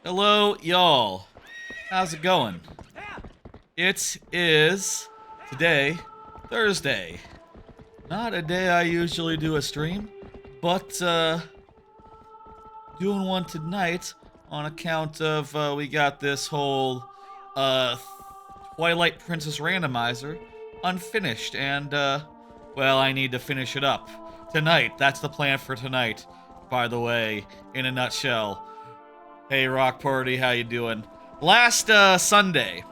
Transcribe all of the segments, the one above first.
Hello, y'all. How's it going? It is today, Thursday. Not a day I usually do a stream, but doing one tonight on account of we got this whole uh, Twilight Princess Randomizer unfinished, and well, I need to finish it up tonight. That's the plan for tonight, by the way, in a nutshell. Hey, Rock Party, how you doing? Last Sunday,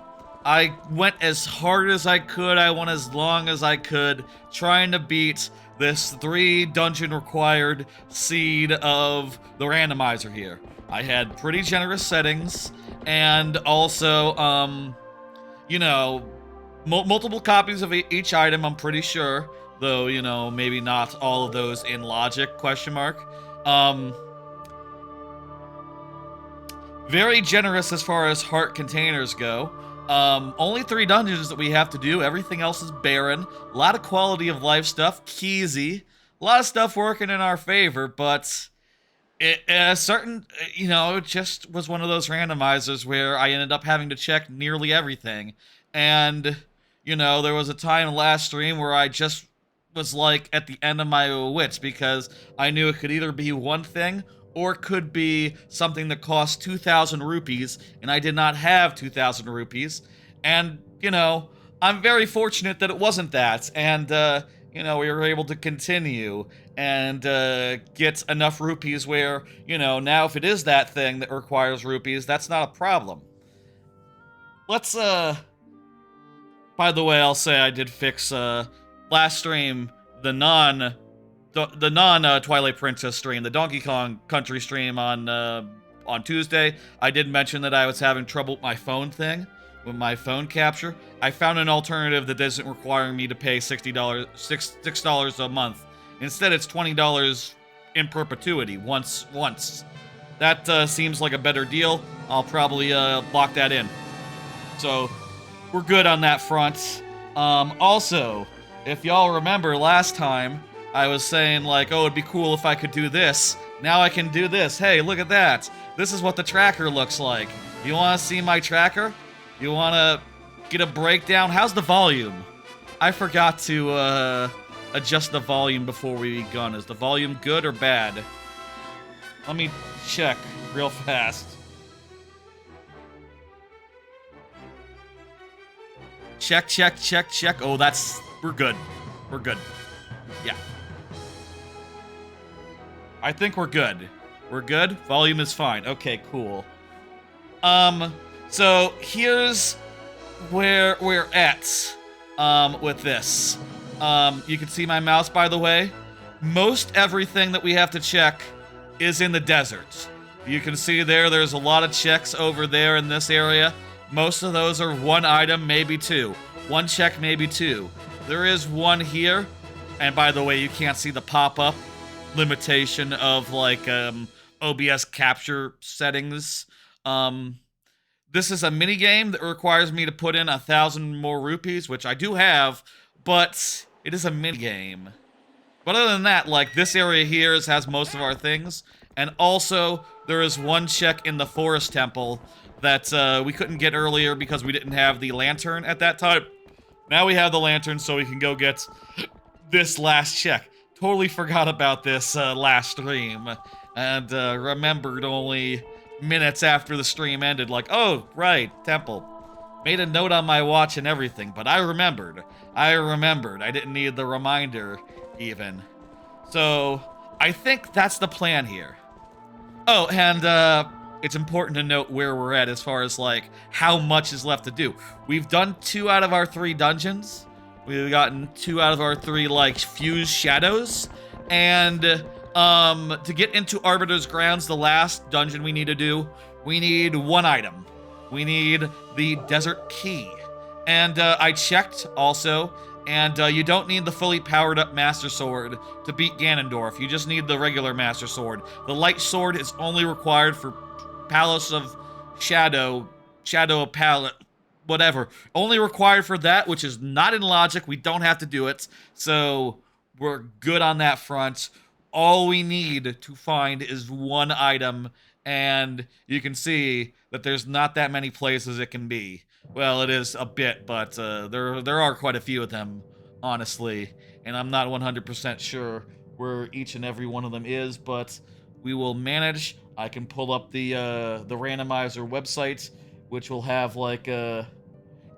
I went as hard as I could. I went as long as I could, trying to beat this 3 dungeon required seed of the randomizer here. I had pretty generous settings, and also, you know, multiple copies of each item, I'm pretty sure. Though, you know, maybe not all of those in logic, question mark. Very generous as far as heart containers go. Only 3 dungeons that we have to do. Everything else is barren. A lot of quality of life stuff. Keysy. A lot of stuff working in our favor, but it just was one of those randomizers where I ended up having to check nearly everything. And, you know, there was a time last stream where I just was like at the end of my wits because I knew it could either be one thing or it could be something that cost 2,000 rupees, and I did not have 2,000 rupees. And, you know, I'm very fortunate that it wasn't that, and, you know, we were able to continue and get enough rupees where, you know, now if it is that thing that requires rupees, that's not a problem. Let's, by the way, I'll say I did fix, last stream, the non Twilight Princess stream, the Donkey Kong Country stream on Tuesday. I did mention that I was having trouble with my phone thing, with my phone capture. I found an alternative that doesn't require me to pay $6 a month. Instead, it's $20 in perpetuity, once. That seems like a better deal. I'll probably lock that in. So, we're good on that front. Also, if y'all remember last time, I was saying, like, oh, it'd be cool if I could do this. Now I can do this. Hey, look at that. This is what the tracker looks like. You want to see my tracker? You want to get a breakdown? How's the volume? I forgot to adjust the volume before we begun. Is the volume good or bad? Let me check real fast. Check. Oh, we're good. We're good. Yeah. I think we're good. We're good? Volume is fine. Okay, cool. So here's where we're at, with this. You can see my mouse, by the way. Most everything that we have to check is in the desert. You can see there's a lot of checks over there in this area. Most of those are 1 item, maybe 2. 1 check, maybe 2. There is 1 here. And by the way, you can't see the pop-up limitation of, like, OBS capture settings. This is a mini game that requires me to put in 1,000 more rupees, which I do have, but it is a mini game. But other than that, like, this area here has most of our things, and also there is 1 check in the forest temple that we couldn't get earlier because we didn't have the lantern at that time. Now we have the lantern, so we can go get this last check. Totally forgot about this last stream, and remembered only minutes after the stream ended, like, oh, right, temple. Made a note on my watch and everything, but I remembered. I didn't need the reminder, even. So, I think that's the plan here. Oh, and it's important to note where we're at as far as, like, how much is left to do. We've done 2 out of our 3 dungeons. We've gotten 2 out of our 3, like, fused shadows. And, to get into Arbiter's grounds, the last dungeon we need to do, we need 1 item. We need the desert key. And, I checked, also, and, you don't need the fully powered up Master Sword to beat Ganondorf. You just need the regular Master Sword. The Light Sword is only required for Palace of Shadow of Palette, whatever. Only required for that, which is not in logic. We don't have to do it. So we're good on that front. All we need to find is 1 item and you can see that there's not that many places it can be. Well, it is a bit, but there are quite a few of them, honestly, and I'm not 100% sure where each and every one of them is, but we will manage. I can pull up the randomizer website, which will have like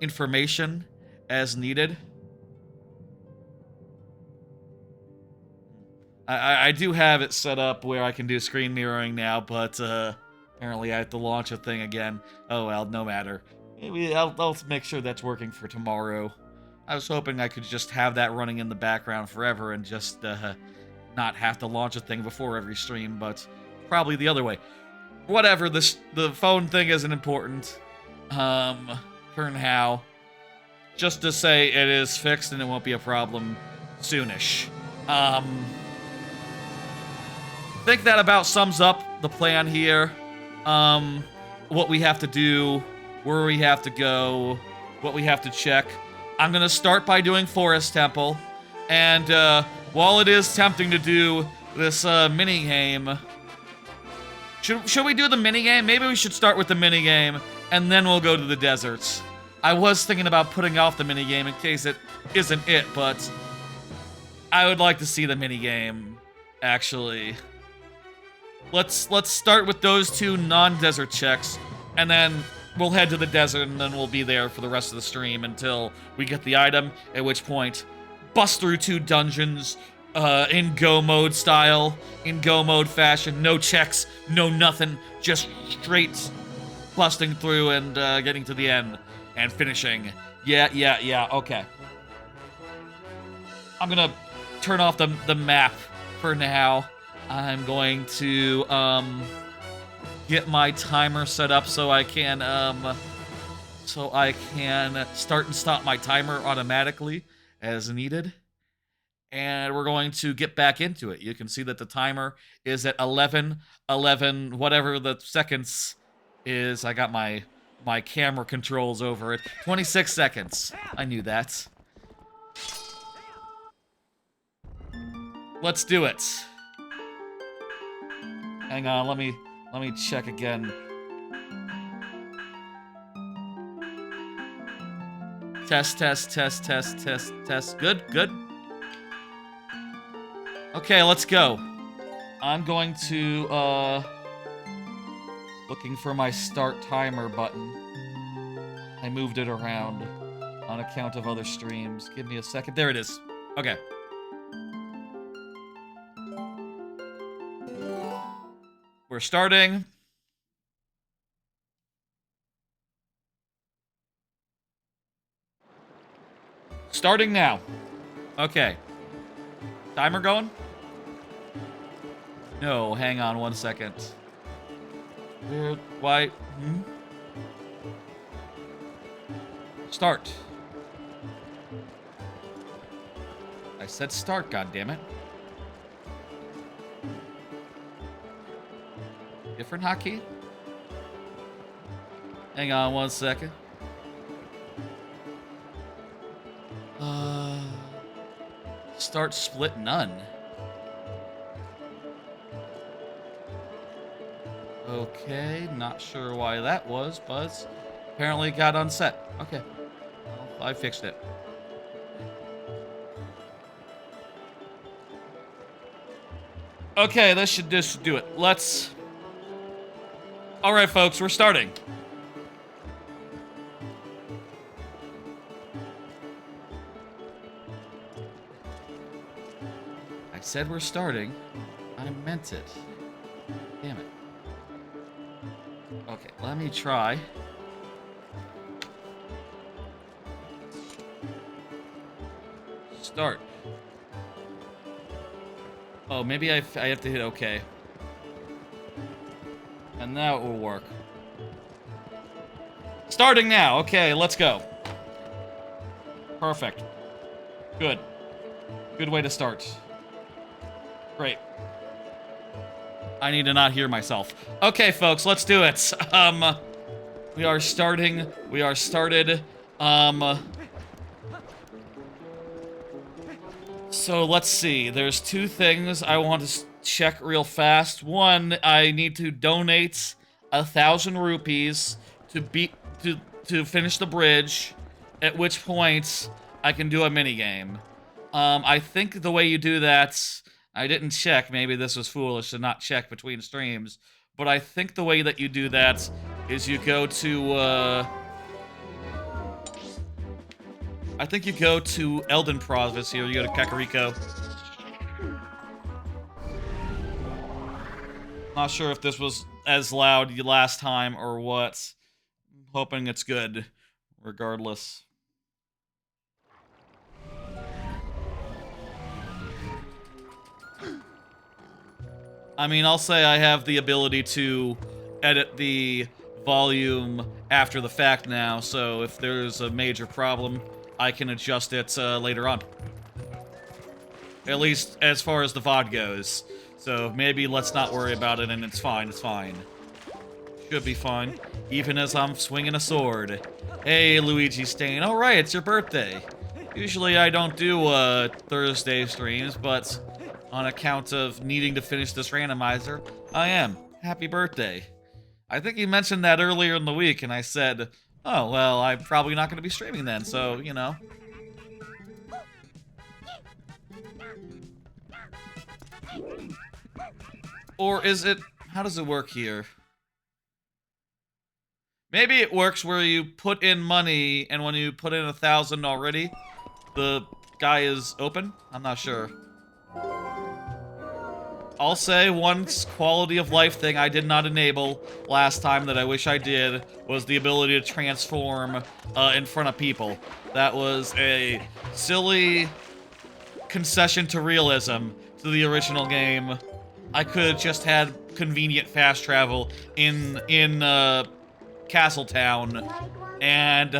information as needed. I do have it set up where I can do screen mirroring now, but apparently I have to launch a thing again. Oh well, no matter. Maybe I'll make sure that's working for tomorrow. I was hoping I could just have that running in the background forever and just not have to launch a thing before every stream, but probably the other way. Whatever, the phone thing isn't important for now. Just to say it is fixed and it won't be a problem soonish. I think that about sums up the plan here. What we have to do, where we have to go, what we have to check. I'm gonna start by doing Forest Temple, and while it is tempting to do this mini game, should we do the mini game? Maybe we should start with the mini game, and then we'll go to the deserts. I was thinking about putting off the mini game in case it isn't it, but I would like to see the mini game actually. Let's start with those two non-desert checks, and then we'll head to the desert, and then we'll be there for the rest of the stream until we get the item, at which point, bust through 2 dungeons, in go mode style, in go mode fashion, no checks, no nothing, just straight busting through and getting to the end, and finishing. Yeah, okay. I'm gonna turn off the map for now. I'm going to get my timer set up so I can start and stop my timer automatically as needed. And we're going to get back into it. You can see that the timer is at 11, whatever the seconds is. I got my camera controls over it. 26 seconds. I knew that. Let's do it. Hang on, let me check again. Test. Good. Okay, let's go. I'm going to, looking for my start timer button. I moved it around on account of other streams. Give me a second. There it is. Okay. We're starting. Starting now. Okay. Timer going? No, hang on 1 second. Weird. Why? Start. I said start, goddammit. Different hotkey? Hang on 1 second. Start split none. Okay, not sure why that was, but apparently it got unset. Okay, well, I fixed it. Okay, this should do it. Let's... Alright, folks, we're starting. I said we're starting. I meant it. Damn it. Okay, let me try. Start. Oh, maybe I have to hit OK. And that will work. Starting now. Okay, let's go. Perfect. Good. Good way to start. Great. I need to not hear myself. Okay, folks, let's do it. We are starting. We are started. So let's see. There's 2 things I want check real fast. One, I need to donate 1,000 rupees to finish the bridge, at which point I can do a minigame. I think the way you do that, I didn't check, maybe this was foolish to not check between streams, but I think the way that you do that is you go to, I think you go to Elden Province here, you go to Kakariko. Not sure if this was as loud last time or what. Hoping it's good, regardless. I mean, I'll say I have the ability to edit the volume after the fact now, so if there's a major problem, I can adjust it later on. At least as far as the VOD goes. So maybe let's not worry about it and it's fine, it's fine. Should be fine. Even as I'm swinging a sword. Hey, Luigi Stain. Oh, right, it's your birthday. Usually I don't do Thursday streams, but on account of needing to finish this randomizer, I am. Happy birthday. I think you mentioned that earlier in the week, and I said, oh, well, I'm probably not going to be streaming then, so, you know. Or is it... How does it work here? Maybe it works where you put in money, and when you put in 1,000 already, the guy is open? I'm not sure. I'll say one quality of life thing I did not enable last time that I wish I did was the ability to transform in front of people. That was a silly concession to realism to the original game. I could have just had convenient fast travel in Castletown, and,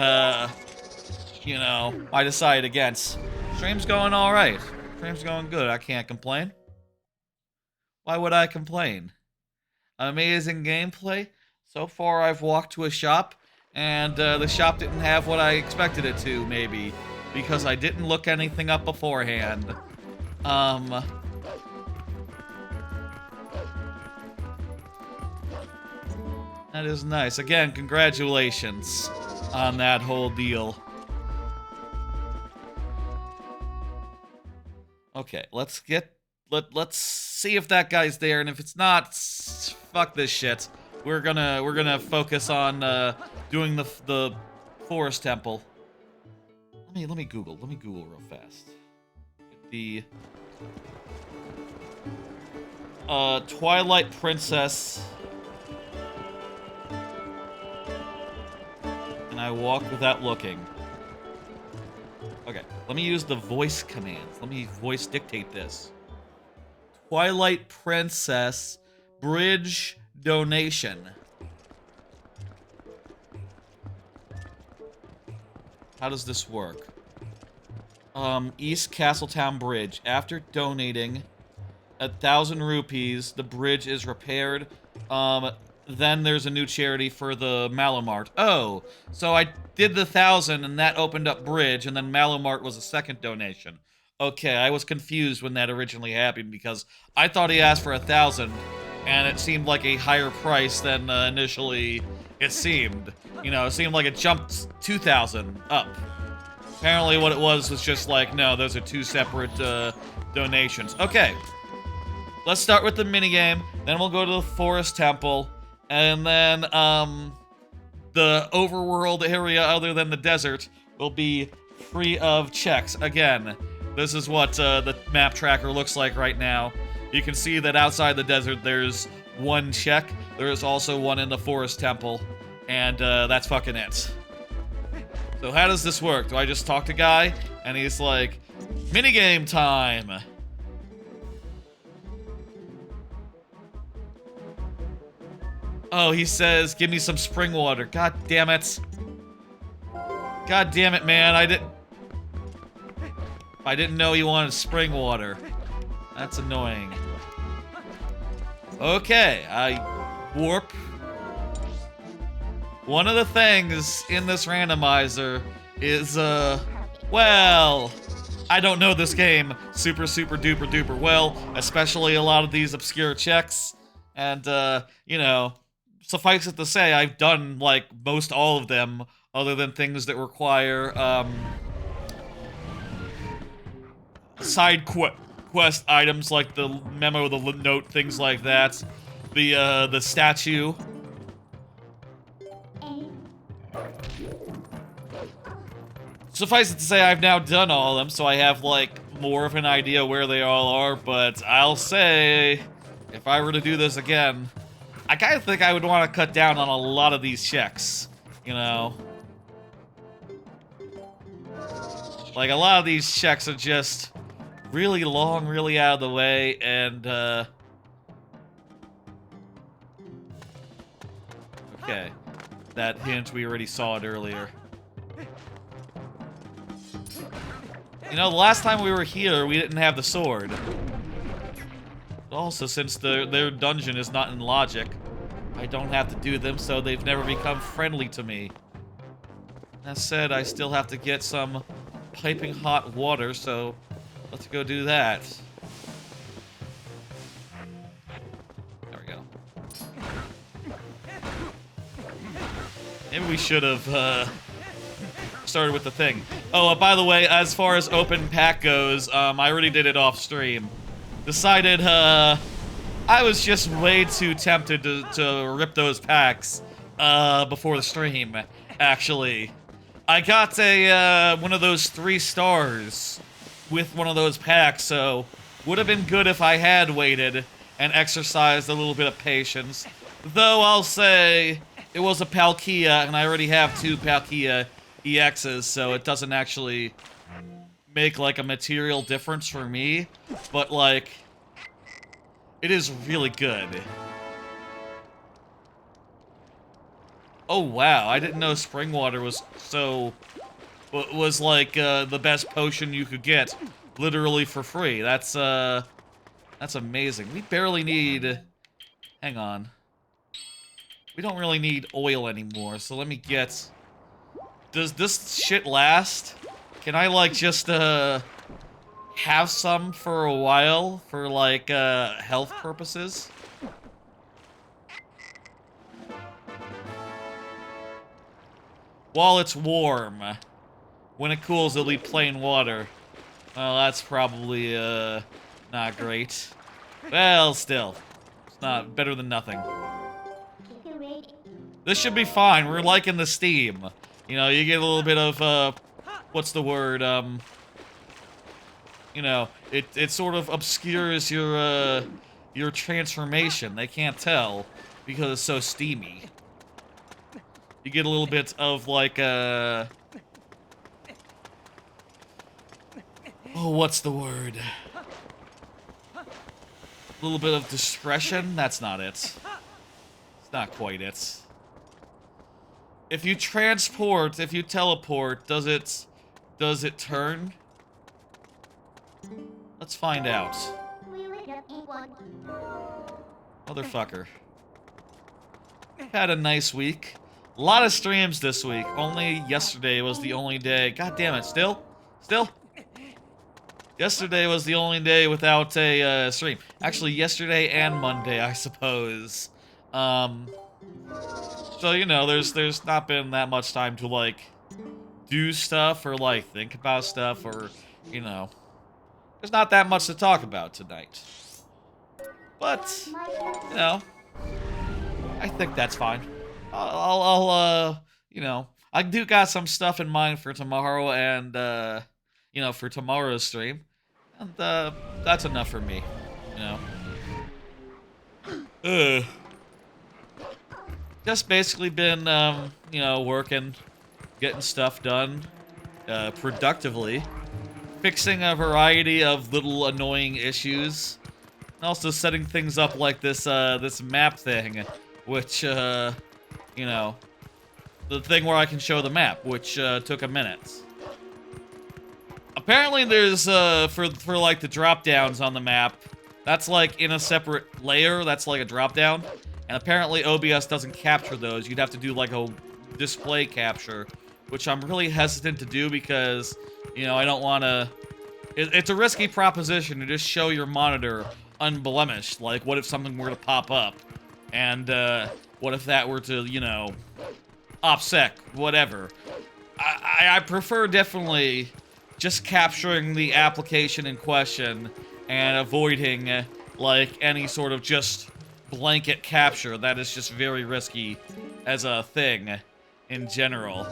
you know, I decided against. Stream's going alright. Stream's going good. I can't complain. Why would I complain? Amazing gameplay. So far, I've walked to a shop, and the shop didn't have what I expected it to, maybe, because I didn't look anything up beforehand. That is nice. Again, congratulations on that whole deal. Okay, let's see if that guy's there, and if it's not, fuck this shit. We're gonna focus on doing the forest temple. Let me Google real fast. The Twilight Princess. And I walk without looking. Okay, let me use the voice commands. Let me voice dictate this. Twilight Princess Bridge donation. How does this work? East Castletown Bridge. After donating 1,000 rupees, the bridge is repaired. Then there's a new charity for the Malomart. Oh, so I did the 1,000 and that opened up bridge, and then Malomart was a second donation. Okay, I was confused when that originally happened because I thought he asked for 1,000, and it seemed like a higher price than initially it seemed. You know, it seemed like it jumped 2,000 up. Apparently what it was just like, no, those are two separate donations. Okay, let's start with the minigame, then we'll go to the Forest Temple, and then the overworld area other than the desert will be free of checks. Again, this is what the map tracker looks like right now. You can see that outside the desert there's one check. There is also one in the Forest Temple, and that's fucking it. So how does this work? Do I just talk to Guy, and he's like, minigame time! Oh, he says, give me some spring water. God damn it. God damn it, man. I didn't know you wanted spring water. That's annoying. Okay, I warp. One of the things in this randomizer is, well, I don't know this game super duper duper well, especially a lot of these obscure checks. And, you know, suffice it to say, I've done, like, most all of them, other than things that require, side quest items like the memo, the note, things like that. The statue. Suffice it to say, I've now done all of them, so I have, like, more of an idea where they all are, but I'll say, if I were to do this again, I kind of think I would want to cut down on a lot of these checks, you know? Like, a lot of these checks are just really long, really out of the way, and, okay. That hint, we already saw it earlier. You know, the last time we were here, we didn't have the sword. Also, since their dungeon is not in logic, I don't have to do them, so they've never become friendly to me. That said, I still have to get some piping hot water, so let's go do that. There we go. Maybe we should have, started with the thing. Oh, by the way, as far as open pack goes, I already did it off stream. Decided, I was just way too tempted to rip those packs, before the stream, actually. I got a, one of those 3 stars with one of those packs, so would have been good if I had waited and exercised a little bit of patience. Though I'll say it was a Palkia, and I already have 2 Palkia EXs, so it doesn't actually make, like, a material difference for me, but, like, it is really good. Oh, wow, I didn't know spring water was like, the best potion you could get, literally for free. That's amazing. We barely need... Hang on. We don't really need oil anymore, so let me get... Does this shit last? Can I, like, just, have some for a while for, like, health purposes? While it's warm. When it cools, it'll be plain water. Well, that's probably, not great. Well, still. It's not better than nothing. This should be fine. We're liking the steam. You know, you get a little bit of, what's the word, you know, it sort of obscures your transformation. They can't tell because it's so steamy. You get a little bit of, like, oh, what's the word? A little bit of discretion? That's not it. It's not quite it. If you transport, if you teleport, does it turn? Let's find out. Motherfucker. Had a nice week. A lot of streams this week. Only yesterday was the only day. God damn it, still? Yesterday was the only day without a stream. Actually, yesterday and Monday, I suppose. So, you know, there's not been that much time to, like, do stuff or, like, think about stuff or, you know. There's not that much to talk about tonight. But, you know, I think that's fine. I'll you know, I do got some stuff in mind for tomorrow and, you know, for tomorrow's stream. And, that's enough for me, you know. Just basically been, you know, working, getting stuff done, productively, fixing a variety of little annoying issues, and also setting things up like this, this map thing, which, you know, the thing where I can show the map, which, took a minute. Apparently there's, for like the drop-downs on the map, that's like in a separate layer, that's like a drop-down. And apparently OBS doesn't capture those. You'd have to do like a display capture, which I'm really hesitant to do because, you know, I don't want to It's a risky proposition to just show your monitor unblemished. Like, what if something were to pop up? And, what if that were to, you know, OPSEC, whatever. I prefer definitely just capturing the application in question and avoiding, like, any sort of just blanket capture. That is just very risky as a thing in general.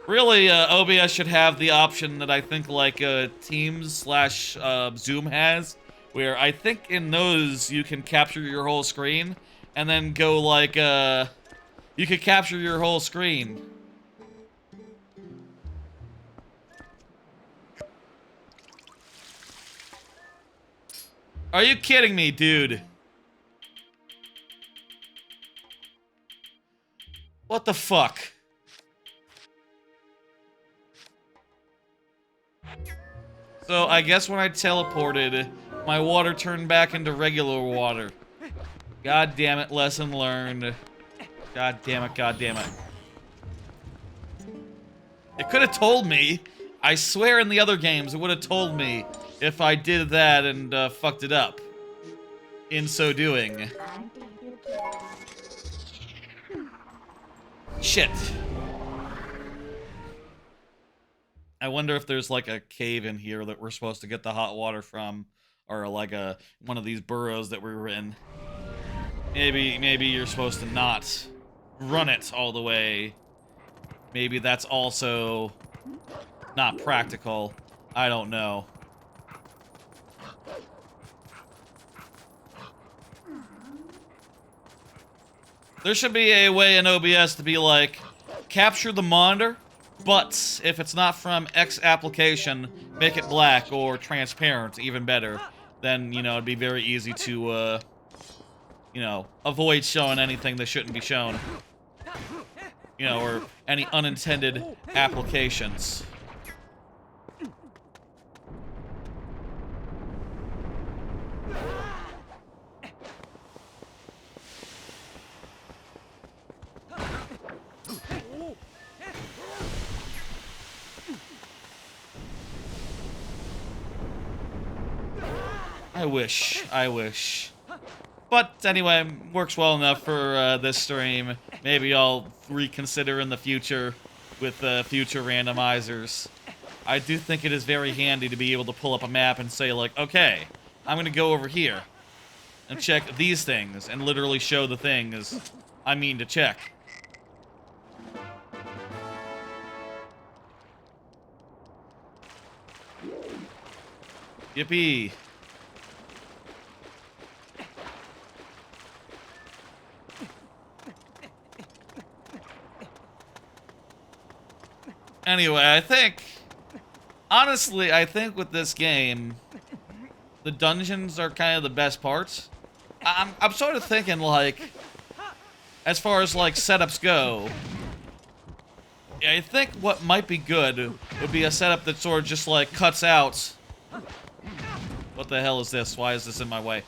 Really, OBS should have the option that I think, like, Teams / Zoom has, where I think in those you can capture your whole screen, and then go, like, you could capture your whole screen. Are you kidding me, dude? What the fuck? So, I guess when I teleported, my water turned back into regular water. God damn it, lesson learned. God damn it, god damn it. It could have told me. I swear in the other games it would have told me if I did that and fucked it up. In so doing. Shit. I wonder if there's like a cave in here that we're supposed to get the hot water from, or like one of these burrows that we were in. Maybe you're supposed to not run it all the way. Maybe that's also not practical. I don't know. There should be a way in OBS to be like, capture the monitor, but if it's not from X application, make it black or transparent, even better. Then, you know, it'd be very easy to, you know, avoid showing anything that shouldn't be shown. You know, or any unintended applications. I wish. But anyway, works well enough for this stream. Maybe I'll reconsider in the future with future randomizers. I do think it is very handy to be able to pull up a map and say like, okay, I'm gonna go over here and check these things and literally show the things I mean to check. Yippee. Anyway, honestly, I think with this game, the dungeons are kind of the best parts. I'm sort of thinking, like, as far as, like, setups go, I think what might be good would be a setup that sort of just, like, cuts out... What the hell is this? Why is this in my way?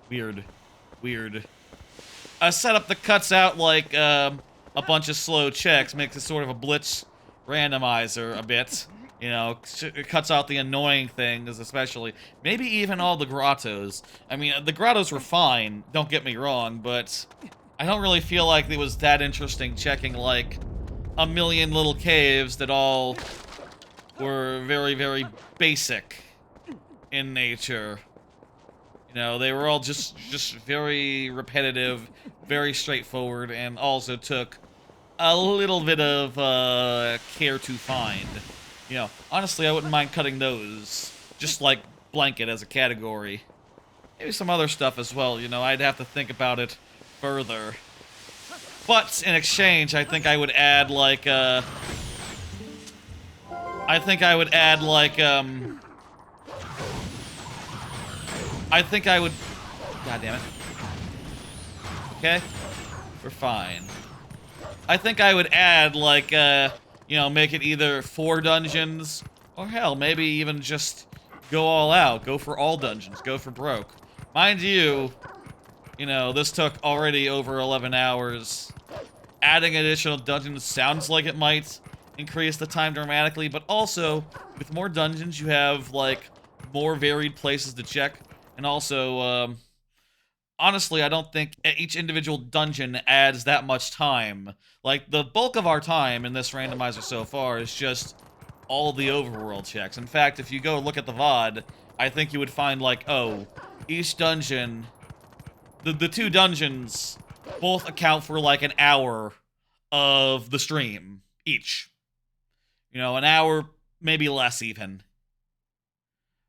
Weird. A setup that cuts out, like, a bunch of slow checks, makes it sort of a blitz randomizer a bit. You know, it cuts out the annoying things, especially. Maybe even all the grottos. I mean, the grottos were fine, don't get me wrong, but I don't really feel like it was that interesting checking, like, a million little caves that all were very, very basic in nature. You know, they were all just very repetitive, very straightforward, and also took a little bit of care to find. You know, honestly, I wouldn't mind cutting those, just like blanket as a category. Maybe some other stuff as well, you know, I'd have to think about it further. But in exchange, I think I would add like, God damn it. Okay? We're fine. I think I would add, like, you know, make it either 4 dungeons, or hell, maybe even just go all out. Go for all dungeons. Go for broke. Mind you, you know, this took already over 11 hours. Adding additional dungeons sounds like it might increase the time dramatically, but also, with more dungeons, you have, like, more varied places to check, and also, honestly, I don't think each individual dungeon adds that much time. Like, the bulk of our time in this randomizer so far is just all the overworld checks. In fact, if you go look at the VOD, I think you would find, like, oh, each dungeon, the two dungeons both account for, like, an hour of the stream, each. You know, an hour, maybe less even.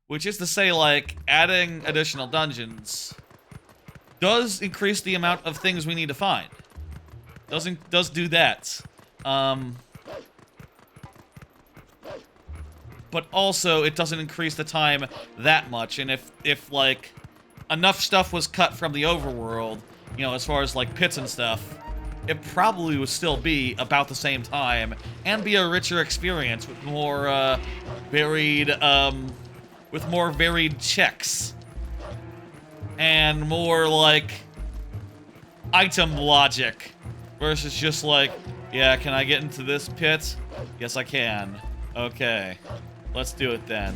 Which is to say, like, adding additional dungeons does increase the amount of things we need to find. Does do that. But also, it doesn't increase the time that much. And if like, enough stuff was cut from the overworld, you know, as far as, like, pits and stuff, it probably would still be about the same time and be a richer experience with more, varied checks. And more, like, item logic versus just like, yeah, can I get into this pit? Yes, I can. Okay, let's do it then.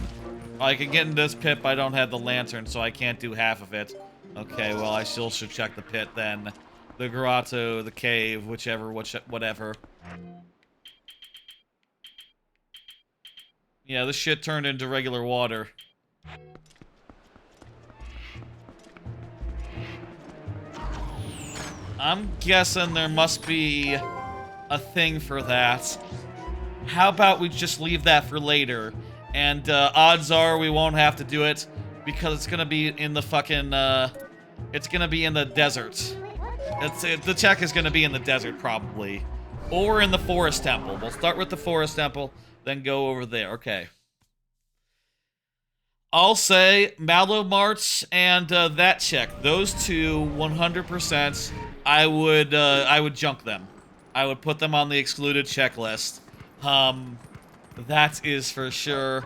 I can get into this pit, but I don't have the lantern, so I can't do half of it. Okay, well, I still should check the pit then. The grotto, the cave, whichever, whatever. Yeah, this shit turned into regular water. I'm guessing there must be a thing for that. How about we just leave that for later? And odds are we won't have to do it because it's gonna be in the fucking, it's gonna be in the desert. The check is gonna be in the desert probably. Or in the forest temple. We'll start with the forest temple, then go over there. Okay. I'll say Mallow March and that check. Those two, 100%. I would junk them. I would put them on the excluded checklist. That is for sure.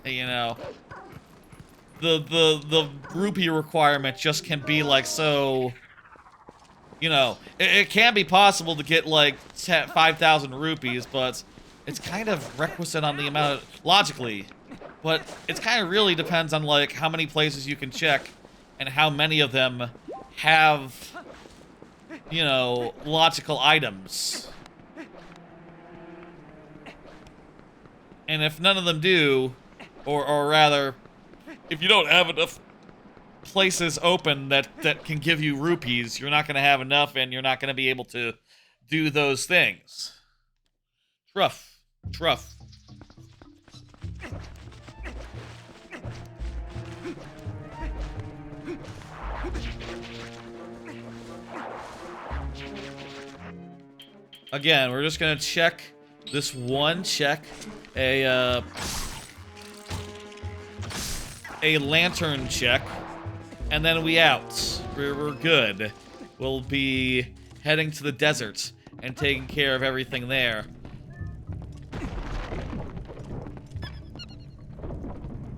You know, the rupee requirement just can be like so. You know, it can be possible to get like 5,000 rupees, but it's kind of requisite on the amount logically. But it kind of really depends on like how many places you can check and how many of them have, you know, logical items. And if none of them do, or rather, if you don't have enough places open that can give you rupees, you're not going to have enough and you're not going to be able to do those things. Rough. Rough. Again, we're just gonna check this one check, a lantern check, and then we out. We're good. We'll be heading to the desert and taking care of everything there.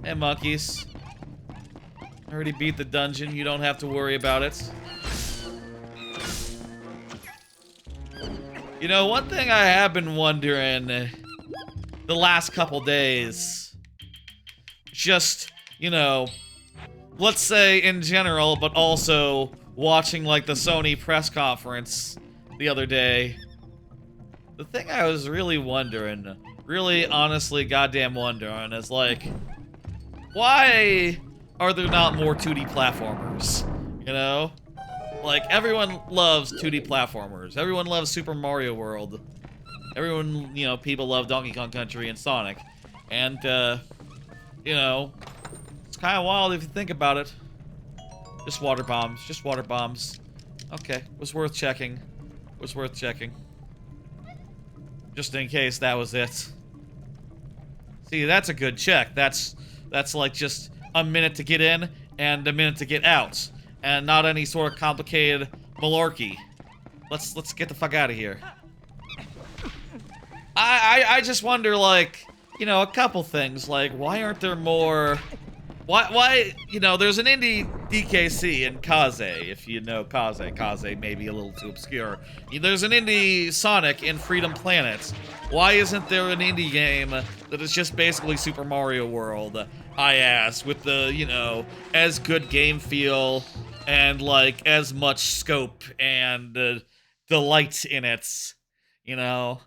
Hey, monkeys. I already beat the dungeon. You don't have to worry about it. You know, one thing I have been wondering the last couple days, just, you know, let's say in general, but also watching like the Sony press conference the other day, the thing I was really wondering, really honestly goddamn wondering, is like, why are there not more 2D platformers, you know? Like, everyone loves 2D platformers. Everyone loves Super Mario World. Everyone, you know, people love Donkey Kong Country and Sonic. And, you know, it's kind of wild if you think about it. Just water bombs. Just water bombs. Okay, was worth checking. Was worth checking. Just in case that was it. See, that's a good check. That's like just a minute to get in and a minute to get out. And not any sort of complicated malarkey. Let's get the fuck out of here. I just wonder, like, you know, a couple things. Like, why aren't there more Why, you know, there's an indie DKC in Kaze, if you know Kaze. Kaze may be a little too obscure. There's an indie Sonic in Freedom Planet. Why isn't there an indie game that is just basically Super Mario World, I ask, with the, you know, as good game feel and, like, as much scope and delight in it, you know?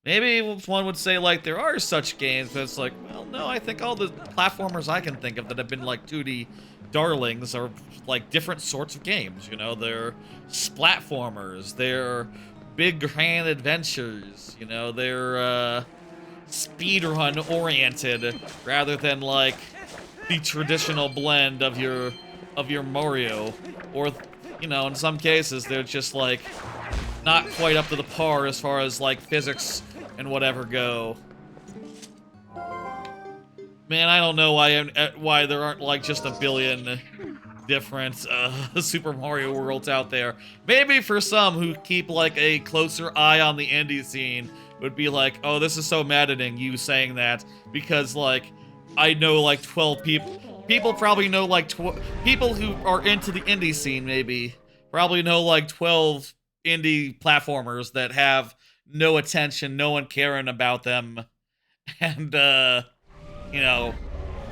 Maybe one would say, like, there are such games, but it's like, well, no, I think all the platformers I can think of that have been, like, 2D darlings are, like, different sorts of games, you know? They're splatformers, they're big grand adventures, you know? They're, speedrun-oriented, rather than, like, the traditional blend of your Mario. Or, you know, in some cases, they're just, like, not quite up to the par as far as, like, physics and whatever go. Man, I don't know why there aren't, like, just a billion different Super Mario Worlds out there. Maybe for some who keep, like, a closer eye on the indie scene would be like, oh, this is so maddening, you saying that, because, like, I know, like, 12 people. People probably know, like, people who are into the indie scene, maybe, probably know, like, 12 indie platformers that have no attention, no one caring about them, and, you know,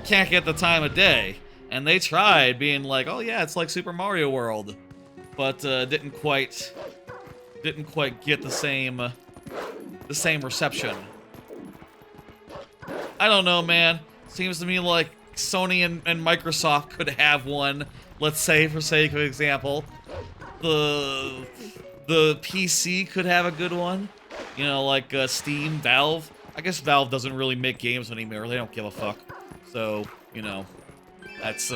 can't get the time of day. And they tried being like, oh yeah, it's like Super Mario World, but didn't quite get the same reception. I don't know, man. Seems to me like Sony and Microsoft could have one, let's say, for sake of example. The PC could have a good one. You know, like Steam, Valve. I guess Valve doesn't really make games anymore. They don't give a fuck. So, you know, that's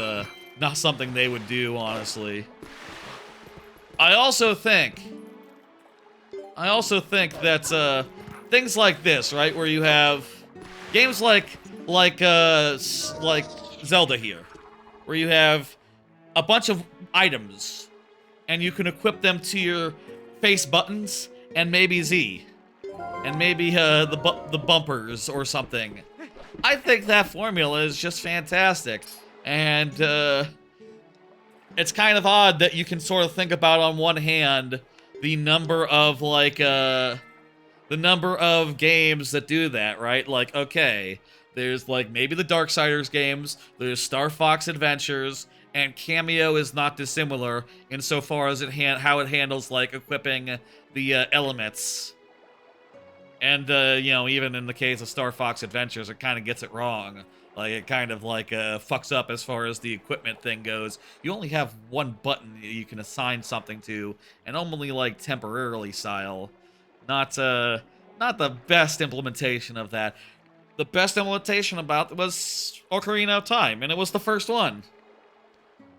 not something they would do, honestly. I also think that things like this, right, where you have games like Zelda here, where you have a bunch of items, and you can equip them to your face buttons and maybe Z, and maybe the bumpers or something. I think that formula is just fantastic, and it's kind of odd that you can sort of think about, on one hand, the number of games that do that, right? Like, okay, there's like maybe the Darksiders games, there's Star Fox Adventures, and Cameo is not dissimilar insofar as how it handles, like, equipping the elements. And, you know, even in the case of Star Fox Adventures, it kind of gets it wrong. Like, it kind of, like, fucks up as far as the equipment thing goes. You only have one button that you can assign something to, and only, like, temporarily style. Not the best implementation of that. The best implementation about it was Ocarina of Time, and it was the first one.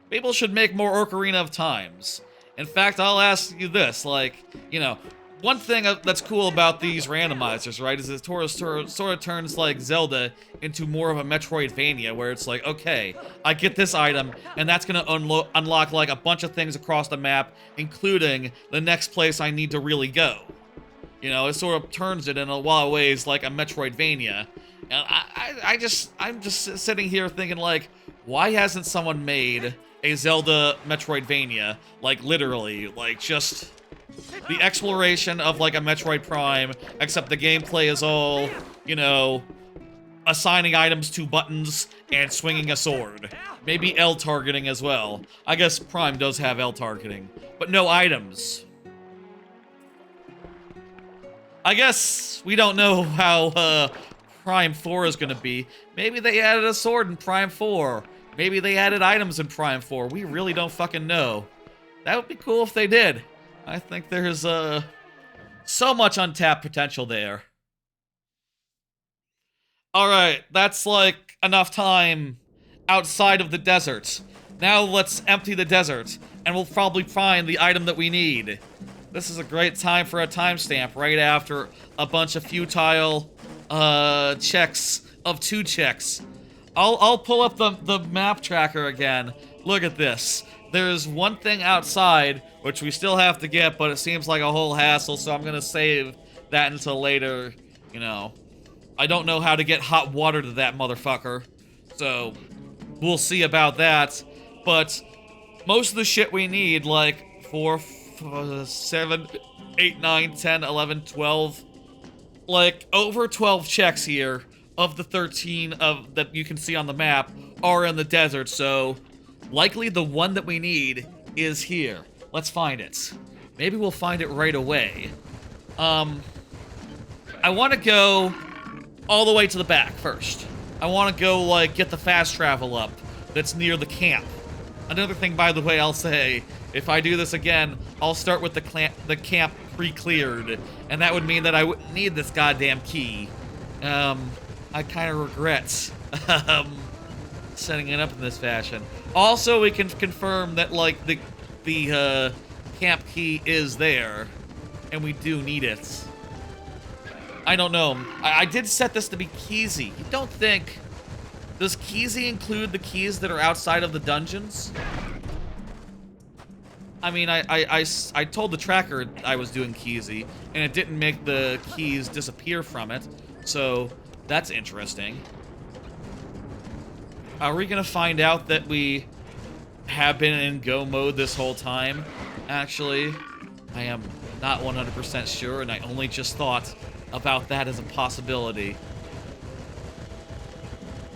People should make more Ocarina of Times. In fact, I'll ask you this, like, you know, one thing that's cool about these randomizers, right, is it sort of turns, like, Zelda into more of a Metroidvania, where it's like, okay, I get this item, and that's gonna unlock, like, a bunch of things across the map, including the next place I need to really go. You know, it sort of turns it in a lot of ways like a Metroidvania. And I'm just sitting here thinking, like, why hasn't someone made a Zelda Metroidvania? Like, literally, like, just the exploration of, like, a Metroid Prime, except the gameplay is all, you know, assigning items to buttons and swinging a sword. Maybe L targeting as well. I guess Prime does have L targeting, but no items. I guess we don't know how Prime 4 is going to be. Maybe they added a sword in Prime 4. Maybe they added items in Prime 4. We really don't fucking know. That would be cool if they did. I think there's so much untapped potential there. Alright, that's like enough time outside of the desert. Now let's empty the desert, and we'll probably find the item that we need. This is a great time for a timestamp right after a bunch of futile checks of 2 checks. I'll pull up the map tracker again. Look at this. There's one thing outside, which we still have to get, but it seems like a whole hassle, so I'm gonna save that until later. You know, I don't know how to get hot water to that motherfucker, so we'll see about that. But most of the shit we need, like 4, 7, 8, 9, 10, 11, 12, like over 12 checks here of the 13 of that you can see on the map are in the desert, so likely the one that we need is here. Let's find it. Maybe we'll find it right away. I want to go all the way to the back first. I want to go, like, get the fast travel up that's near the camp. Another thing, by the way, I'll say, if I do this again, I'll start with the camp pre-cleared, and that would mean that I wouldn't need this goddamn key. I kind of regret setting it up in this fashion. Also, we can confirm that, like, the camp key is there, and we do need it. I don't know. I did set this to be keysy. You don't think... Does keysy include the keys that are outside of the dungeons? I mean, I told the tracker I was doing keysy, and it didn't make the keys disappear from it, so that's interesting. Are we gonna find out that we have been in go mode this whole time? Actually, I am not 100% sure, and I only just thought about that as a possibility.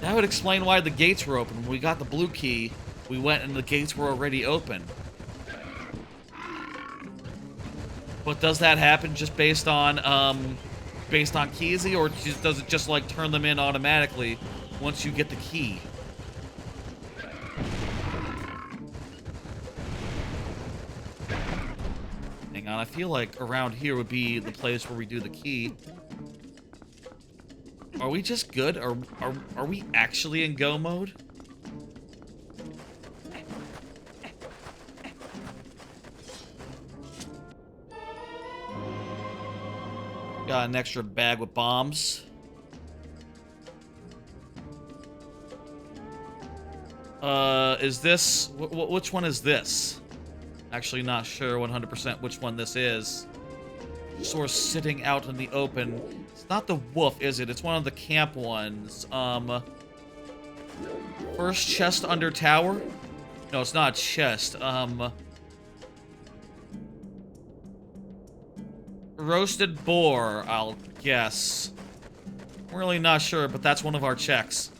That would explain why the gates were open. When we got the blue key, we went and the gates were already open. But does that happen just based on keysy, or does it just, like, turn them in automatically once you get the key? Hang on, I feel like around here would be the place where we do the key. Are we just good? Are we actually in go mode? Got an extra bag with bombs. Is this... which one is this? Actually not sure 100% which one this is. Sort of sitting out in the open. It's not the wolf, is it? It's one of the camp ones. First chest under tower? No, it's not a chest. Roasted boar, I'll guess. I'm really not sure, but that's one of our checks.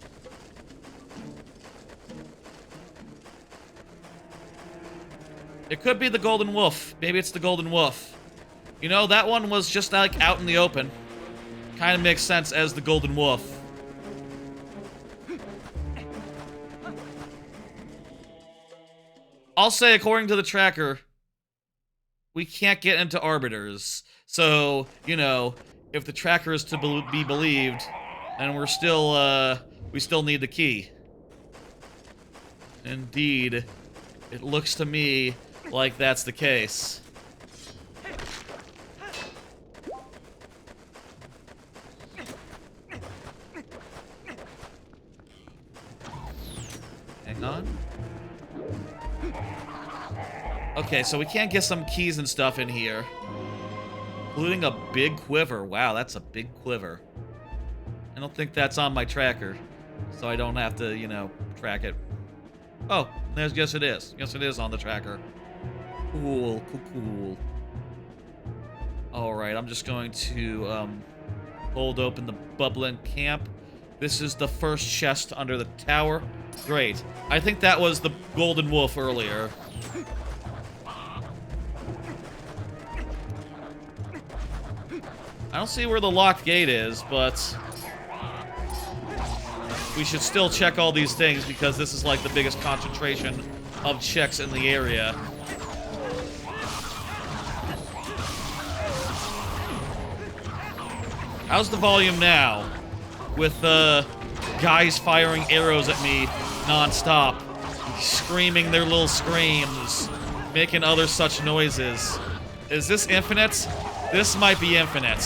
It could be the golden wolf. Maybe it's the golden wolf. You know, that one was just, like, out in the open. Kind of makes sense as the golden wolf. I'll say, according to the tracker, we can't get into arbiters. So, you know, if the tracker is to be believed, then we're still, we still need the key. Indeed. It looks to me like that's the case. Hang on. Okay, so we can't get some keys and stuff in here. Including a big quiver. Wow, that's a big quiver. I don't think that's on my tracker. So I don't have to, you know, track it. Oh, yes it is. Yes, it is on the tracker. Cool, cool, cool. Alright, I'm just going to, hold open the Bulblin camp. This is the first chest under the tower. Great. I think that was the golden wolf earlier. I don't see where the locked gate is, but we should still check all these things because this is like the biggest concentration of checks in the area. How's the volume now? With guys firing arrows at me non-stop, screaming their little screams, making other such noises. Is this infinite? This might be infinite.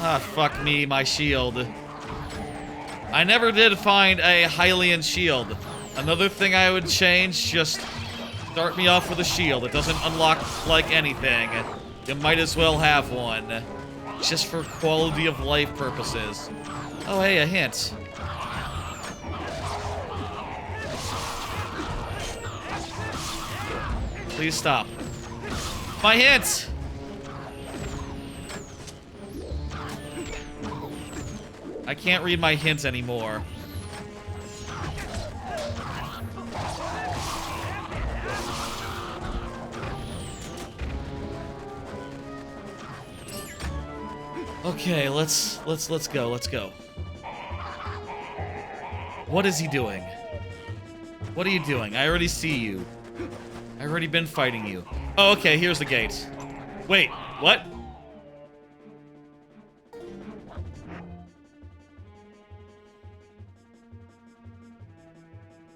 Ah, fuck me, my shield. I never did find a Hylian shield. Another thing I would change, just start me off with a shield. It doesn't unlock like anything. You might as well have one. just for quality of life purposes. Oh, hey, a hint. Please stop. My hint! I can't read my hints anymore. Okay, let's go. What is he doing? What are you doing? I already see you. I've already been fighting you. Oh, okay, here's the gate. Wait, what?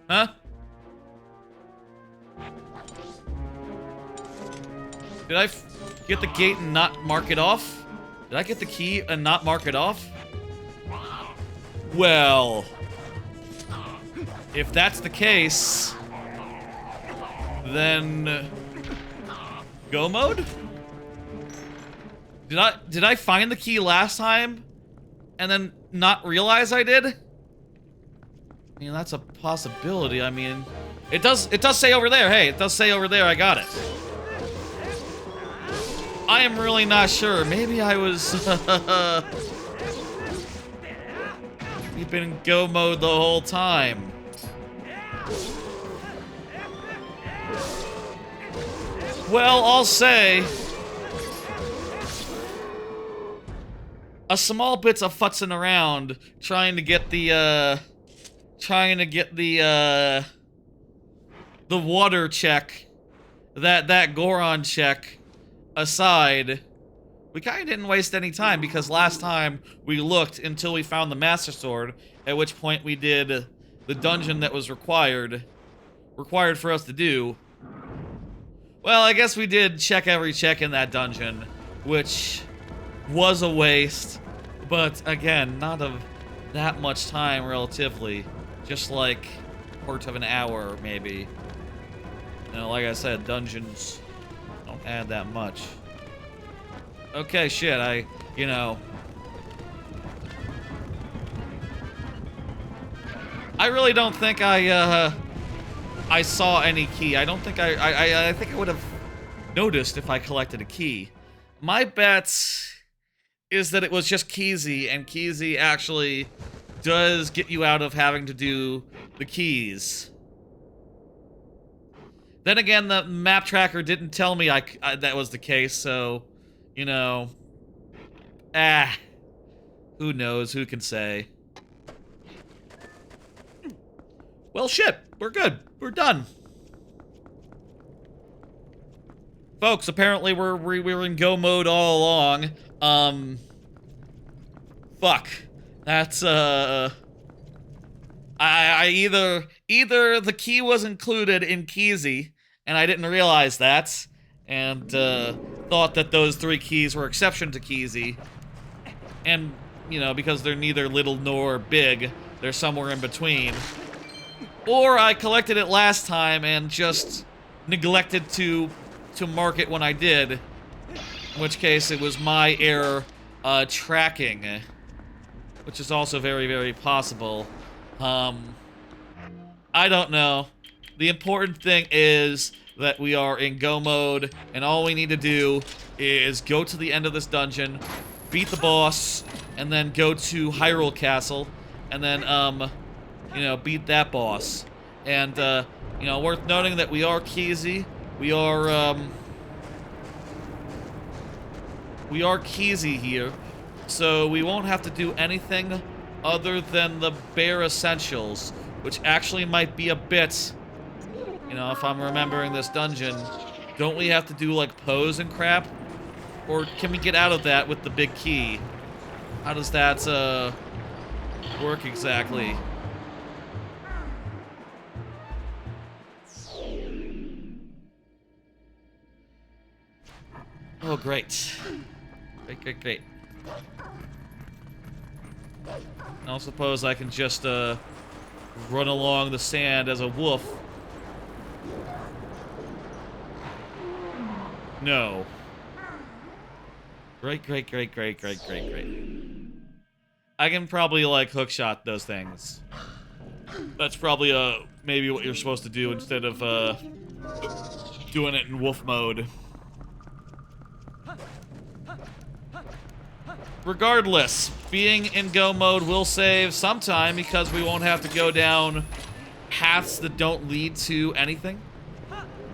Huh? Did I get the gate and not mark it off? Did I get the key and not mark it off? Well, if that's the case, then go mode? Did I find the key last time and then not realize I did? I mean, that's a possibility. I mean, it does say over there. Hey, it does say over there I got it. I am really not sure. Maybe I was we've been in go mode the whole time. Well, I'll say a small bits of futzing around trying to get the water check, that Goron check aside, we kind of didn't waste any time because last time we looked until we found the Master Sword, at which point we did the dungeon that was required for us to do. Well, I guess we did check every check in that dungeon, which was a waste, but again, not of that much time relatively, just like a quarter of an hour maybe. You know, like I said, dungeons don't add that much. Okay, shit, you know. I really don't think I saw any key. I don't think I think I would have noticed if I collected a key. My bet is that it was just Keezy, and Keezy actually does get you out of having to do the keys. Then again, the map tracker didn't tell me that was the case, so, you know, who knows, who can say. Well, shit, we're good, we're done. Folks, apparently we were in go mode all along. Fuck. That's, either the key was included in Keezy, and I didn't realize that, and, thought that those 3 keys were exception to Keezy, and, you know, because they're neither little nor big, they're somewhere in between. Or I collected it last time and just neglected to mark it when I did, in which case it was my error, tracking, which is also very, very possible. I don't know. The important thing is that we are in go mode, and all we need to do is go to the end of this dungeon, beat the boss, and then go to Hyrule Castle, and then, you know, beat that boss. And, you know, worth noting that we are Keezy. We are Keezy here, so we won't have to do anything other than the bare essentials, which actually might be a bit, you know, if I'm remembering this dungeon, don't we have to do, like, pose and crap? Or can we get out of that with the big key? How does that, work exactly? Oh, great. Great. I don't suppose I can just, run along the sand as a wolf. No. Great, great, great, great, great, great, great. I can probably, like, hookshot those things. That's probably, maybe what you're supposed to do instead of, doing it in wolf mode. Regardless, being in go mode will save some time because we won't have to go down paths that don't lead to anything.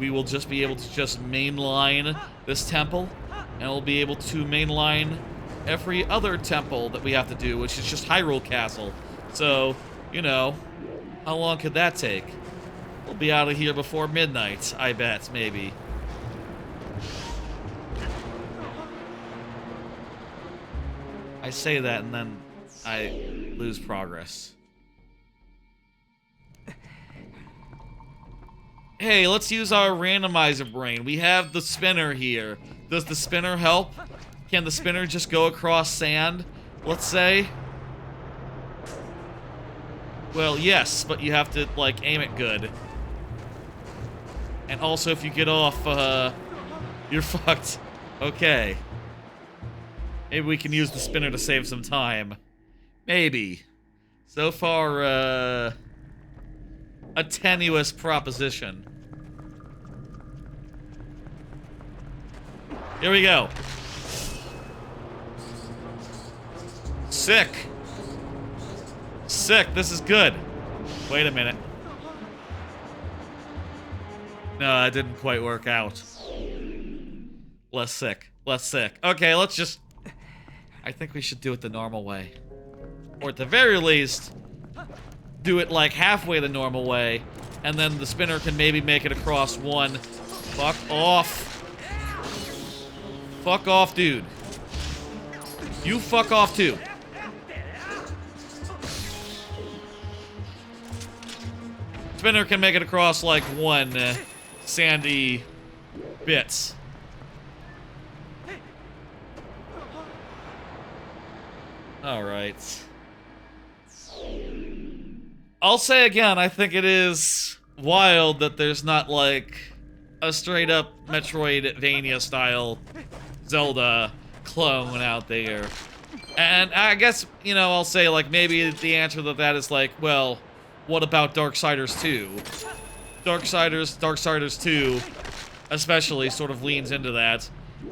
We will just be able to just mainline this temple, and we'll be able to mainline every other temple that we have to do, which is just Hyrule Castle. So, you know, how long could that take? We'll be out of here before midnight, I bet, maybe. I say that and then I lose progress. Hey, let's use our randomizer brain. We have the spinner here. Does the spinner help? Can the spinner just go across sand, let's say? Well, yes, but you have to, like, aim it good. And also, if you get off, you're fucked. Okay. Maybe we can use the spinner to save some time. Maybe. So far, a tenuous proposition. Here we go. Sick. Sick, this is good. Wait a minute. No, that didn't quite work out. Less sick. Less sick. Okay, let's just... I think we should do it the normal way. Or at the very least, do it like halfway the normal way, and then the spinner can maybe make it across one. Fuck off. Fuck off, dude. You fuck off too. Spinner can make it across like one sandy bits. Alright. I'll say again, I think it is wild that there's not like a straight up Metroidvania style Zelda clone out there. And I guess, you know, I'll say like maybe the answer to that is like, well, what about Darksiders 2? Darksiders 2 especially sort of leans into that.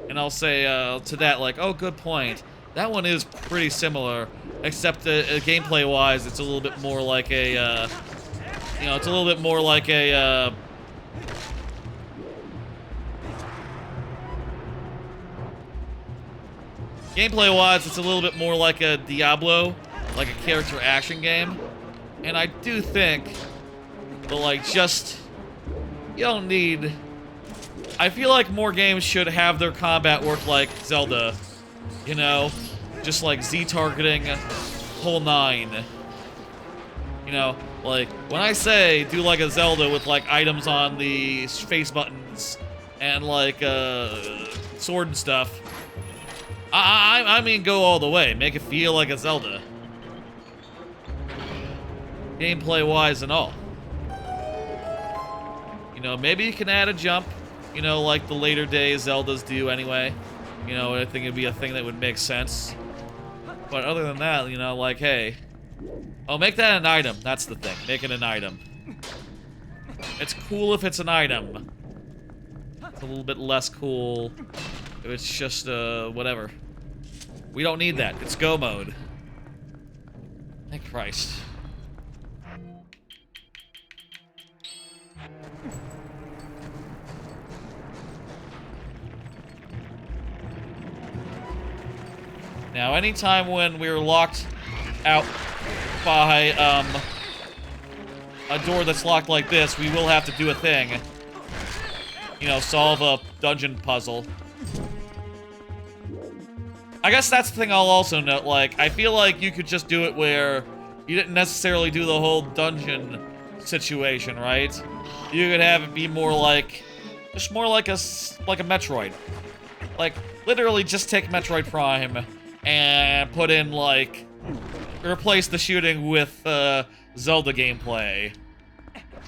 And I'll say to that like, oh, good point. That one is pretty similar, except gameplay-wise, it's a little bit more like a, you know, it's a little bit more like a, gameplay-wise, it's a little bit more like a Diablo, like a character action game. And I do think that, like, just, you don't need... I feel like more games should have their combat work like Zelda. You know, just like Z-targeting, whole nine. You know, like, when I say do like a Zelda with like items on the face buttons and like sword and stuff, I mean go all the way. Make it feel like a Zelda. Gameplay-wise and all. You know, maybe you can add a jump, you know, like the later day Zeldas do anyway. You know, I think it'd be a thing that would make sense. But other than that, you know, like, hey. Oh, make that an item. That's the thing. Make it an item. It's cool if it's an item. It's a little bit less cool if it's just, whatever. We don't need that. It's go mode. Thank Christ. Now, anytime when we're locked out by, a door that's locked like this, we will have to do a thing. You know, solve a dungeon puzzle. I guess that's the thing I'll also note, like, I feel like you could just do it where you didn't necessarily do the whole dungeon situation, right? You could have it be more like, just more like a Metroid. Like, literally just take Metroid Prime and put in, like, replace the shooting with, Zelda gameplay.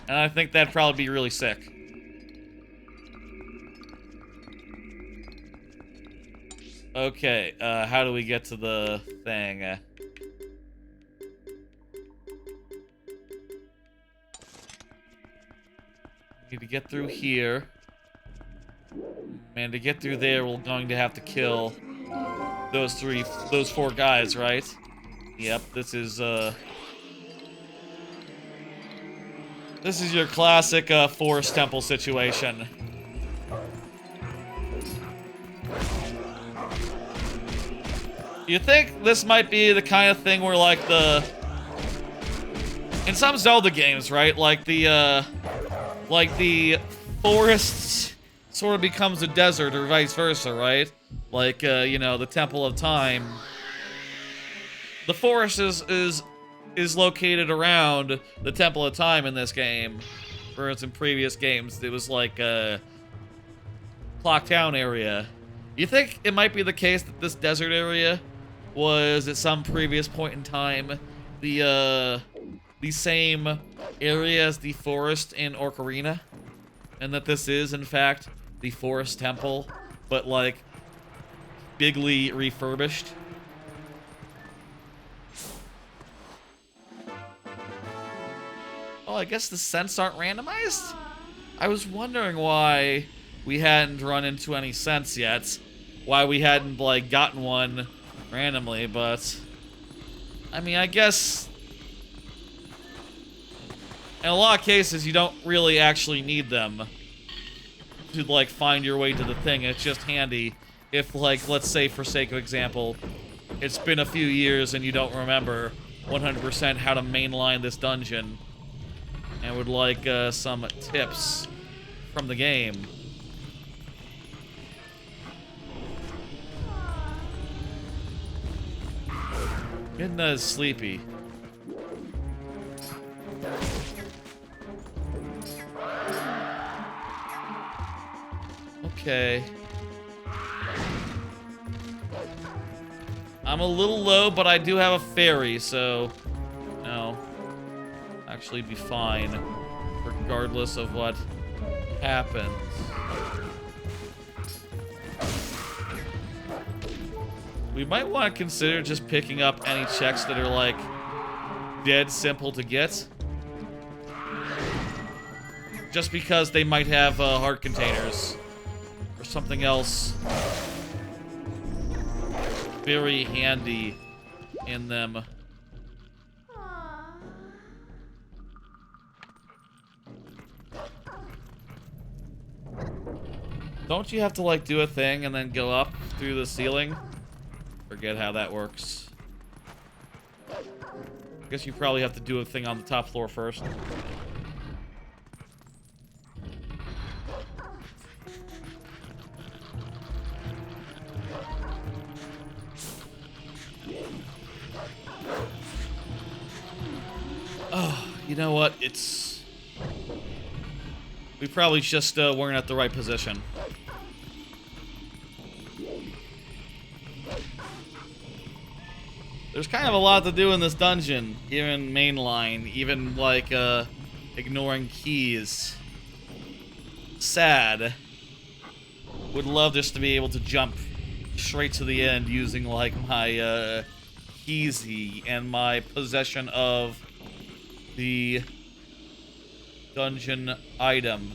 And I think that'd probably be really sick. Okay, how do we get to the thing? Need to get through here. And to get through there, we're going to have to kill those four guys, right? Yep, this is your classic forest temple situation. You think this might be the kind of thing where, like, in some Zelda games, right? Like the forest sort of becomes a desert, or vice versa, right? Like, you know, the Temple of Time. The forest is located around the Temple of Time in this game. Whereas in previous games, it was like Clock Town area. You think it might be the case that this desert area was at some previous point in time the same area as the forest in Ocarina? And that this is, in fact, the forest temple, but, like, bigly refurbished? Oh, I guess the scents aren't randomized? I was wondering why we hadn't run into any scents yet. Why we hadn't, like, gotten one randomly, but... I mean, I guess... in a lot of cases, you don't really actually need them to, like, find your way to the thing. It's just handy if, like, let's say, for sake of example, it's been a few years and you don't remember 100% how to mainline this dungeon and would like some tips from the game. Midna is sleepy. Okay. I'm a little low, but I do have a fairy, so... no. Actually be fine. Regardless of what happens. We might want to consider just picking up any checks that are, like, dead simple to get. Just because they might have heart containers. Or something else very handy in them. Don't you have to, like, do a thing and then go up through the ceiling? Forget how that works. I guess you probably have to do a thing on the top floor first. Oh, you know what? It's... we probably just weren't at the right position. There's kind of a lot to do in this dungeon, even mainline, even, like, ignoring keys. Sad. Would love just to be able to jump straight to the end using, like, my, keysy and my possession of the dungeon item.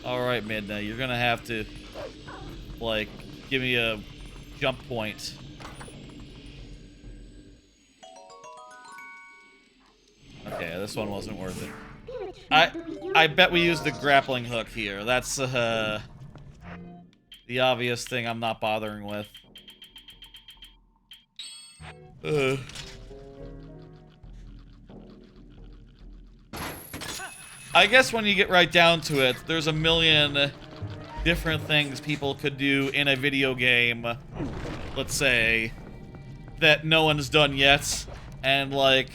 Alright, Midna, you're gonna have to, like, give me a jump point. Okay, this one wasn't worth it. I bet we used the grappling hook here. That's, the obvious thing I'm not bothering with. I guess when you get right down to it, there's a million different things people could do in a video game, let's say, that no one's done yet, and, like,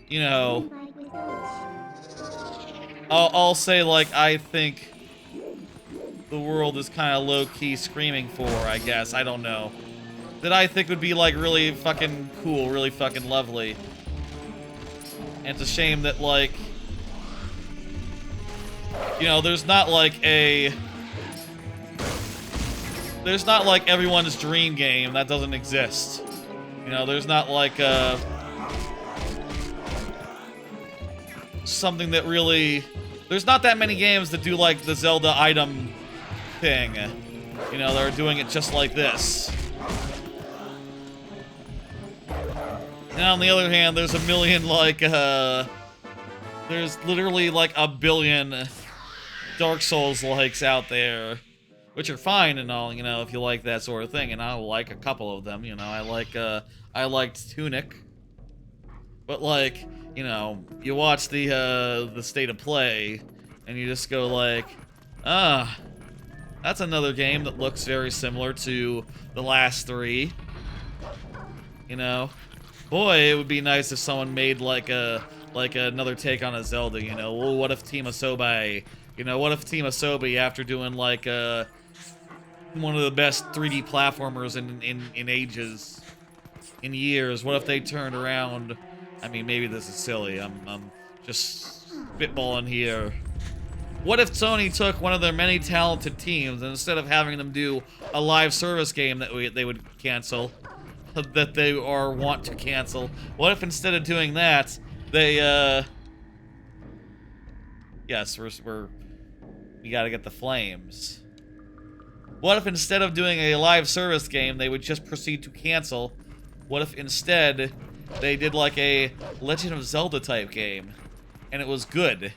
you know, I'll say, like, I think the world is kind of low-key screaming for, I guess, I don't know, that I think would be, like, really fucking cool, really fucking lovely. And it's a shame that, like, you know, there's not like everyone's dream game. That doesn't exist. You know, there's not like something that really... There's not that many games that do like the Zelda item thing. You know, they're doing it just like this. Now, on the other hand, there's a million, like, there's literally, like, a billion Dark Souls-likes out there, which are fine and all, you know, if you like that sort of thing, and I like a couple of them, you know, I liked Tunic, but, like, you know, you watch the state of play, and you just go like, that's another game that looks very similar to the last three, you know? Boy, it would be nice if someone made like another take on a Zelda, you know? Well, what if Team Asobi, you know, what if Team Asobi, after doing like one of the best 3D platformers in ages, in years, what if they turned around? I mean, maybe this is silly. I'm just spitballing here. What if Sony took one of their many talented teams, and instead of having them do a live service game that they would cancel, that they want to cancel, what if instead of doing that, they, yes, we gotta get the flames. What if instead of doing a live service game, they would just proceed to cancel? What if instead they did like a Legend of Zelda type game, and it was good?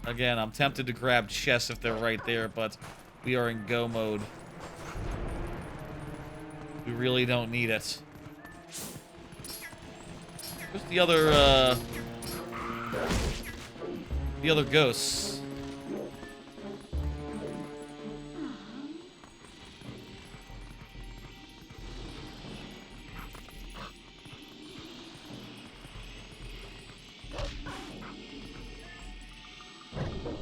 Again, I'm tempted to grab chests if they're right there, but we are in go mode. We really don't need it. Where's the other ghosts?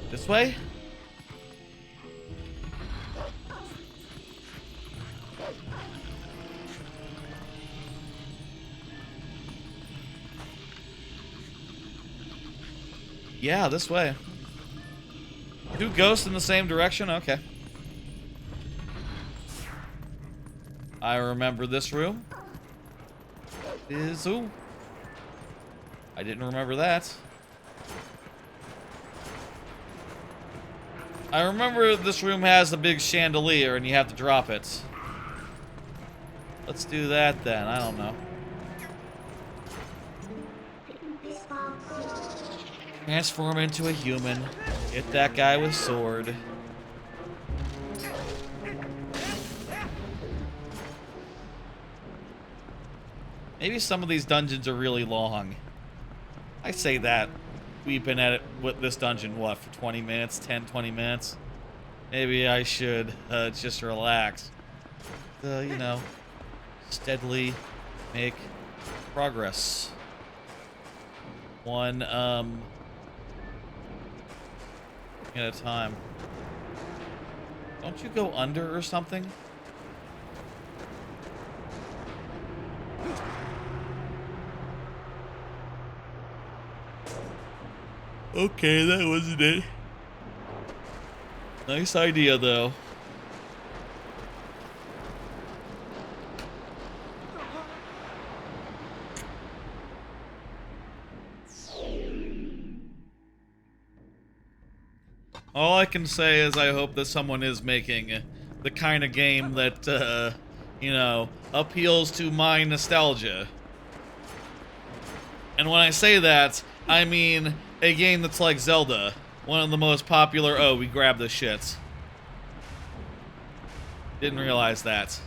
This way? Yeah, this way. Two ghosts in the same direction? Okay. I remember this room. Ooh. I didn't remember that. I remember this room has a big chandelier and you have to drop it. Let's do that then. I don't know. Transform into a human. Get that guy with sword. Maybe some of these dungeons are really long. I say that. We've been at it with this dungeon, what, for 20 minutes? 10, 20 minutes? Maybe I should just relax. You know, steadily make progress. One, at a time. Don't you go under or something? Okay, that wasn't it. Nice idea, though. All I can say is I hope that someone is making the kind of game that, you know, appeals to my nostalgia. And when I say that, I mean a game that's like Zelda. One of the most popular... Oh, we grabbed the shit. Didn't realize that.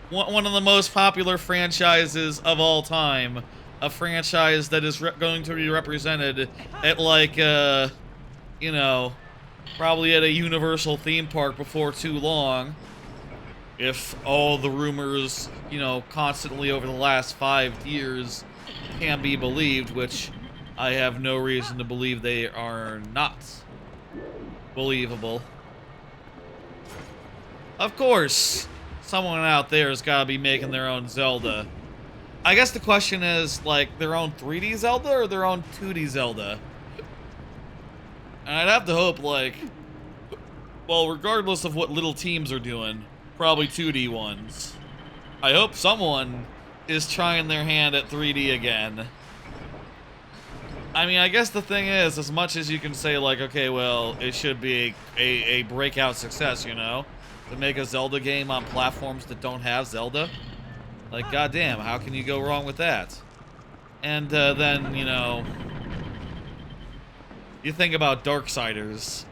One of the most popular franchises of all time. A franchise that is going to be represented at, like, you know, probably at a Universal theme park before too long. If all the rumors, you know, constantly over the last 5 years can be believed, which I have no reason to believe they are not believable. Of course, someone out there has got to be making their own Zelda. I guess the question is, like, their own 3D Zelda or their own 2D Zelda? And I'd have to hope, like, well, regardless of what little teams are doing, probably 2D ones. I hope someone is trying their hand at 3D again. I mean, I guess the thing is, as much as you can say, like, okay, well, it should be a breakout success, you know? To make a Zelda game on platforms that don't have Zelda. Like, goddamn, how can you go wrong with that? And then, you know, you think about Darksiders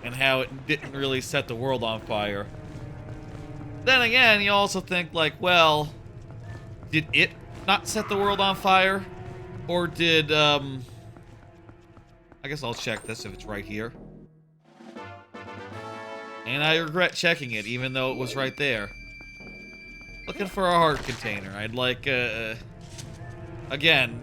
and how it didn't really set the world on fire. Then again, you also think, like, well, did it not set the world on fire? Or did, I guess I'll check this if it's right here. And I regret checking it, even though it was right there. Looking for a heart container. I'd like, again,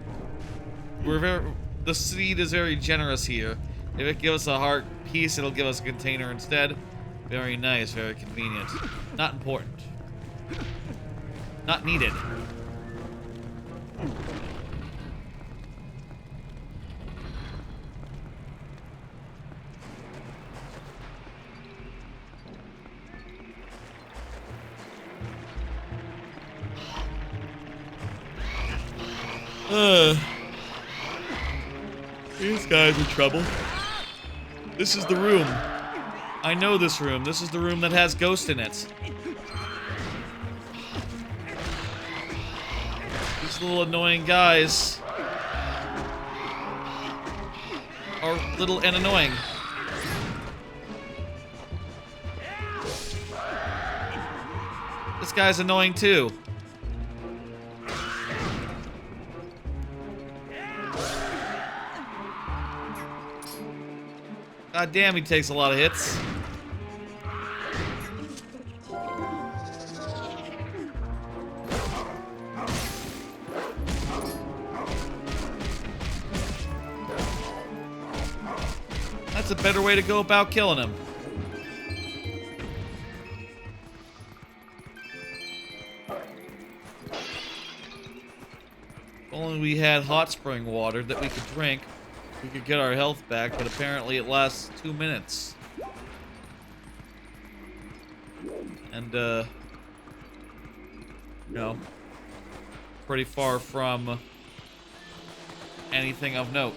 the seed is very generous here. If it gives us a heart piece, it'll give us a container instead. Very nice, very convenient. Not important. Not needed. These guys are trouble. This is the room. I know this room. This is the room that has ghost in it. These little annoying guys are little and annoying. This guy's annoying too. God damn, he takes a lot of hits. That's a better way to go about killing him. If only we had hot spring water that we could drink. We could get our health back, but apparently it lasts 2 minutes. And, you know, pretty far from anything of note.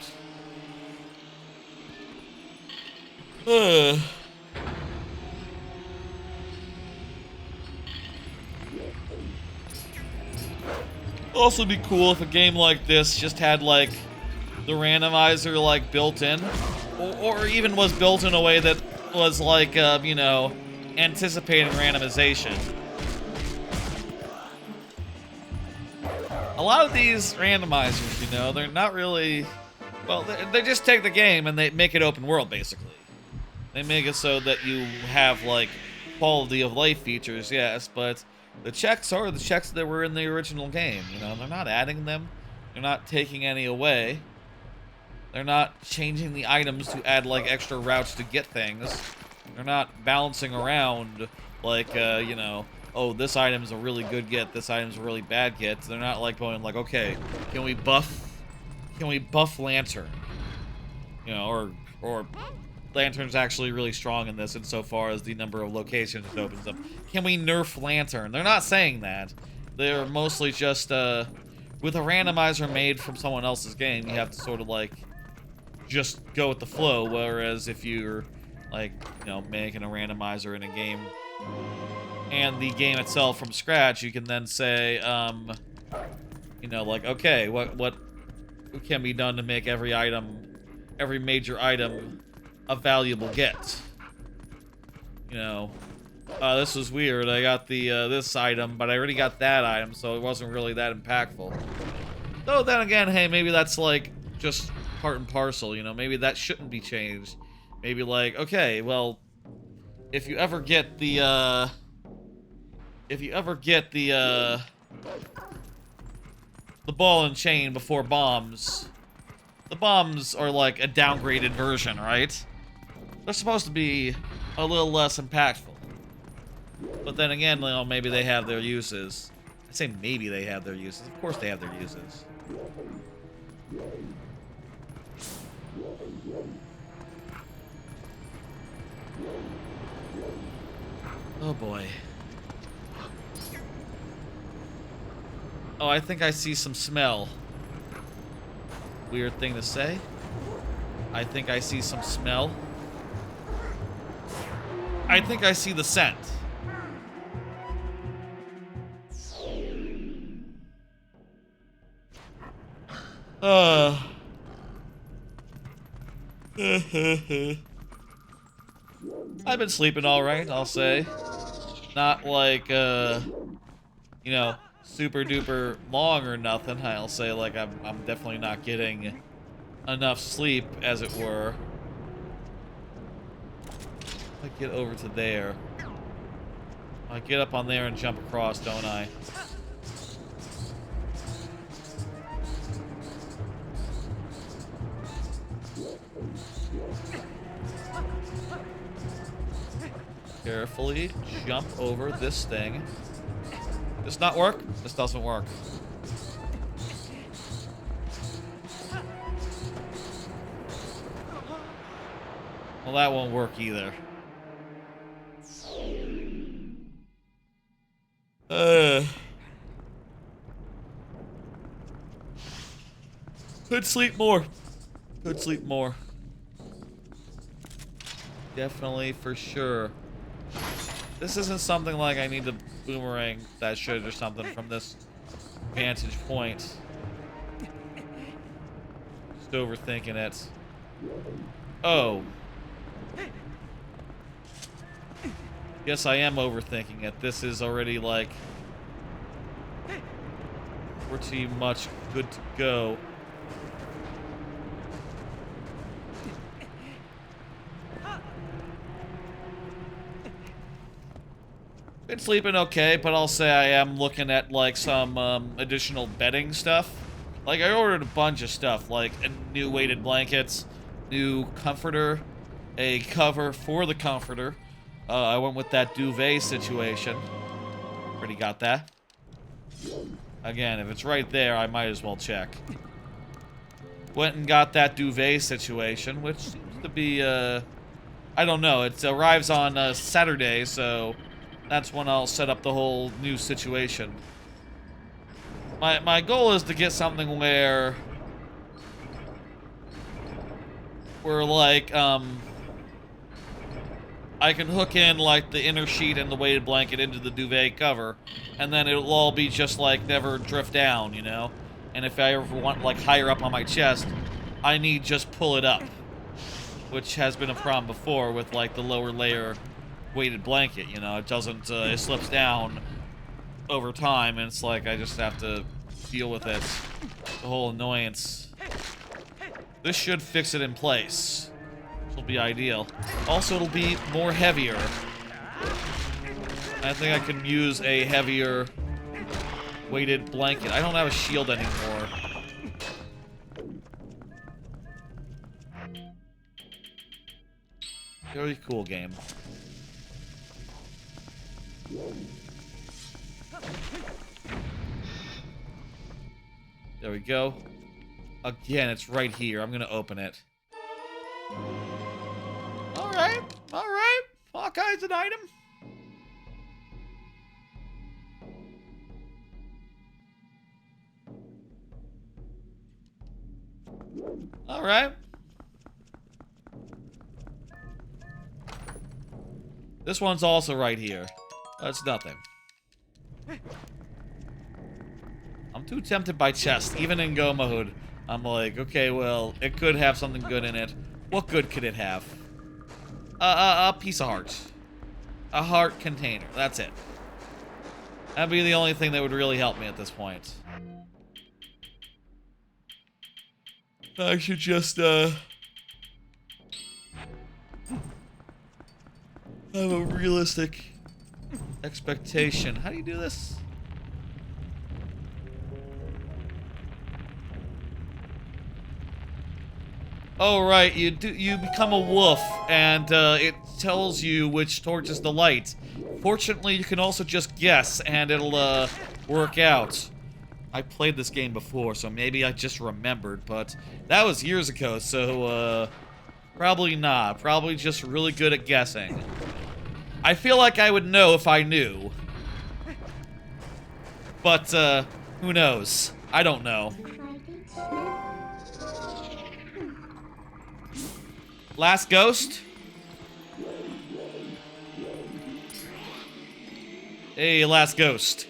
Also be cool if a game like this just had, like, the randomizer, like, built in. Or even was built in a way that was, like, you know, anticipating randomization. A lot of these randomizers, you know, they're not really... Well, they just take the game and they make it open world, basically. They make it so that you have, like, quality of life features, yes, but the checks are the checks that were in the original game, you know? They're not adding them. They're not taking any away. They're not changing the items to add, like, extra routes to get things. They're not balancing around, like, you know, oh, this item's a really good get, this item's a really bad get. They're not, like, going, like, okay, can we buff Lantern? You know, or Lantern's actually really strong in this insofar as the number of locations it opens up. Can we nerf Lantern? They're not saying that. They're mostly just, with a randomizer made from someone else's game, you have to sort of, like, just go with the flow, whereas if you're, like, you know, making a randomizer in a game and the game itself from scratch, you can then say, you know, like, okay, what can be done to make every major item a valuable get? You know, this was weird. I got the this item, but I already got that item, so it wasn't really that impactful. Though then again, hey, maybe that's, like, just part and parcel, you know? Maybe that shouldn't be changed. Maybe, like, okay, well, if you ever get the ball and chain before bombs, the bombs are, like, a downgraded version, right? They're supposed to be a little less impactful. But then again, you know, maybe they have their uses. I say maybe they have their uses. Of course they have their uses. Oh boy. Oh, I think I see some smell. Weird thing to say. I think I see some smell. I think I see the scent. I've been sleeping all right, I'll say. Not like, you know, super duper long or nothing. I'll say like I'm definitely not getting enough sleep, as it were. I get over to there. I get up on there and jump across, don't I? Carefully jump over this thing. Does not work? This doesn't work. Well, that won't work either. Could sleep more. Could sleep more. Definitely, for sure. This isn't something like I need to boomerang that shit or something from this vantage point. Just overthinking it. Oh. Yes, I am overthinking it. This is already, like, pretty much good to go. Been sleeping okay, but I'll say I am looking at, like, some additional bedding stuff. Like, I ordered a bunch of stuff, like new weighted blankets, new comforter, a cover for the comforter. I went with that duvet situation. Already got that. Again, if it's right there, I might as well check. Went and got that duvet situation, which seems to be, I don't know. It arrives on Saturday, so that's when I'll set up the whole new situation. My goal is to get something where like, I can hook in, like, the inner sheet and the weighted blanket into the duvet cover, and then it'll all be just, like, never drift down, you know? And if I ever want, like, higher up on my chest, I need just pull it up, which has been a problem before with, like, the lower layer weighted blanket, you know? It doesn't, it slips down over time, and it's like I just have to deal with it. The whole annoyance. This should fix it in place. Will be ideal. Also, it'll be more heavier. I think I can use a heavier weighted blanket. I don't have a shield anymore. Very cool game. There we go. Again, it's right here. I'm gonna open it. Alright. Hawkeye's an item. Alright. This one's also right here. That's nothing. I'm too tempted by chest, even in go mode. I'm like, okay, well, it could have something good in it. What good could it have? A piece of heart. A heart container. That's it. That'd be the only thing that would really help me at this point. I should just, have a realistic expectation. How do you do this? Oh right, you become a wolf, and it tells you which torch is the light. Fortunately, you can also just guess, and it'll work out. I played this game before, so maybe I just remembered, but that was years ago, so probably not. Probably just really good at guessing. I feel like I would know if I knew. But who knows? I don't know. Last ghost? Hey, last ghost.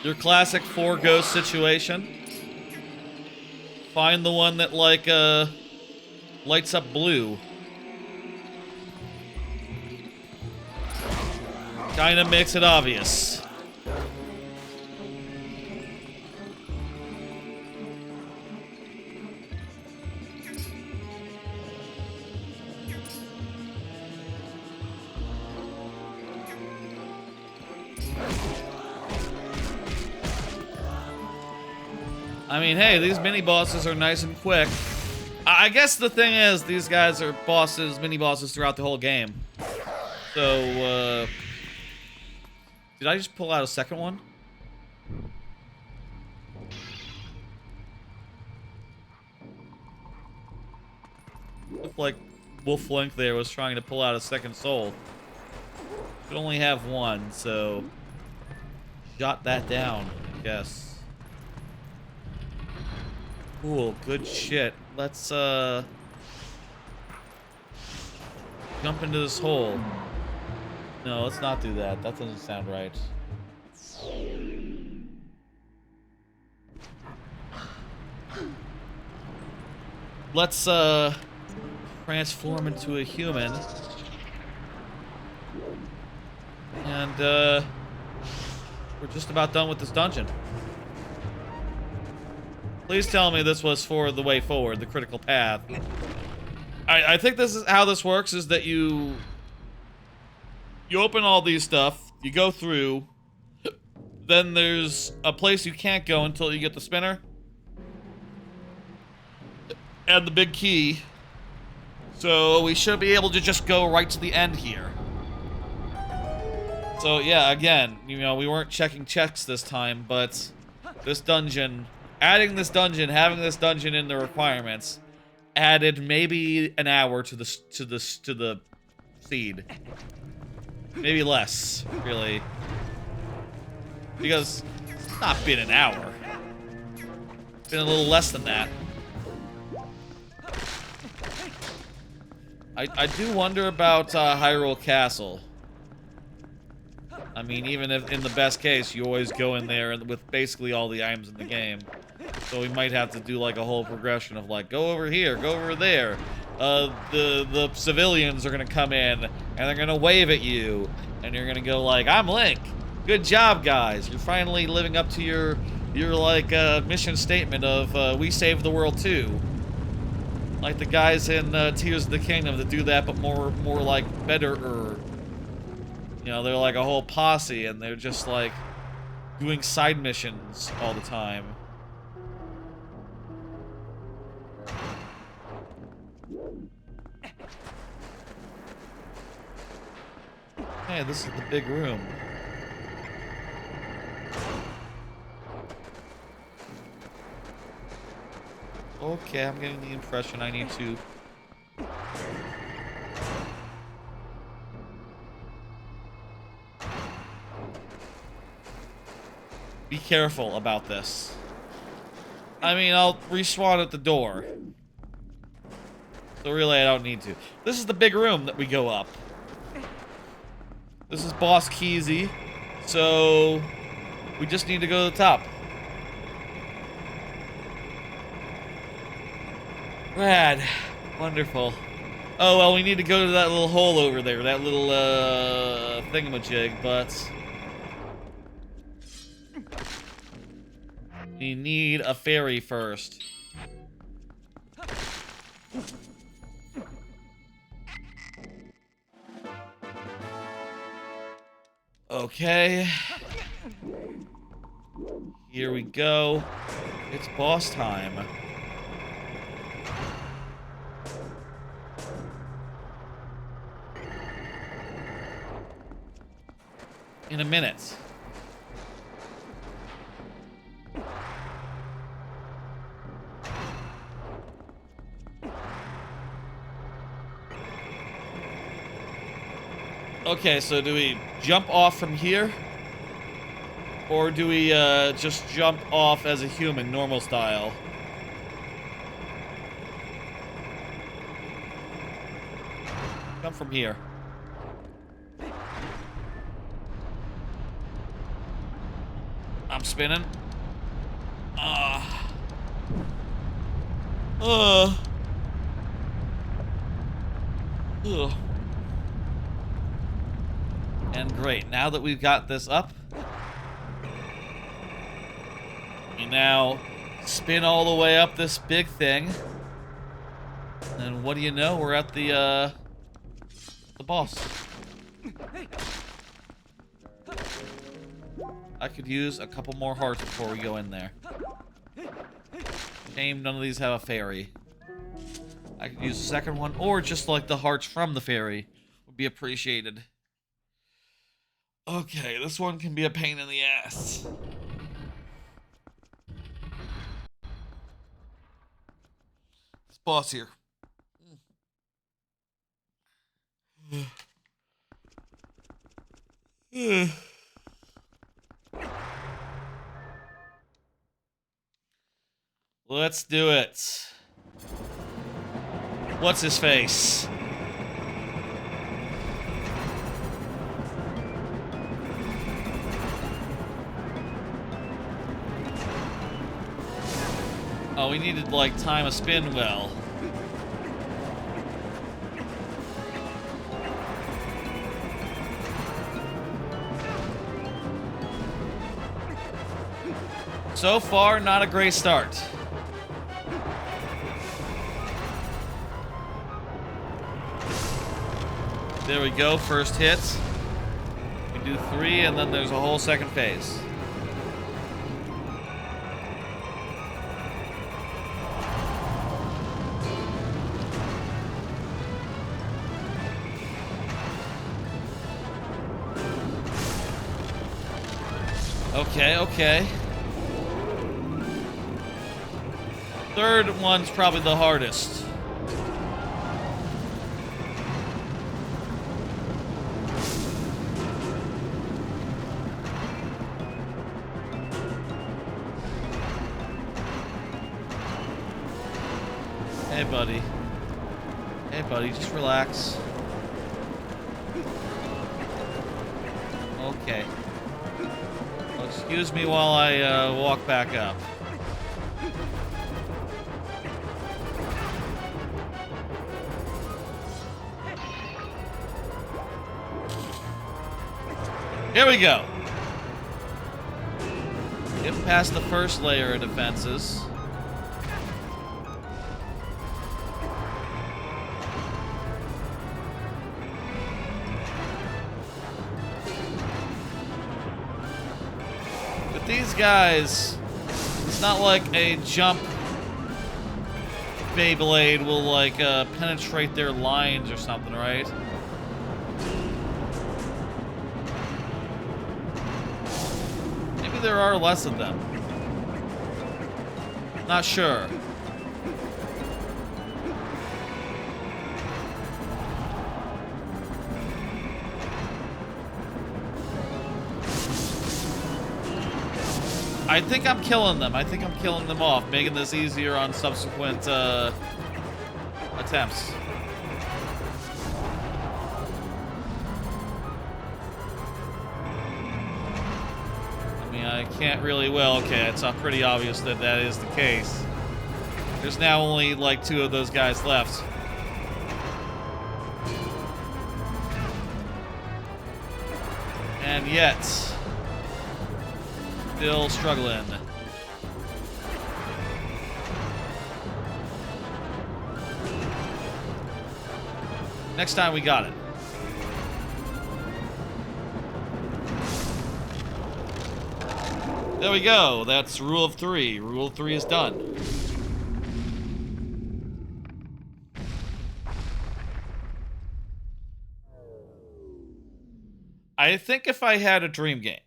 Your classic 4 ghost situation. Find the one that, like, lights up blue. Kinda makes it obvious. I mean, hey, these mini-bosses are nice and quick. I guess the thing is, these guys are bosses, mini-bosses throughout the whole game. So, did I just pull out a second one? Looked like Wolf Link there was trying to pull out a second soul. Could only have one, so... Jot that down, I guess. Cool, good shit. Let's, jump into this hole. No, let's not do that. That doesn't sound right. Let's, transform into a human. And, we're just about done with this dungeon. Please tell me this was for the way forward, the critical path. I think this is how this works, is that you open all these stuff, you go through, then there's a place you can't go until you get the spinner. And the big key. So we should be able to just go right to the end here. So yeah, again, you know, we weren't checking checks this time, but this dungeon... Adding this dungeon, having this dungeon in the requirements, added maybe an hour to the seed. Maybe less, really, because it's not been an hour. It's been a little less than that. I do wonder about Hyrule Castle. I mean, even if in the best case, you always go in there with basically all the items in the game. So we might have to do like a whole progression of like, go over here, go over there. The civilians are gonna come in and they're gonna wave at you, and you're gonna go like, I'm Link. Good job, guys. You're finally living up to your like mission statement of we saved the world too. Like the guys in Tears of the Kingdom that do that, but more like better. You know, they're like a whole posse, and they're just like doing side missions all the time. Hey, this is the big room. Okay, I'm getting the impression I need to... be careful about this. I mean, I'll respawn at the door. So really, I don't need to. This is the big room that we go up. This is Boss Keezy. So, we just need to go to the top. Rad. Wonderful. Oh, well, we need to go to that little hole over there. That little, thingamajig, but... we need a fairy first. Okay. Here we go. It's boss time. In a minute. Okay, so do we jump off from here? Or do we just jump off as a human, normal style? Jump from here. I'm spinning. Ugh. And great, now that we've got this up, we now spin all the way up this big thing. And what do you know? We're at the boss. I could use a couple more hearts before we go in there. Shame none of these have a fairy. I could use a second one, or just like the hearts from the fairy would be appreciated. Okay, this one can be a pain in the ass. This boss here. Let's do it. What's his face? Oh, we needed, like, time a spin well. So far, not a great start. There we go, first hit. We do 3, and then there's a whole second phase. Okay, okay. Third one's probably the hardest. Hey, buddy. Hey, buddy, just relax. Okay. Well, excuse me while I walk back up. Here we go. Get past the first layer of defenses. But these guys, it's not like a jump Beyblade will like penetrate their lines or something, right? There are less of them. Not sure. I think I'm killing them. I think I'm killing them off, making this easier on subsequent attempts. I can't really, well, okay, it's pretty obvious that that is the case. There's now only, like, 2 of those guys left. And yet, still struggling. Next time we got it. There we go. That's rule of 3. Rule of 3 is done. I think if I had a dream game.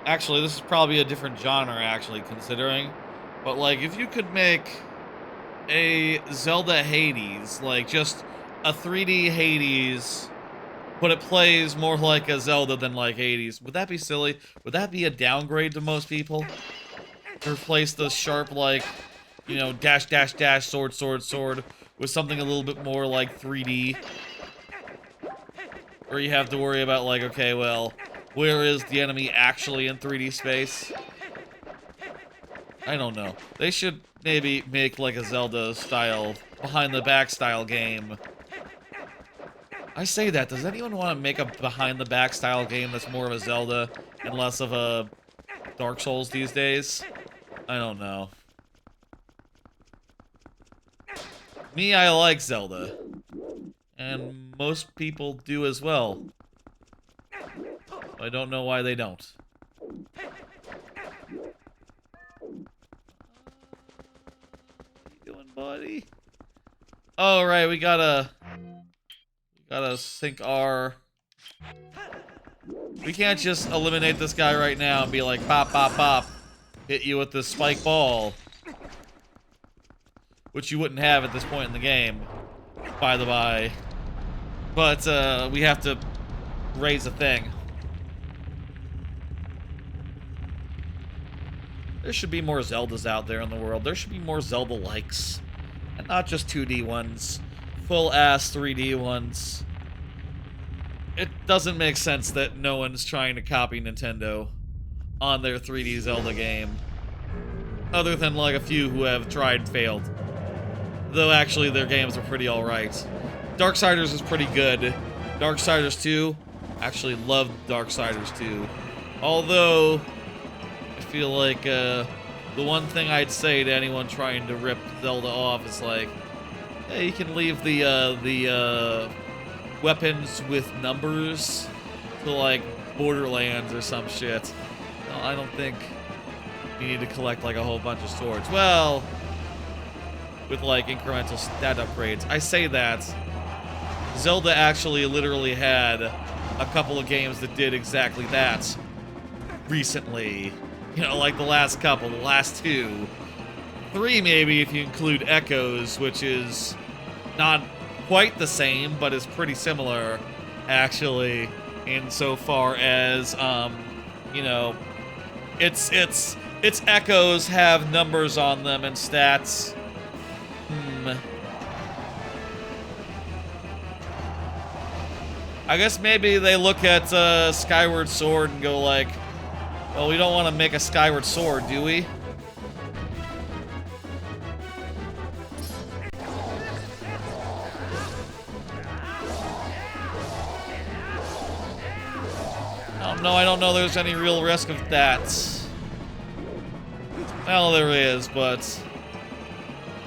Actually, this is probably a different genre, actually, considering. But, like, if you could make a Zelda Hades, like, just a 3D Hades, but it plays more like a Zelda than like Hades, would that be silly? Would that be a downgrade to most people? To replace the sharp, like, you know, dash, dash, dash, sword, sword, sword, with something a little bit more like 3D? Or you have to worry about, like, okay, well, where is the enemy actually in 3D space? I don't know. They should maybe make, like, a Zelda-style, behind-the-back style game. I say that, does anyone want to make a behind-the-back style game that's more of a Zelda and less of a Dark Souls these days? I don't know. Me, I like Zelda. And most people do as well. I don't know why they don't. What are you doing, buddy? Oh, right, we gotta sync our... We can't just eliminate this guy right now and be like, pop, pop, pop. Hit you with this spike ball. Which you wouldn't have at this point in the game, by the by. But, we have to raise a thing. There should be more Zeldas out there in the world. There should be more Zelda-likes. And not just 2D ones. Full-ass 3D ones. It doesn't make sense that no one's trying to copy Nintendo on their 3D Zelda game. Other than, like, a few who have tried and failed. Though, actually, their games are pretty alright. Darksiders is pretty good. Darksiders 2, actually loved Darksiders 2. Although, I feel like, the one thing I'd say to anyone trying to rip Zelda off is like, hey, you can leave the weapons with numbers to, like, Borderlands or some shit. No, I don't think you need to collect, like, a whole bunch of swords. Well, with, like, incremental stat upgrades. I say that. Zelda actually literally had a couple of games that did exactly that recently. You know, like the last couple, the last 2. 3 maybe if you include Echoes, which is not quite the same, but is pretty similar, actually, insofar as, you know, its Echoes have numbers on them and stats. I guess maybe they look at Skyward Sword and go like, well, we don't want to make a Skyward Sword, do we? I don't know there's any real risk of that. Well, there is, but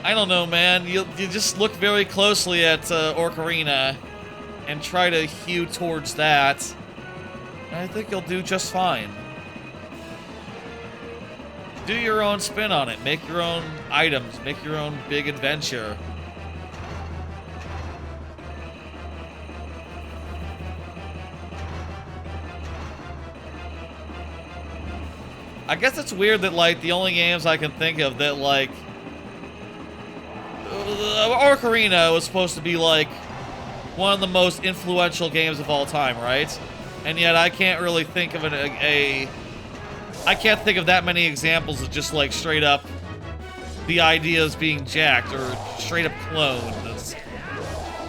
I don't know, man. You just look very closely at Ocarina and try to hew towards that, and I think you'll do just fine. Do your own spin on it. Make your own items. Make your own big adventure. I guess it's weird that, like, the only games I can think of that, like... Ocarina was supposed to be, like, one of the most influential games of all time, right? And yet I can't really think of I can't think of that many examples of just, like, straight up the ideas being jacked or straight up cloned.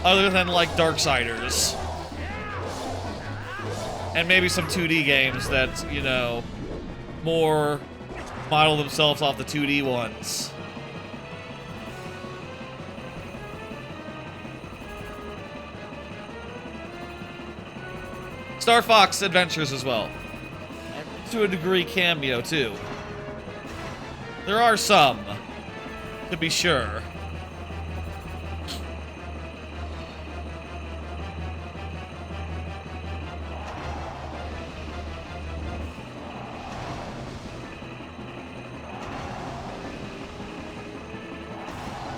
Other than, like, Darksiders. And maybe some 2D games that, you know, more model themselves off the 2D ones. Star Fox Adventures as well. And to a degree, Cameo, too. There are some, to be sure.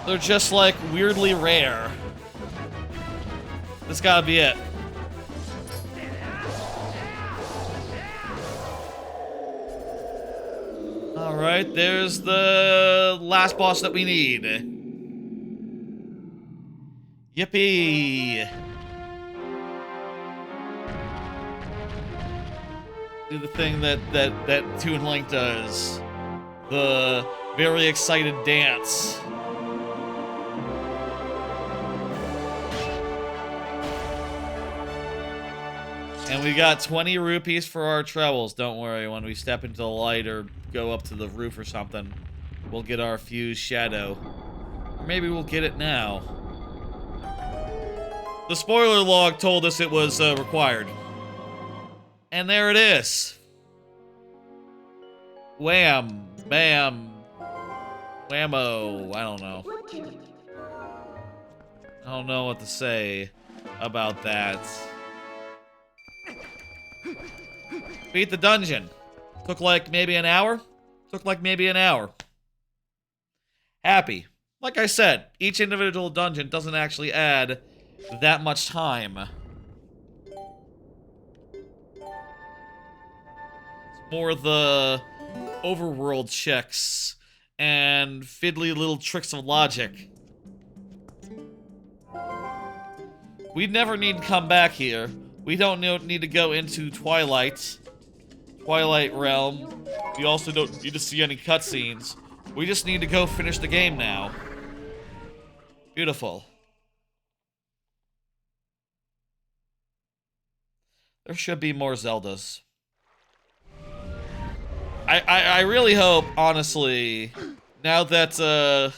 They're just, like, weirdly rare. This gotta be it. Alright, there's the last boss that we need. Yippee! Do the thing that Toon Link does. The very excited dance. And we got 20 rupees for our troubles. Don't worry, when we step into the light or go up to the roof or something, we'll get our fused shadow. Or maybe we'll get it now. The spoiler log told us it was required. And there it is. Wham, bam, whammo. I don't know. I don't know what to say about that. Beat the dungeon. Took like maybe an hour. Took like maybe an hour. Happy. Like I said, each individual dungeon doesn't actually add that much time. It's more the overworld checks and fiddly little tricks of logic. We never need to come back here. We don't need to go into Twilight Realm. We also don't need to see any cutscenes. We just need to go finish the game now. Beautiful. There should be more Zeldas. I really hope, honestly, now that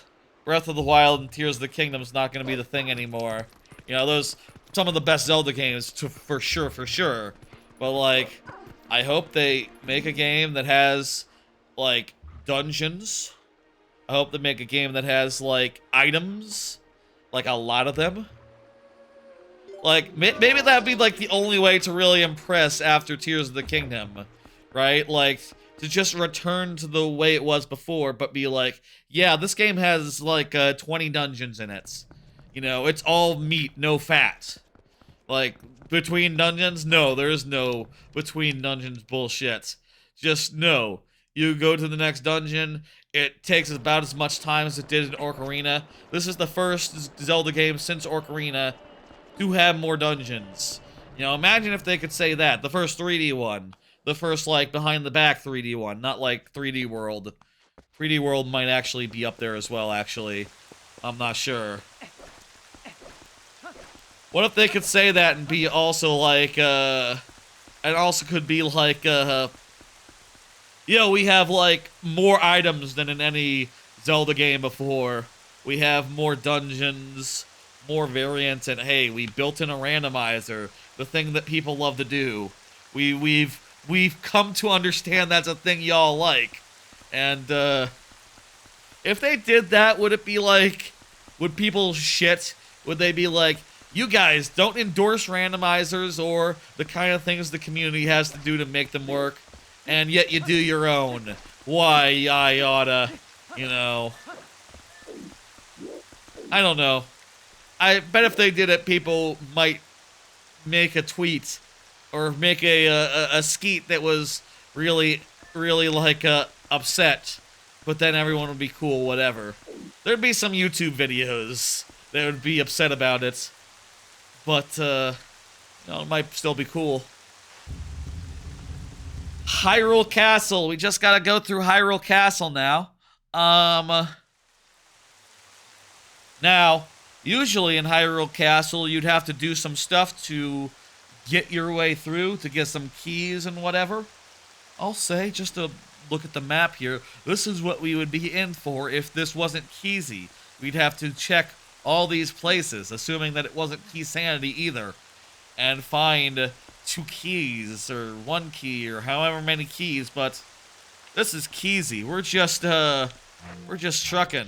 Breath of the Wild and Tears of the Kingdom is not going to be the thing anymore. You know, those some of the best Zelda games for sure. But like, I hope they make a game that has like dungeons. I hope they make a game that has like items, like a lot of them. Like maybe that'd be like the only way to really impress after Tears of the Kingdom, right? Like to just return to the way it was before, but be like, yeah, this game has like 20 dungeons in it. You know, it's all meat, no fat. Like, between dungeons? No, there is no between dungeons bullshit. Just no. You go to the next dungeon, it takes about as much time as it did in Ocarina. This is the first Zelda game since Ocarina to have more dungeons. You know, imagine if they could say that. The first 3D one. The first, like, behind-the-back 3D one. Not, like, 3D World. 3D World might actually be up there as well, actually. I'm not sure. What if they could say that and be also like, and also could be like, you know, we have like more items than in any Zelda game before. We have more dungeons, more variants, and hey, we built in a randomizer, the thing that people love to do. We've come to understand that's a thing y'all like. And, if they did that, would it be like, would people shit? Would they be like, you guys don't endorse randomizers or the kind of things the community has to do to make them work, and yet you do your own. Why, I oughta, you know. I don't know. I bet if they did it, people might make a tweet or make a skeet that was really like upset, but then everyone would be cool, whatever. There'd be some YouTube videos that would be upset about it. But, you know, it might still be cool. Hyrule Castle. We just gotta go through Hyrule Castle now. Now, usually in Hyrule Castle, you'd have to do some stuff to get your way through, to get some keys and whatever. I'll say, just to look at the map here, this is what we would be in for if this wasn't Keysy. We'd have to check all these places, assuming that it wasn't Key Sanity either, and find 2 keys, or 1 key, or however many keys, but this is Keysy. We're just trucking.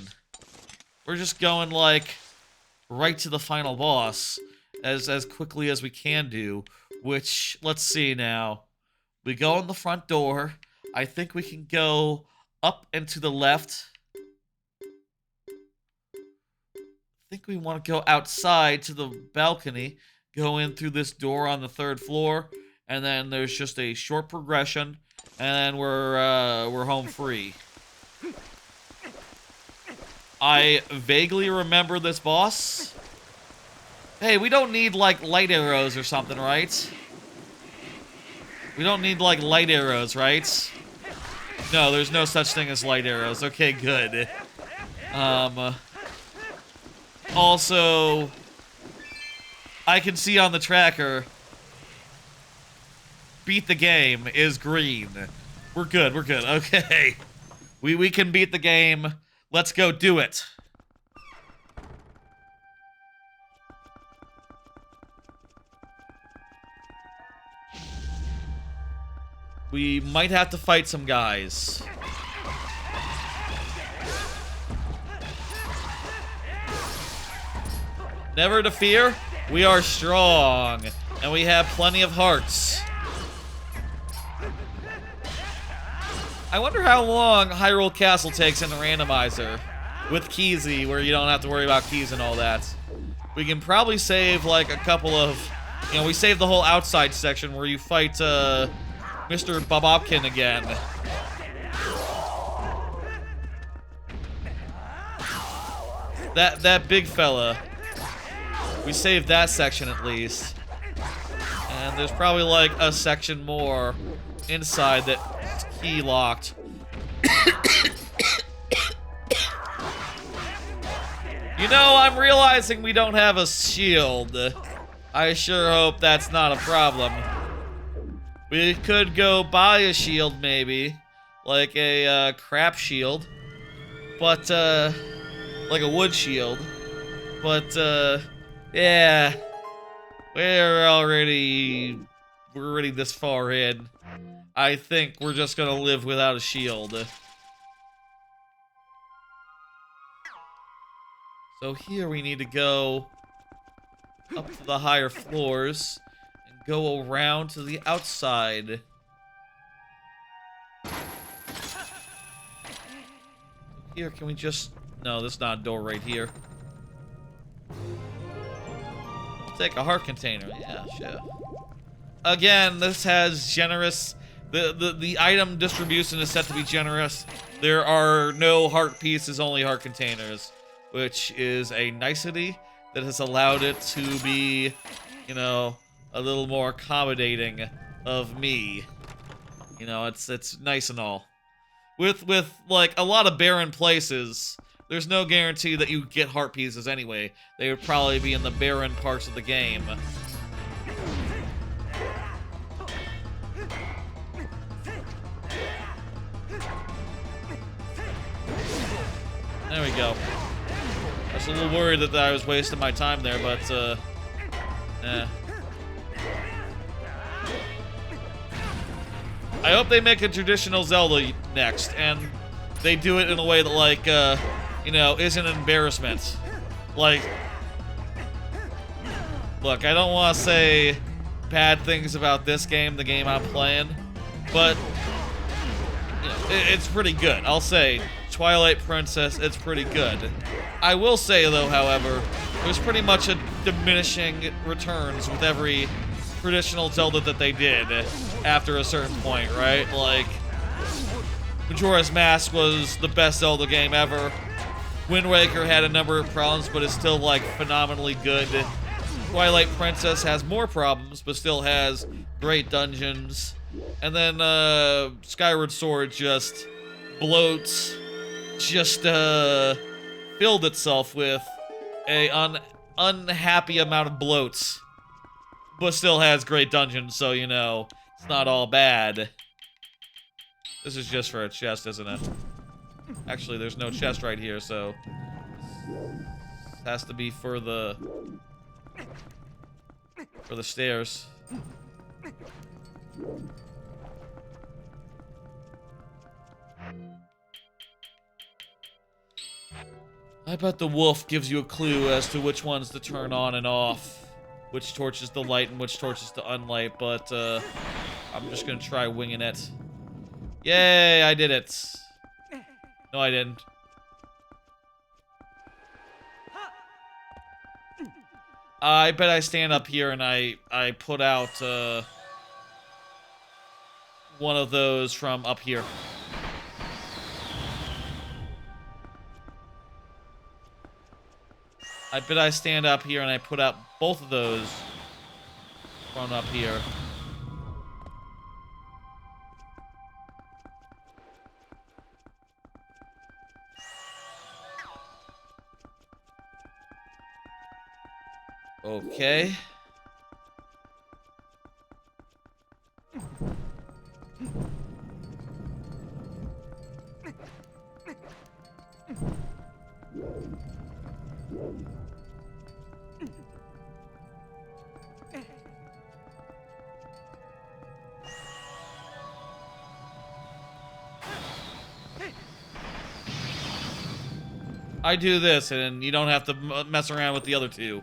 We're just going, like, right to the final boss, as quickly as we can do, which, let's see now. We go in the front door. I think we can go up and to the left. think we want to go outside to the balcony, go in through this door on the 3rd floor, and then there's just a short progression, and then we're home free. I vaguely remember this boss. Hey, we don't need, like, light arrows or something, right? We don't need, like, light arrows, right? No, there's no such thing as light arrows. Okay, good. Also, I can see on the tracker, beat the game is green. We're good, okay. We can beat the game. Let's go do it. We might have to fight some guys. Never to fear, we are strong, and we have plenty of hearts. I wonder how long Hyrule Castle takes in the randomizer with Keezy, where you don't have to worry about keys and all that. We can probably save like a couple of, you know, we saved the whole outside section where you fight Mr. Bobopkin again. That big fella. We saved that section at least. And there's probably like a section more inside that's key locked. You know, I'm realizing we don't have a shield. I sure hope that's not a problem. We could go buy a shield, maybe. Like a crap shield. But, like a wood shield. But, yeah. We're already this far in. I think we're just gonna live without a shield. So here we need to go up to the higher floors and go around to the outside. Here, can we just... No, there's not a door right here. Take a heart container. Yeah, sure. Again, this has generous... The item distribution is set to be generous. There are no heart pieces, only heart containers. Which is a nicety that has allowed it to be, you know, a little more accommodating of me. You know, it's nice and all. With like, a lot of barren places, there's no guarantee that you get heart pieces anyway. They would probably be in the barren parts of the game. There we go. I was a little worried that I was wasting my time there, but, I hope they make a traditional Zelda next, and they do it in a way that, like, you know, isn't an embarrassment. Like, look, I don't want to say bad things about this game, the game I'm playing, but, you know, it's pretty good. I'll say, Twilight Princess, it's pretty good. I will say, though, however, there's pretty much a diminishing returns with every traditional Zelda that they did after a certain point, right? Like, Majora's Mask was the best Zelda game ever. Wind Waker had a number of problems, but is still, like, phenomenally good. Twilight Princess has more problems, but still has great dungeons. And then, Skyward Sword just bloats, just, filled itself with a unhappy amount of bloats, but still has great dungeons, so, you know, it's not all bad. This is just for a chest, isn't it? Actually, there's no chest right here, so this has to be for the stairs. I bet the wolf gives you a clue as to which ones to turn on and off. Which torches to light and which torches to unlight, but I'm just gonna try winging it. Yay, I did it. No, I didn't. I bet I stand up here and I put out one of those from up here. I bet I stand up here and I put out both of those from up here. Okay. I do this, and you don't have to mess around with the other two.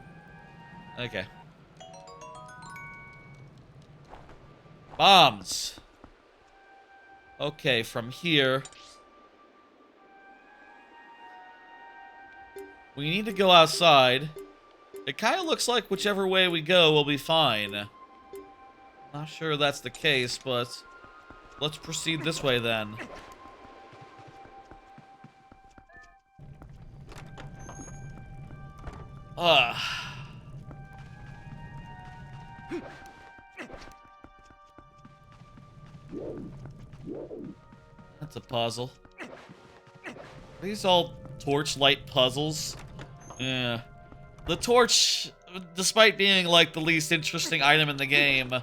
Okay. Bombs. Okay, from here... we need to go outside. It kind of looks like whichever way we go will be fine. Not sure that's the case, but... let's proceed this way, then. That's a puzzle. Are these all torchlight puzzles? Yeah. The torch, despite being like the least interesting item in the game,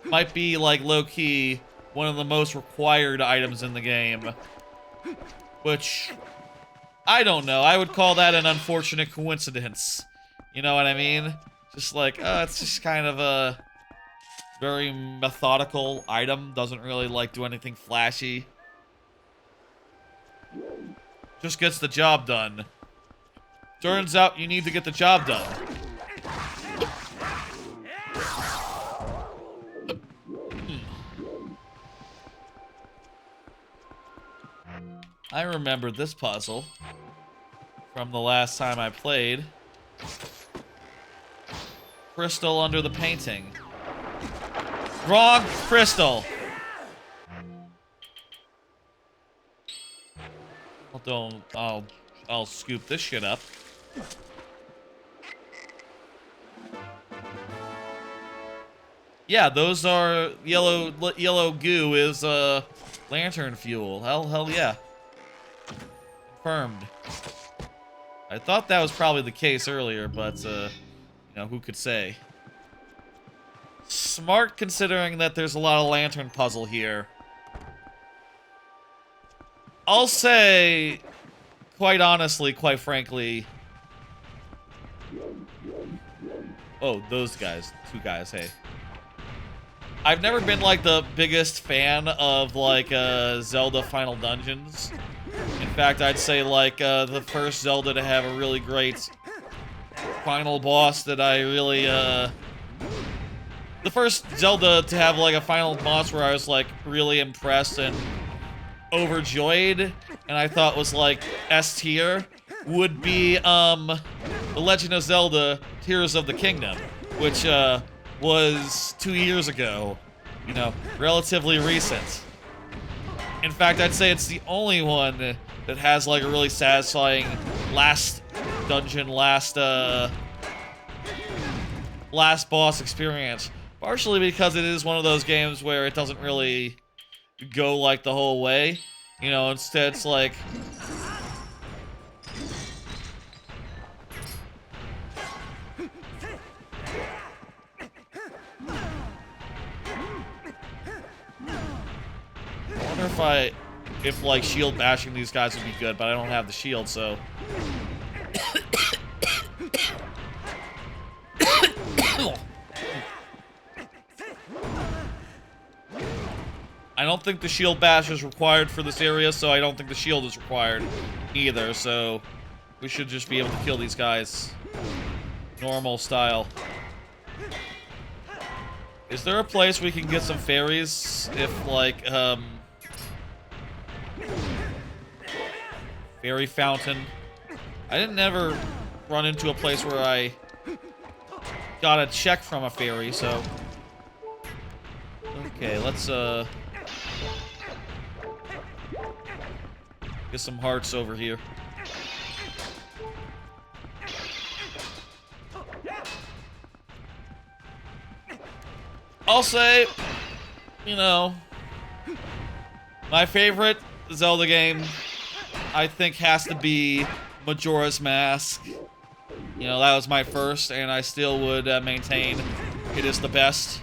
might be like low-key one of the most required items in the game. Which, I don't know. I would call that an unfortunate coincidence. You know what I mean? Just like, it's just kind of a very methodical item. Doesn't really like do anything flashy. Just gets the job done. Turns out you need to get the job done. I remember this puzzle from the last time I played. Crystal under the painting. Wrong crystal. I'll scoop this shit up. Yeah, those are yellow goo is lantern fuel. Hell yeah. Confirmed. I thought that was probably the case earlier, but you know, who could say? Smart, considering that there's a lot of lantern puzzle here. I'll say, quite honestly, quite frankly... oh, those guys. Two guys, hey. I've never been, like, the biggest fan of, like, Zelda Final Dungeons. In fact, I'd say, like, the first Zelda to have a really great final boss that I really, the first Zelda to have, like, a final boss where I was, like, really impressed and overjoyed, and I thought was, like, S tier, would be, The Legend of Zelda Tears of the Kingdom, which, was 2 years ago. You know, relatively recent. In fact, I'd say it's the only one that has, like, a really satisfying last dungeon, last boss experience. Partially because it is one of those games where it doesn't really go, like, the whole way. You know, instead it's like... I wonder if like shield bashing these guys would be good, but I don't have the shield, so. I don't think the shield bash is required for this area, so I don't think the shield is required either, so we should just be able to kill these guys normal style. Is there a place we can get some fairies if, like, fairy fountain? I didn't ever run into a place where I got a check from a fairy, so... Okay, let's, get some hearts over here. I'll say, you know, my favorite Zelda game, I think, has to be Majora's Mask. You know, that was my first, and I still would maintain it is the best.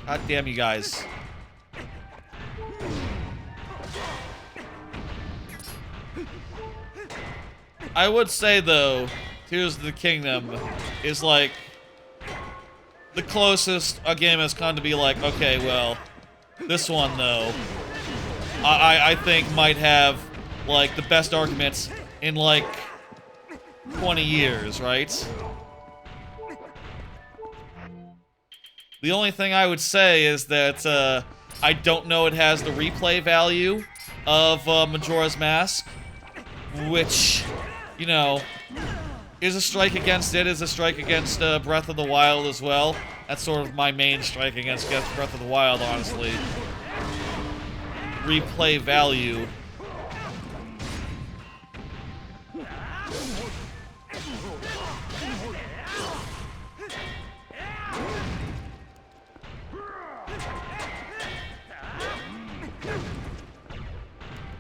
God damn you guys. I would say, though, Tears of the Kingdom is, like, the closest a game has come to be like, okay, well, this one, though, I think might have, like, the best arguments in, like, 20 years, right? The only thing I would say is that, I don't know it has the replay value of, Majora's Mask, which, you know, is a strike against it, is a strike against, Breath of the Wild as well. That's sort of my main strike against Breath of the Wild, honestly. Replay value.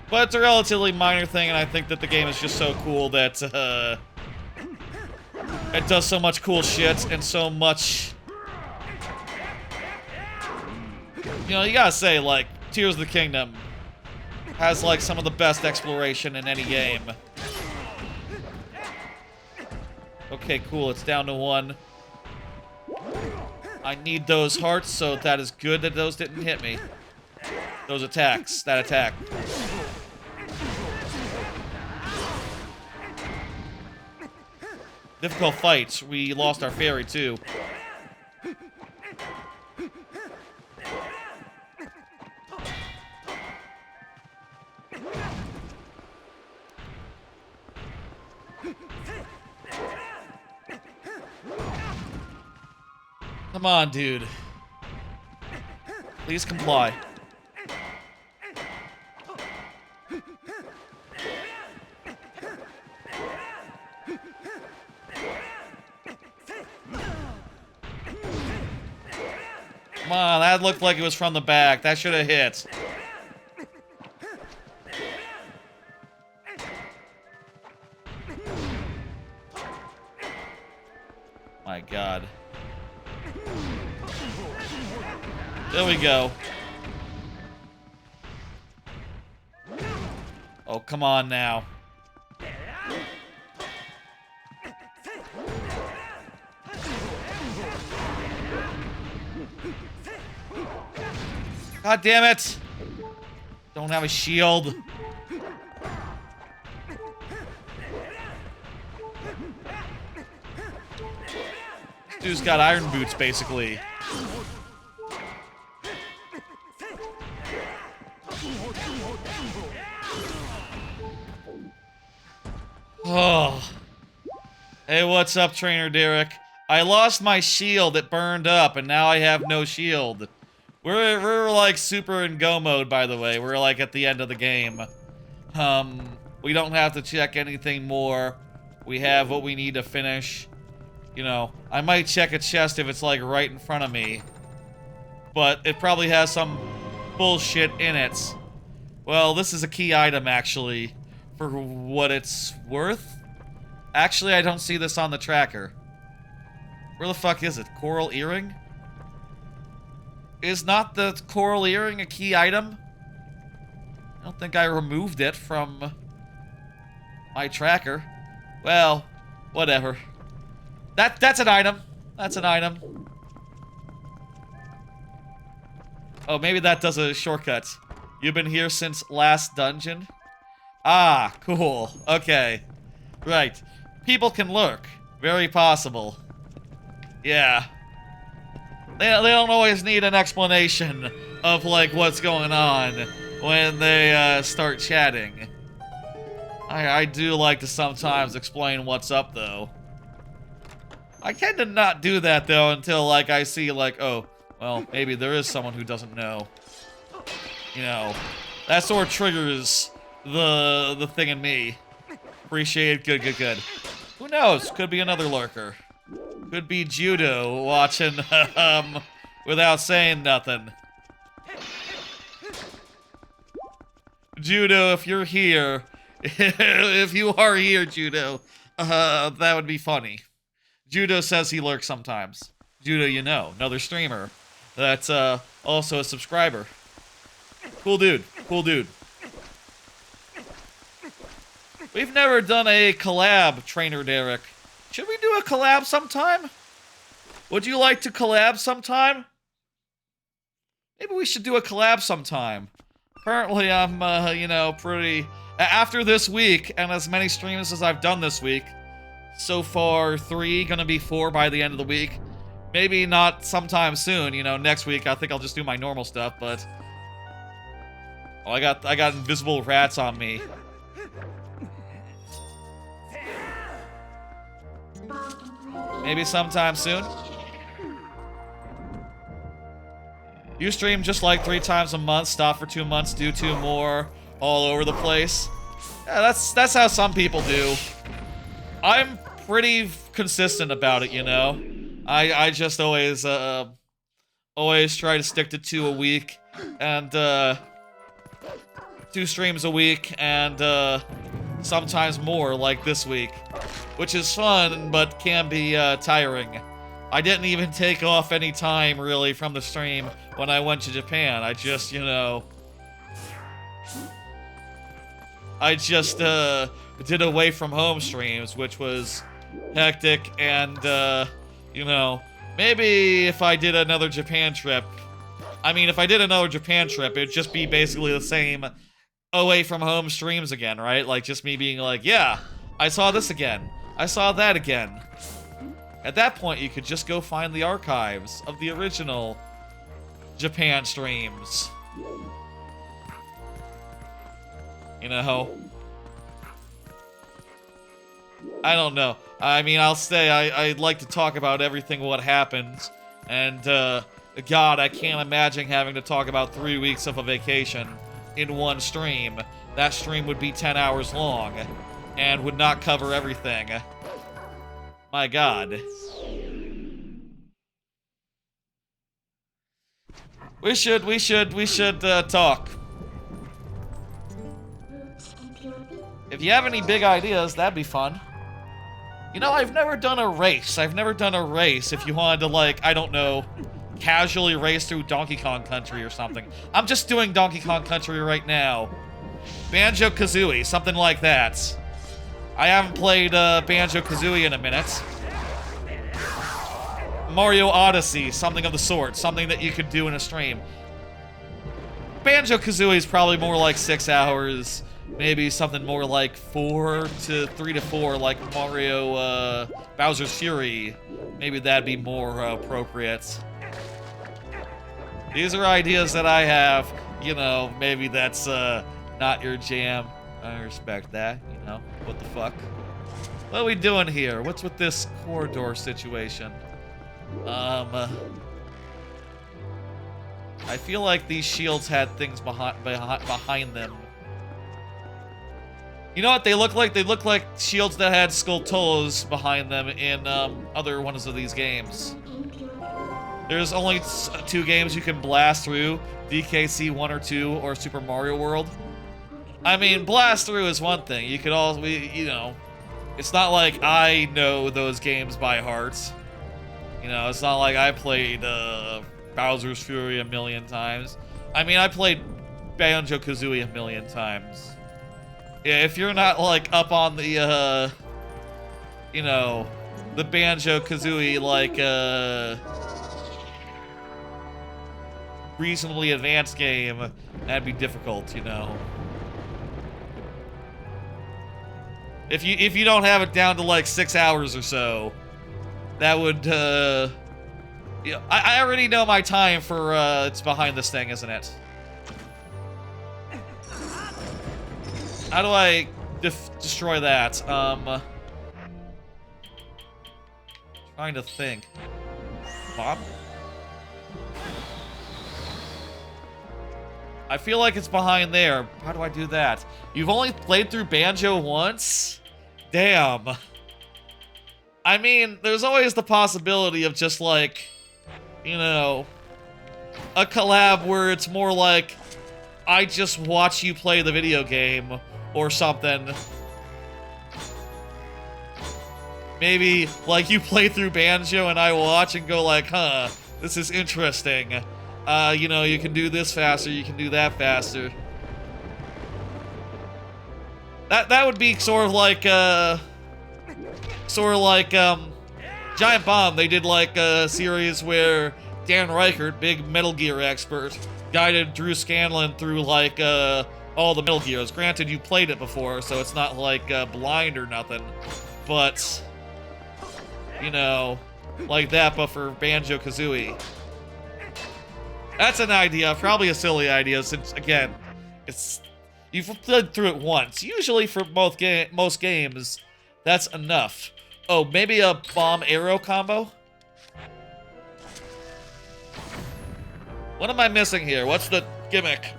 But it's a relatively minor thing, and I think that the game is just so cool that, it does so much cool shit and so much... You know, you gotta say, like, Tears of the Kingdom has, like, some of the best exploration in any game. Okay, cool, it's down to 1. I need those hearts, so that is good that those didn't hit me. Those attacks, that attack. Difficult fights. We lost our fairy, too. Come on, dude. Please comply. Come on, that looked like it was from the back. That should have hit. My God. There we go. Oh, come on now. God damn it! Don't have a shield. This dude's got iron boots, basically. Oh. Hey, what's up, Trainer Derek? I lost my shield. It burned up, and now I have no shield. We're like super in go mode, by the way. We're like at the end of the game. We don't have to check anything more. We have what we need to finish. You know, I might check a chest if it's like right in front of me. But it probably has some bullshit in it. Well, this is a key item, actually, for what it's worth. Actually, I don't see this on the tracker. Where the fuck is it? Coral earring? Is not the coral earring a key item? I don't think I removed it from my tracker. Well, whatever. That's an item. That's an item. Oh, maybe that does a shortcut. You've been here since last dungeon? Ah, cool. Okay. Right. People can lurk. Very possible. Yeah. They don't always need an explanation of, like, what's going on when they, start chatting. I do like to sometimes explain what's up, though. I tend to not do that, though, until, like, I see, like, oh, well, maybe there is someone who doesn't know. You know, that sort of triggers the thing in me. Appreciate it, good. Who knows? Could be another lurker. Could be Judo watching, without saying nothing. Judo, if you're here, if you are here, Judo, that would be funny. Judo says he lurks sometimes. Judo, you know, another streamer that's also a subscriber. Cool dude. We've never done a collab, Trainer Derek. Should we do a collab sometime? Would you like to collab sometime? Maybe we should do a collab sometime. Currently, I'm, you know, pretty... After this week, and as many streams as I've done this week, so far 3, gonna be 4 by the end of the week. Maybe not sometime soon, you know, next week I think I'll just do my normal stuff, but... Oh, I got invisible rats on me. Maybe sometime soon. You stream just like 3 times a month, stop for 2 months, do 2 more, all over the place. Yeah, that's how some people do. I'm pretty consistent about it, you know. I just always try to stick to 2 a week, and 2 streams a week, and sometimes more, like this week, which is fun, but can be tiring. I didn't even take off any time, really, from the stream when I went to Japan. I just, you know... I just, did away from home streams, which was hectic, and, you know, maybe if I did another Japan trip... I mean, if I did another Japan trip, it'd just be basically the same away from home streams again, right? Like, just me being like, yeah, I saw this again. I saw that again. At that point, you could just go find the archives of the original Japan streams. You know? I don't know. I mean, I'll say I'd like to talk about everything what happened. And, God, I can't imagine having to talk about 3 weeks of a vacation in one stream. That stream would be 10 hours long and would not cover everything. My God. We should talk. If you have any big ideas, that'd be fun. You know, I've never done a race. If you wanted to, like, I don't know, casually race through Donkey Kong Country or something. I'm just doing Donkey Kong Country right now. Banjo-Kazooie, something like that. I haven't played Banjo-Kazooie in a minute. Mario Odyssey, something of the sort. Something that you could do in a stream. Banjo-Kazooie is probably more like 6 hours. Maybe something more like 3 to 4, like Mario Bowser's Fury. Maybe that'd be more appropriate. These are ideas that I have. You know, maybe that's not your jam. I respect that, you know. What the fuck? What are we doing here? What's with this corridor situation? I feel like these shields had things behind them. You know what they look like? They look like shields that had Skulltulas behind them in other ones of these games. There's only 2 games you can blast through, DKC 1 or 2 or Super Mario World. I mean, blast through is one thing. You could all, you know, it's not like I know those games by heart. You know, it's not like I played Bowser's Fury a million times. I mean, I played Banjo-Kazooie a million times. Yeah, if you're not, like, up on the, you know, the Banjo-Kazooie, like, reasonably advanced game, that'd be difficult, you know. If you don't have it down to, like, 6 hours or so, that would, yeah, I already know my time for, it's behind this thing, isn't it? How do I destroy that. Trying to think. Bob? I feel like it's behind there. How do I do that? You've only played through Banjo once? Damn. I mean, there's always the possibility of just like, you know, a collab where it's more like, I just watch you play the video game or something. Maybe, like, you play through Banjo and I watch and go like, huh, this is interesting. You know, you can do this faster, you can do that faster. That would be sort of like, Giant Bomb. They did, like, a series where Dan Reichert, big Metal Gear expert, guided Drew Scanlon through, like, all the Metal Gears. Granted, you played it before, so it's not, like, blind or nothing. But, you know, like that, but for Banjo-Kazooie. That's an idea, probably a silly idea, since, again, you've played through it once. Usually for most games, that's enough. Oh, maybe a bomb-arrow combo? What am I missing here? What's the gimmick?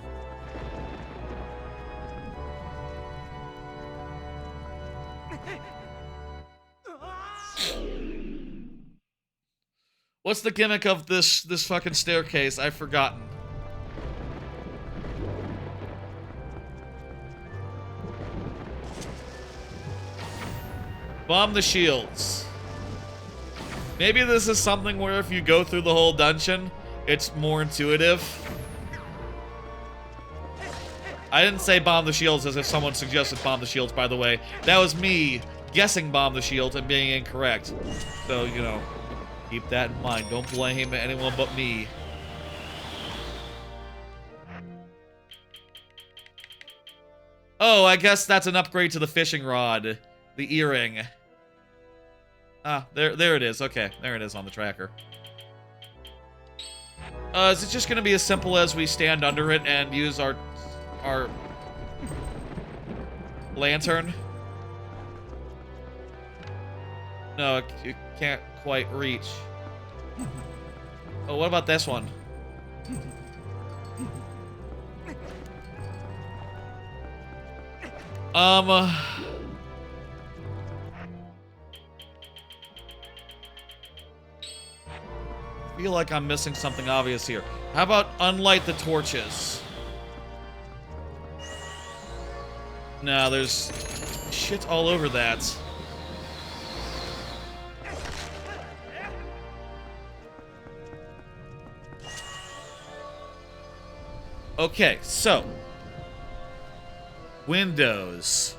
What's the gimmick of this fucking staircase? I've forgotten. Bomb the shields. Maybe this is something where if you go through the whole dungeon, it's more intuitive. I didn't say bomb the shields as if someone suggested bomb the shields, by the way. That was me guessing bomb the shields and being incorrect. So, you know, keep that in mind. Don't blame anyone but me. Oh, I guess that's an upgrade to the fishing rod. The earring. Ah, there it is. Okay, there it is on the tracker. Is it just gonna be as simple as we stand under it and use our lantern? No, it can't quite reach. Oh, what about this one? I feel like I'm missing something obvious here. How about unlight the torches? No, there's shit all over that. Okay, so windows,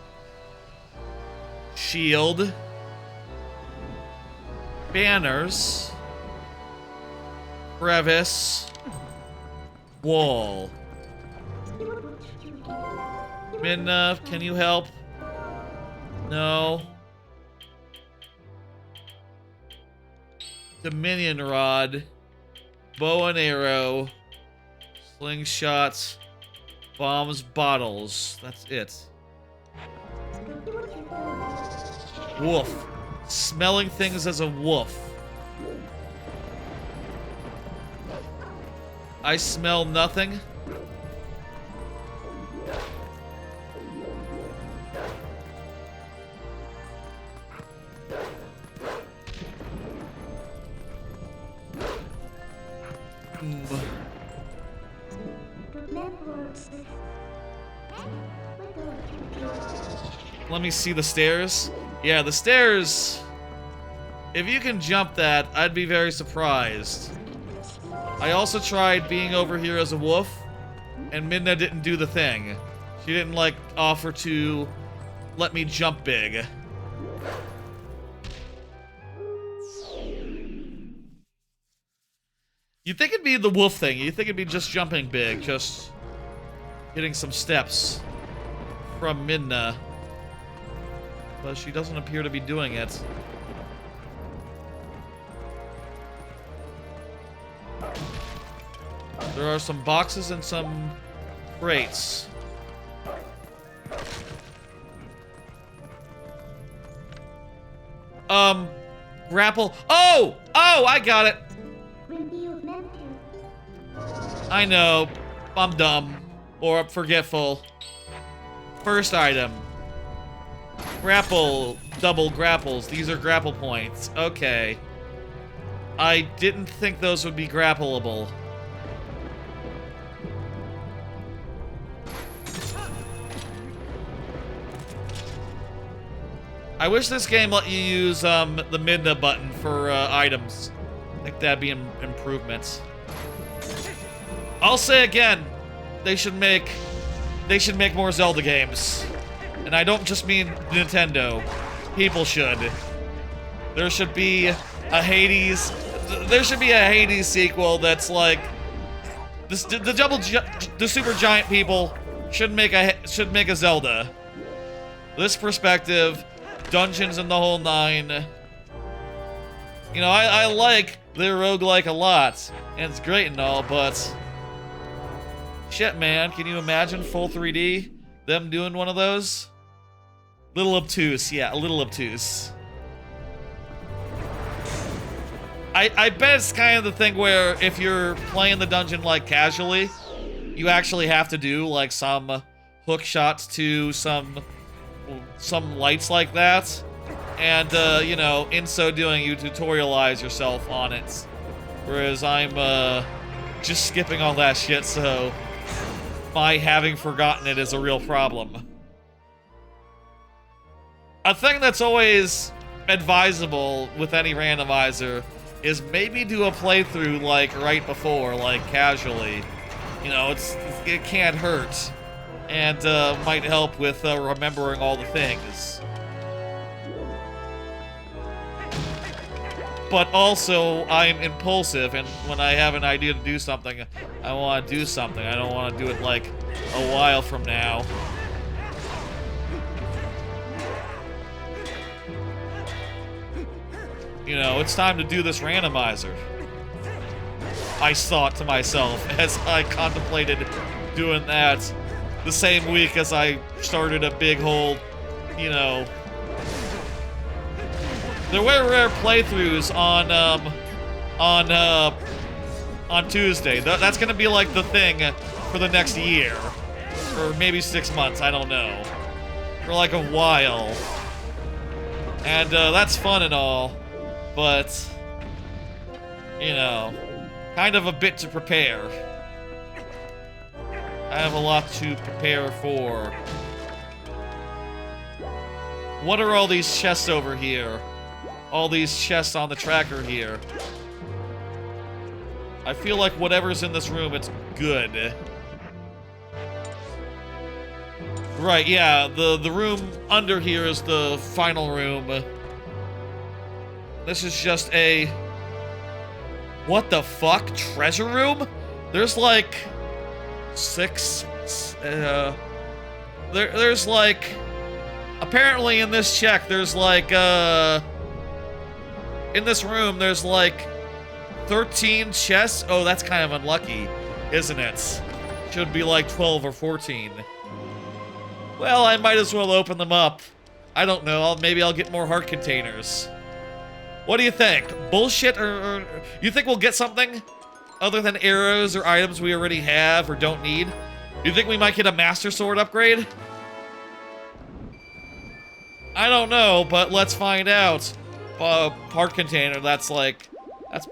shield, banners, crevice, wall. Minna, can you help? No. Dominion rod, bow and arrow, slingshots, bombs, bottles. That's it. Wolf. Smelling things as a wolf. I smell nothing. Let me see the stairs. Yeah, the stairs. If you can jump that, I'd be very surprised. I also tried being over here as a wolf, and Midna didn't do the thing. She didn't, like, offer to let me jump big. You'd think it'd be the wolf thing. You'd think it'd be just jumping big, just getting some steps from Midna. But she doesn't appear to be doing it. There are some boxes and some crates. Grapple. Oh! Oh, I got it. I know. I'm dumb. Or forgetful. First item. Grapple. Double grapples. These are grapple points. Okay. I didn't think those would be grappleable. I wish this game let you use the Midna button for items. I think that'd be an improvement. I'll say again, they should make more Zelda games. And I don't just mean Nintendo. People should. There should be a Hades. There should be a Hades sequel that's like the Super Giant people should make a Zelda. This perspective, dungeons and the whole nine. You know, I like their roguelike a lot, and it's great and all, but shit, man, can you imagine full 3D? Them doing one of those? Little obtuse, yeah, a little obtuse. I bet it's kind of the thing where if you're playing the dungeon like casually, you actually have to do like some hook shots to some lights like that, and you know, in so doing, you tutorialize yourself on it. Whereas I'm just skipping all that shit, so my having forgotten it is a real problem. A thing that's always advisable with any randomizer is maybe do a playthrough like right before, like casually. You know, it can't hurt, and might help with remembering all the things. But also, I'm impulsive, and when I have an idea to do something, I want to do something. I don't want to do it like a while from now. You know, it's time to do this randomizer, I thought to myself as I contemplated doing that the same week as I started a big whole, you know... There were rare playthroughs on Tuesday. That's gonna be like the thing for the next year. Or maybe 6 months, I don't know. For like a while. And that's fun and all. But, you know, kind of a bit to prepare. I have a lot to prepare for. What are all these chests over here? All these chests on the tracker here. I feel like whatever's in this room, it's good. Right, yeah, the room under here is the final room. This is just a... What the fuck? Treasure room? There's like... 6... There's like... Apparently in this check, there's like, in this room, there's like 13 chests. Oh, that's kind of unlucky, isn't it? Should be like 12 or 14. Well, I might as well open them up. I don't know, maybe I'll get more heart containers. What do you think? Bullshit, or you think we'll get something other than arrows or items we already have or don't need? You think we might get a Master Sword upgrade? I don't know, but let's find out. Heart container, that's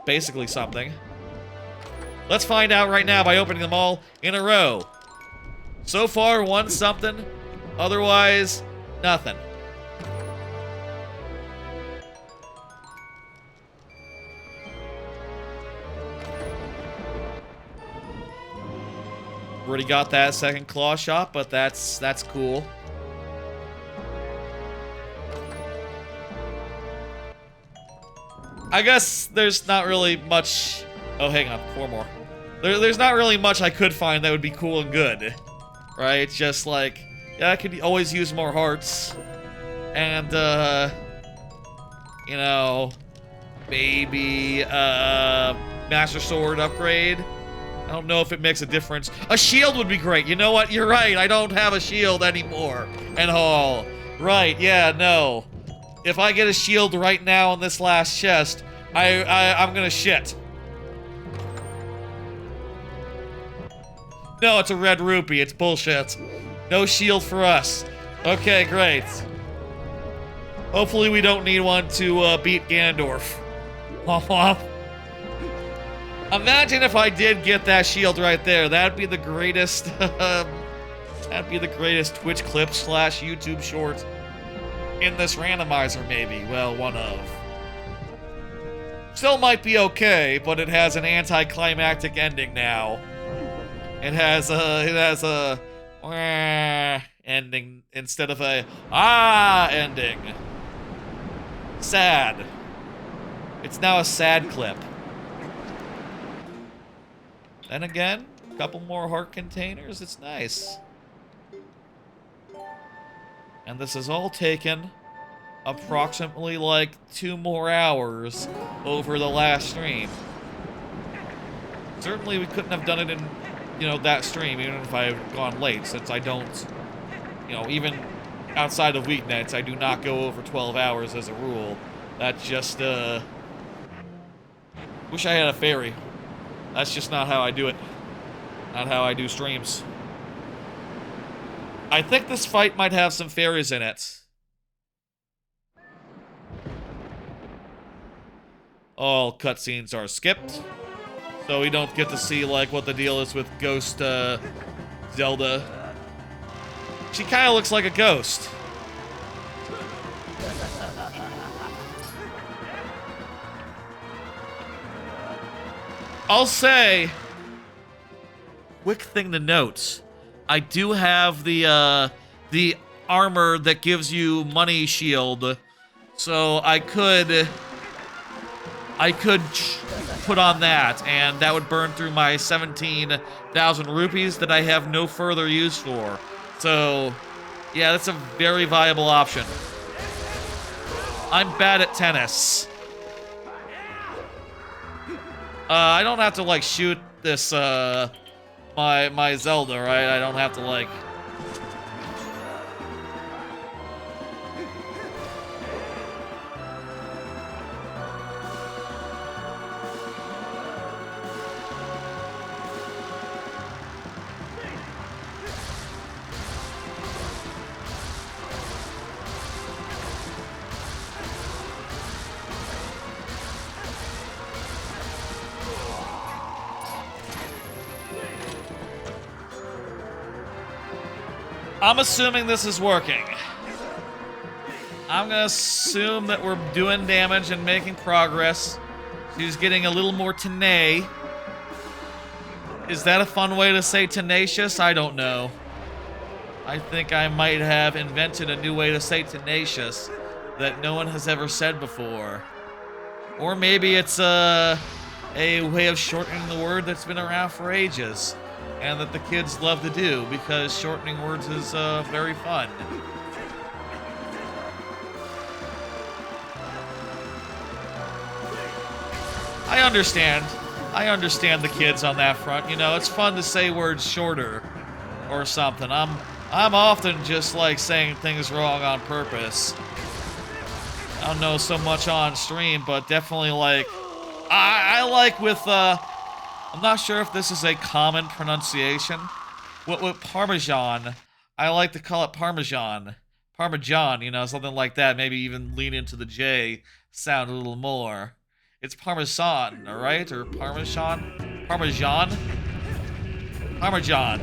basically something. Let's find out right now by opening them all in a row. So far, one something. Otherwise, nothing. Already got that second claw shot, but that's cool. I guess there's not really much... Oh, hang on. 4 more. There's not really much I could find that would be cool and good. Right? Just like... Yeah, I could always use more hearts. And, you know... Maybe, Master Sword upgrade. I don't know if it makes a difference. A shield would be great. You know what? You're right. I don't have a shield anymore. And all. Right, yeah, no. If I get a shield right now in this last chest, I'm gonna shit. No, it's a red rupee. It's bullshit. No shield for us. Okay, great. Hopefully we don't need one to beat Ganondorf. Imagine if I did get that shield right there. That'd be the greatest. That'd be the greatest Twitch clip / YouTube short in this randomizer, maybe. Well, one of. Still might be okay, but it has an anticlimactic ending now. It has a ending instead of a ending. Sad. It's now a sad clip. Then again, a couple more heart containers. It's nice. And this has all taken approximately like 2 more hours over the last stream. Certainly we couldn't have done it in, that stream, even if I had gone late, since I don't, even outside of weeknights, I do not go over 12 hours as a rule. That's just, wish I had a fairy. That's just not how I do it. Not how I do streams. I think this fight might have some fairies in it. All cutscenes are skipped. So we don't get to see, like, what the deal is with Ghost, Zelda. She kind of looks like a ghost. I'll say, quick thing to note, I do have the armor that gives you money shield, so I could put on that, and that would burn through my 17,000 rupees that I have no further use for. So, yeah, that's a very viable option. I'm bad at tennis. I don't have to, like, shoot this, my Zelda, right? I don't have to, like... I'm assuming this is working. I'm gonna assume that we're doing damage and making progress. She's getting a little more tenacious. Is that a fun way to say tenacious? I don't know. I think I might have invented a new way to say tenacious that no one has ever said before. Or maybe it's a way of shortening the word that's been around for ages, and that the kids love to do, because shortening words is very fun. I understand the kids on that front. It's fun to say words shorter or something. I'm often just like saying things wrong on purpose. I don't know so much on stream, but definitely like I like with I'm not sure if this is a common pronunciation. With Parmesan, I like to call it Parmesan. Parmesan, something like that. Maybe even lean into the J sound a little more. It's Parmesan, alright? Or Parmesan? Parmesan? Parmesan.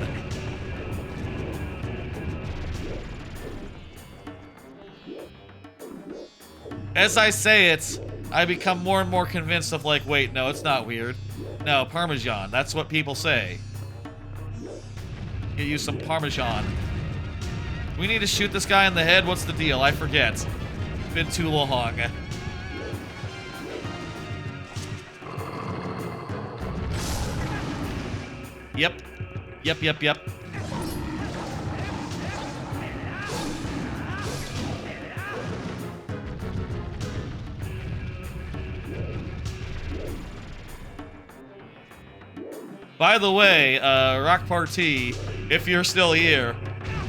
As I say it, I become more and more convinced of like, wait, no, it's not weird. No, Parmesan. That's what people say. Get you some Parmesan. We need to shoot this guy in the head? What's the deal? I forget. It's been too long. Yep. Yep. By the way, Rock Party, if you're still here...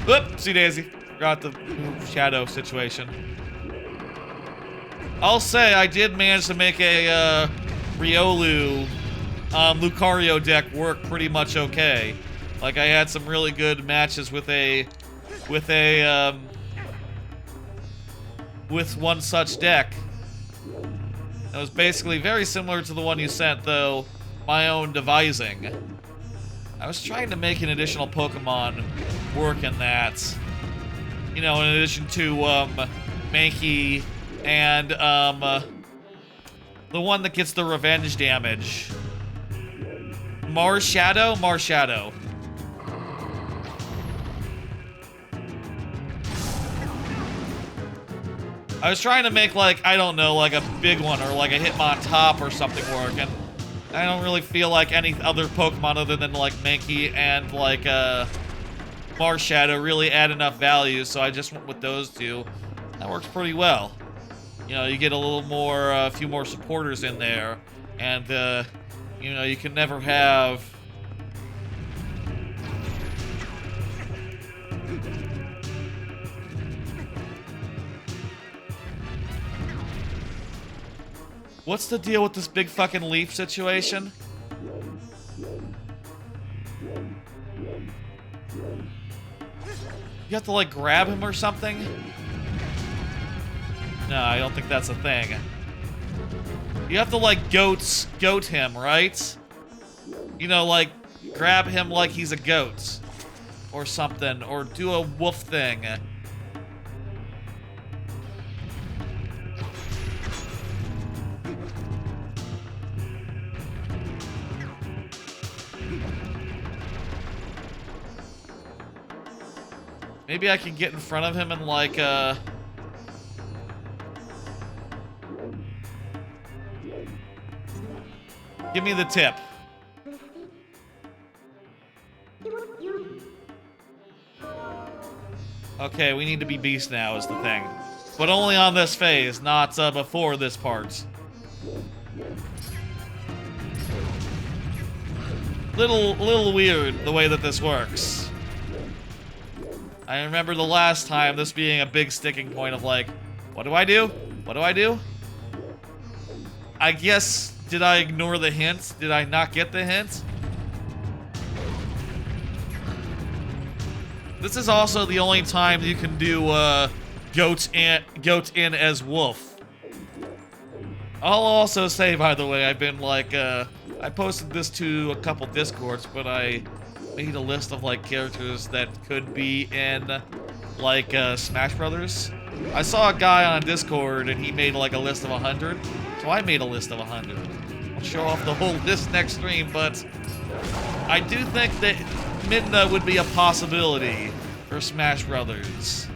Whoopsie daisy. Forgot the shadow situation. I'll say I did manage to make a Riolu Lucario deck work pretty much okay. Like, I had some really good matches with one such deck. It was basically very similar to the one you sent, though my own devising. I was trying to make an additional Pokemon work in that. You know, in addition to Mankey and the one that gets the revenge damage. Marshadow? Marshadow. I was trying to make, like, I don't know, like a big one or like a Hitmontop or something work, and I don't really feel like any other Pokemon other than, like, Mankey and, like, Marshadow really add enough value, so I just went with those two. That works pretty well. You know, you get a little more, a few more supporters in there, and, you know, you can never have... What's the deal with this big fucking leaf situation? You have to, like, grab him or something? No, I don't think that's a thing. You have to, like, goat him, right? You know, like, grab him like he's a goat. Or something. Or do a wolf thing. Maybe I can get in front of him and, like, give me the tip. Okay, we need to be beast now is the thing. But only on this phase, not before this part. Little weird the way that this works. I remember the last time this being a big sticking point of like, what do I do? What do I do? I guess, did I ignore the hint? Did I not get the hint? This is also the only time you can do goat in as wolf. I'll also say, by the way, I've been like, I posted this to a couple Discords, but I made a list of, like, characters that could be in, like, Smash Brothers. I saw a guy on Discord, and he made, like, a list of 100, so I made a list of 100. I'll show off the whole list next stream, but I do think that Midna would be a possibility for Smash Brothers.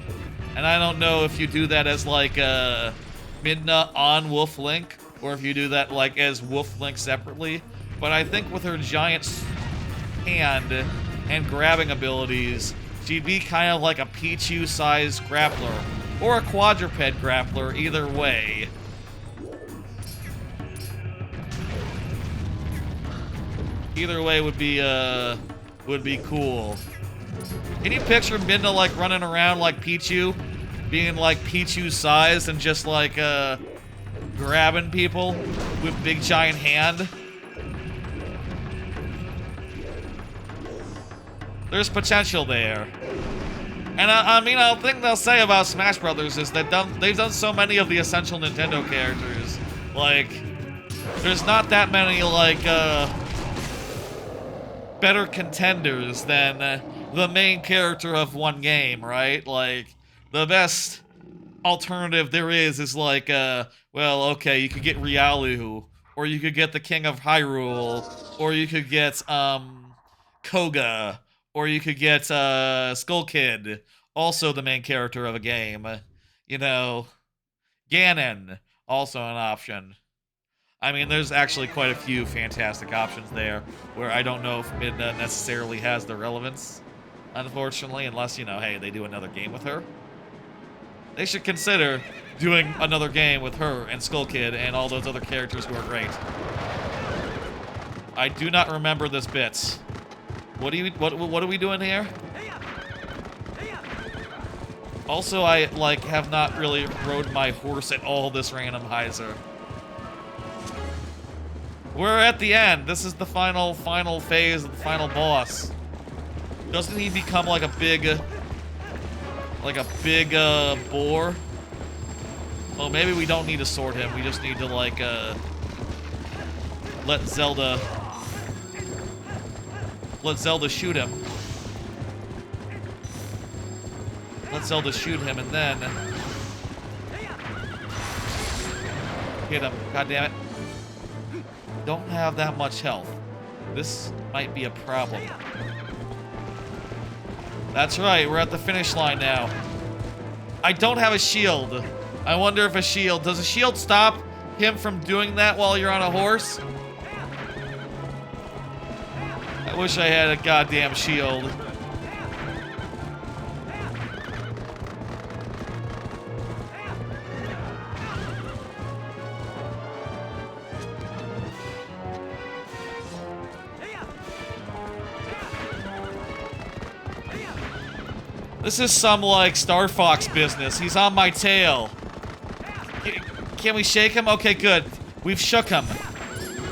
And I don't know if you do that as, like, Midna on Wolf Link, or if you do that, like, as Wolf Link separately, but I think with her giant hand and grabbing abilities, she'd be kind of like a Pichu-sized grappler, or a quadruped grappler, either way. Either way would be cool. Can you picture Midna like running around like Pichu, being like Pichu-sized and just like grabbing people with big giant hand? There's potential there. And I mean, the thing they'll say about Smash Brothers is that they've done so many of the essential Nintendo characters. Like, there's not that many, like, better contenders than the main character of one game, right? Like, the best alternative there is like, well, okay, you could get Riolu, or you could get the King of Hyrule, or you could get, Koga, or you could get, Skull Kid, also the main character of a game. You know, Ganon, also an option. I mean, there's actually quite a few fantastic options there, where I don't know if Midna necessarily has the relevance, unfortunately, unless, you know, hey, they do another game with her. They should consider doing another game with her and Skull Kid and all those other characters who are great. I do not remember this bit. What are we doing here? Also, I, like, have not really rode my horse at all this Randomizer. We're at the end. This is the final phase of the final boss. Doesn't he become like a big boar? Well, maybe we don't need to sword him. We just need to, like, let Zelda shoot him. Let Zelda shoot him and then hit him. God damn it. Don't have that much health. This might be a problem. That's right, we're at the finish line now. I don't have a shield. I wonder if does a shield stop him from doing that while you're on a horse? I wish I had a goddamn shield. This is some, like, Star Fox business. He's on my tail. Can we shake him? Okay, good. We've shook him.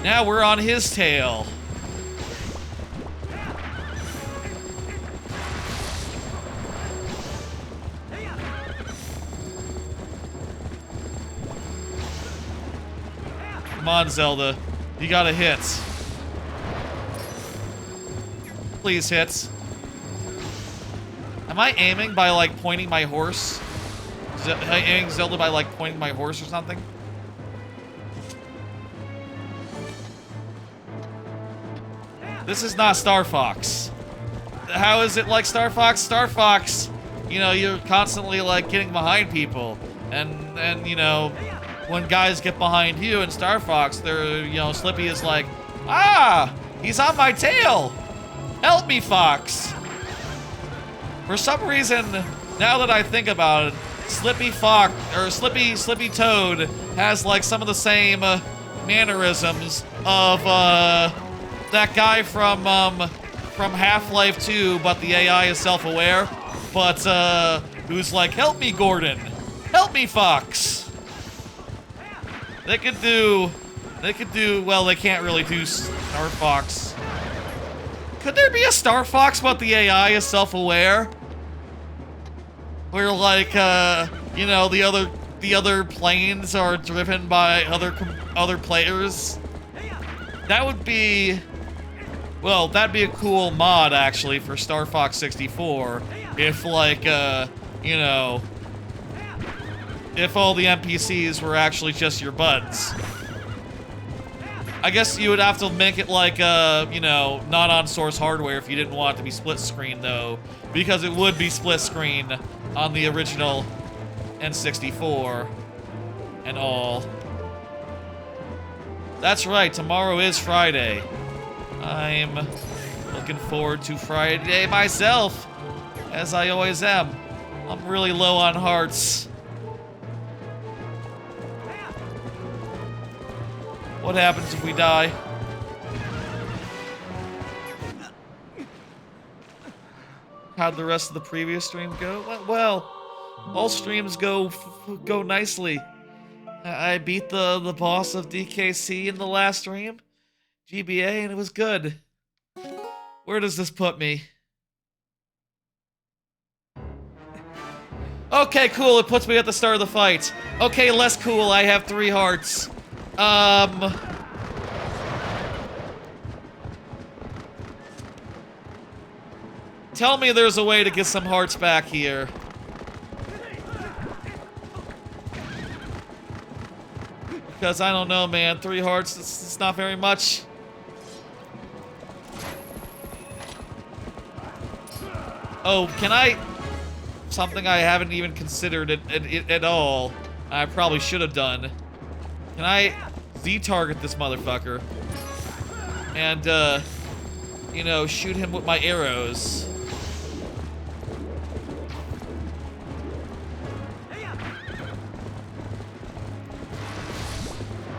Now we're on his tail. Come on, Zelda. You gotta hit. Please hit. Am I aiming by, like, pointing my horse? Am I aiming Zelda by, like, pointing my horse or something? This is not Star Fox. How is it like Star Fox? Star Fox, you know, you're constantly, like, getting behind people. And you know, when guys get behind you in Star Fox, they're, you know, Slippy is like, ah, he's on my tail. Help me, Fox. For some reason, now that I think about it, Slippy Toad has, like, some of the same mannerisms of that guy from Half-Life 2, but the AI is self-aware, but who's like, help me, Gordon, help me, Fox. They could do, well, they can't really do Star Fox. Could there be a Star Fox, but the AI is self-aware? Where, like, you know, the other planes are driven by other players? That would be, well, that'd be a cool mod, actually, for Star Fox 64. If, like, you know, if all the NPCs were actually just your buds. I guess you would have to make it like, you know, not on source hardware if you didn't want it to be split screen, though. Because it would be split screen on the original N64 and all. That's right, tomorrow is Friday. I'm looking forward to Friday myself, as I always am. I'm really low on hearts. What happens if we die? How'd the rest of the previous stream go? Well, all streams go nicely. I beat the boss of DKC in the last stream, GBA, and it was good. Where does this put me? Okay, cool, it puts me at the start of the fight. Okay, less cool, I have 3 hearts. Tell me there's a way to get some hearts back here. Because I don't know, man. 3 hearts, it's not very much. Oh, can I... Something I haven't even considered at all. I probably should have done. Can I Z-target this motherfucker? And, you know, shoot him with my arrows.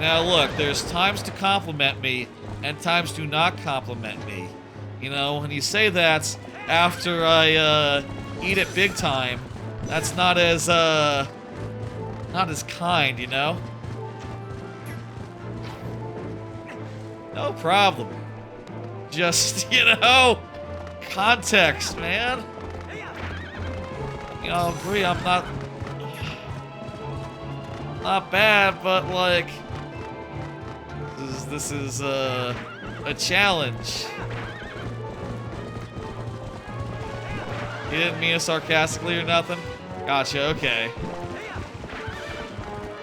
Now look, there's times to compliment me and times to not compliment me. You know, when you say that after I eat it big time, That's not as kind, you know? No problem. Just, you know, context, man. You know, agree, I'm not bad, but like, this is a challenge. You didn't mean it sarcastically or nothing? Gotcha, okay.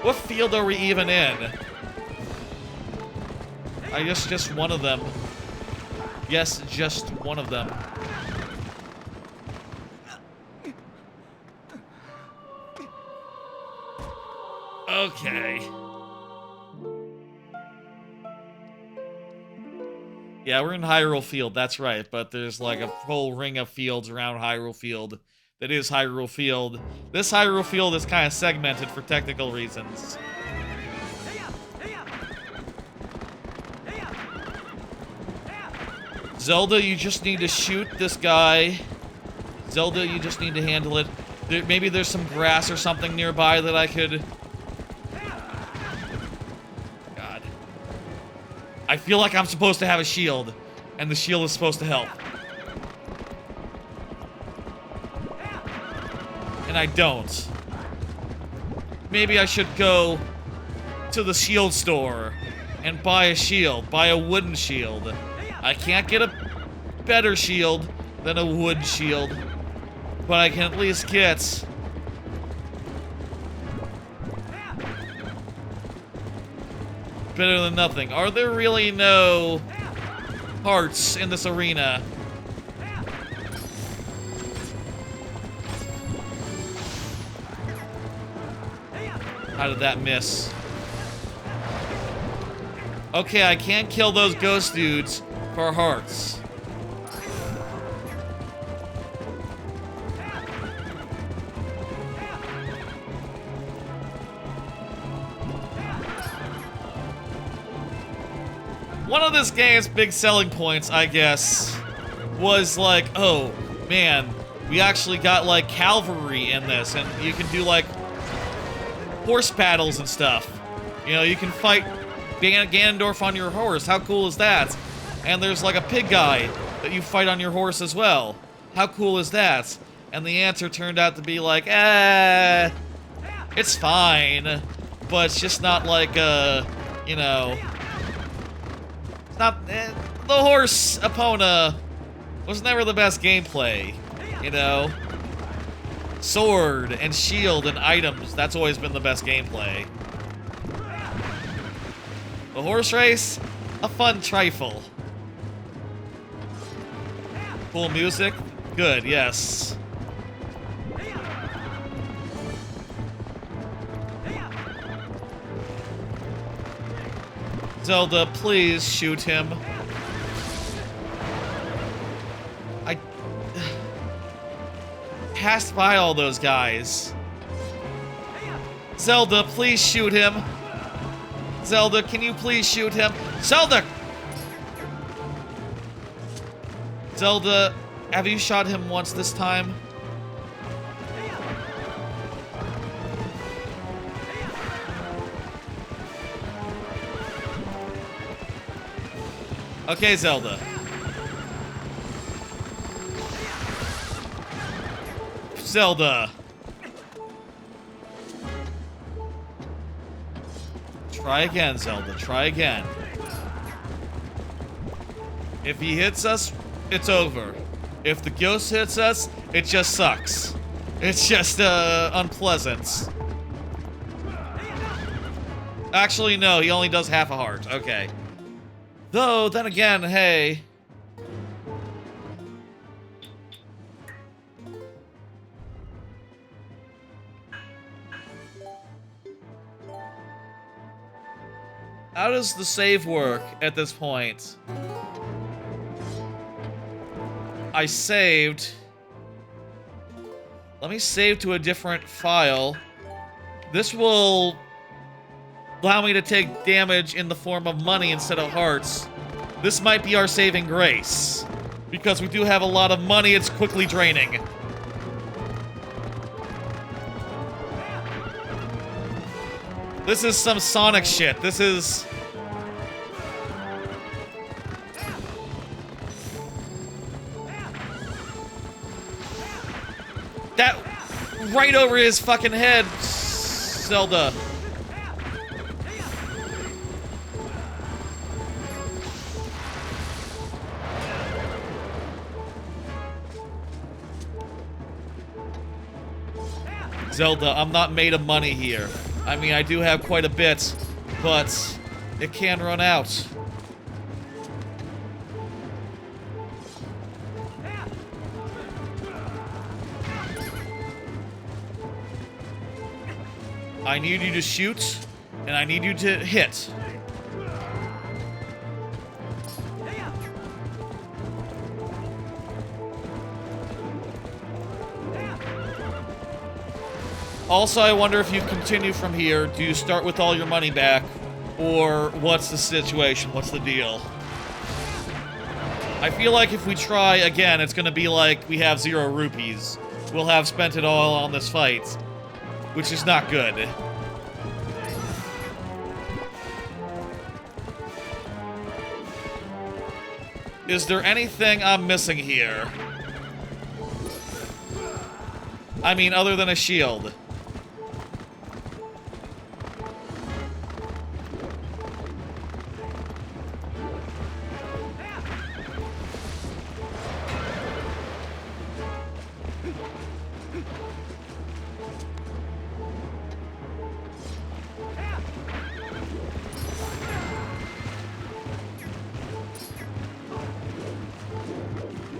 What field are we even in? I guess just one of them. Yes, just one of them. Okay. Yeah, we're in Hyrule Field, that's right, but there's like a whole ring of fields around Hyrule Field that is Hyrule Field. This Hyrule Field is kind of segmented for technical reasons. Zelda, you just need to shoot this guy. Zelda, you just need to handle it. Maybe there's some grass or something nearby that I could... God. I feel like I'm supposed to have a shield, and the shield is supposed to help. And I don't. Maybe I should go to the shield store and buy a shield, buy a wooden shield. I can't get a better shield than a wood shield, but I can at least get better than nothing. Are there really no hearts in this arena? How did that miss? Okay, I can't kill those ghost dudes for hearts. One of this game's big selling points, I guess, was like, oh, man, we actually got, like, cavalry in this, and you can do, like, horse battles and stuff. You know, you can fight Ganondorf on your horse. How cool is that? And there's like a pig guy that you fight on your horse as well. How cool is that? And the answer turned out to be like, it's fine, but it's just not like, you know, it's not, the horse Epona was never the best gameplay, you know? Sword and shield and items, that's always been the best gameplay. The horse race, a fun trifle. Cool music, good, yes. Zelda, please shoot him. I passed by all those guys. Zelda, please shoot him. Zelda, can you please shoot him? Zelda! Zelda, have you shot him once this time? Okay, Zelda. Zelda. Try again, Zelda. Try again. If he hits us, it's over. If the ghost hits us, it just sucks. It's just, unpleasant. Actually, no, he only does half a heart. Okay. Though, then again, hey. How does the save work at this point? I saved. Let me save to a different file. This will allow me to take damage in the form of money instead of hearts. This might be our saving grace. Because we do have a lot of money, it's quickly draining. This is some Sonic shit. This is... That... Right over his fucking head, Zelda. Zelda, I'm not made of money here. I mean, I do have quite a bit, but it can run out. I need you to shoot, and I need you to hit. Also, I wonder if you continue from here. Do you start with all your money back? Or what's the situation? What's the deal? I feel like if we try again, it's gonna be like we have 0 rupees. We'll have spent it all on this fight, which is not good. Is there anything I'm missing here? I mean, other than a shield.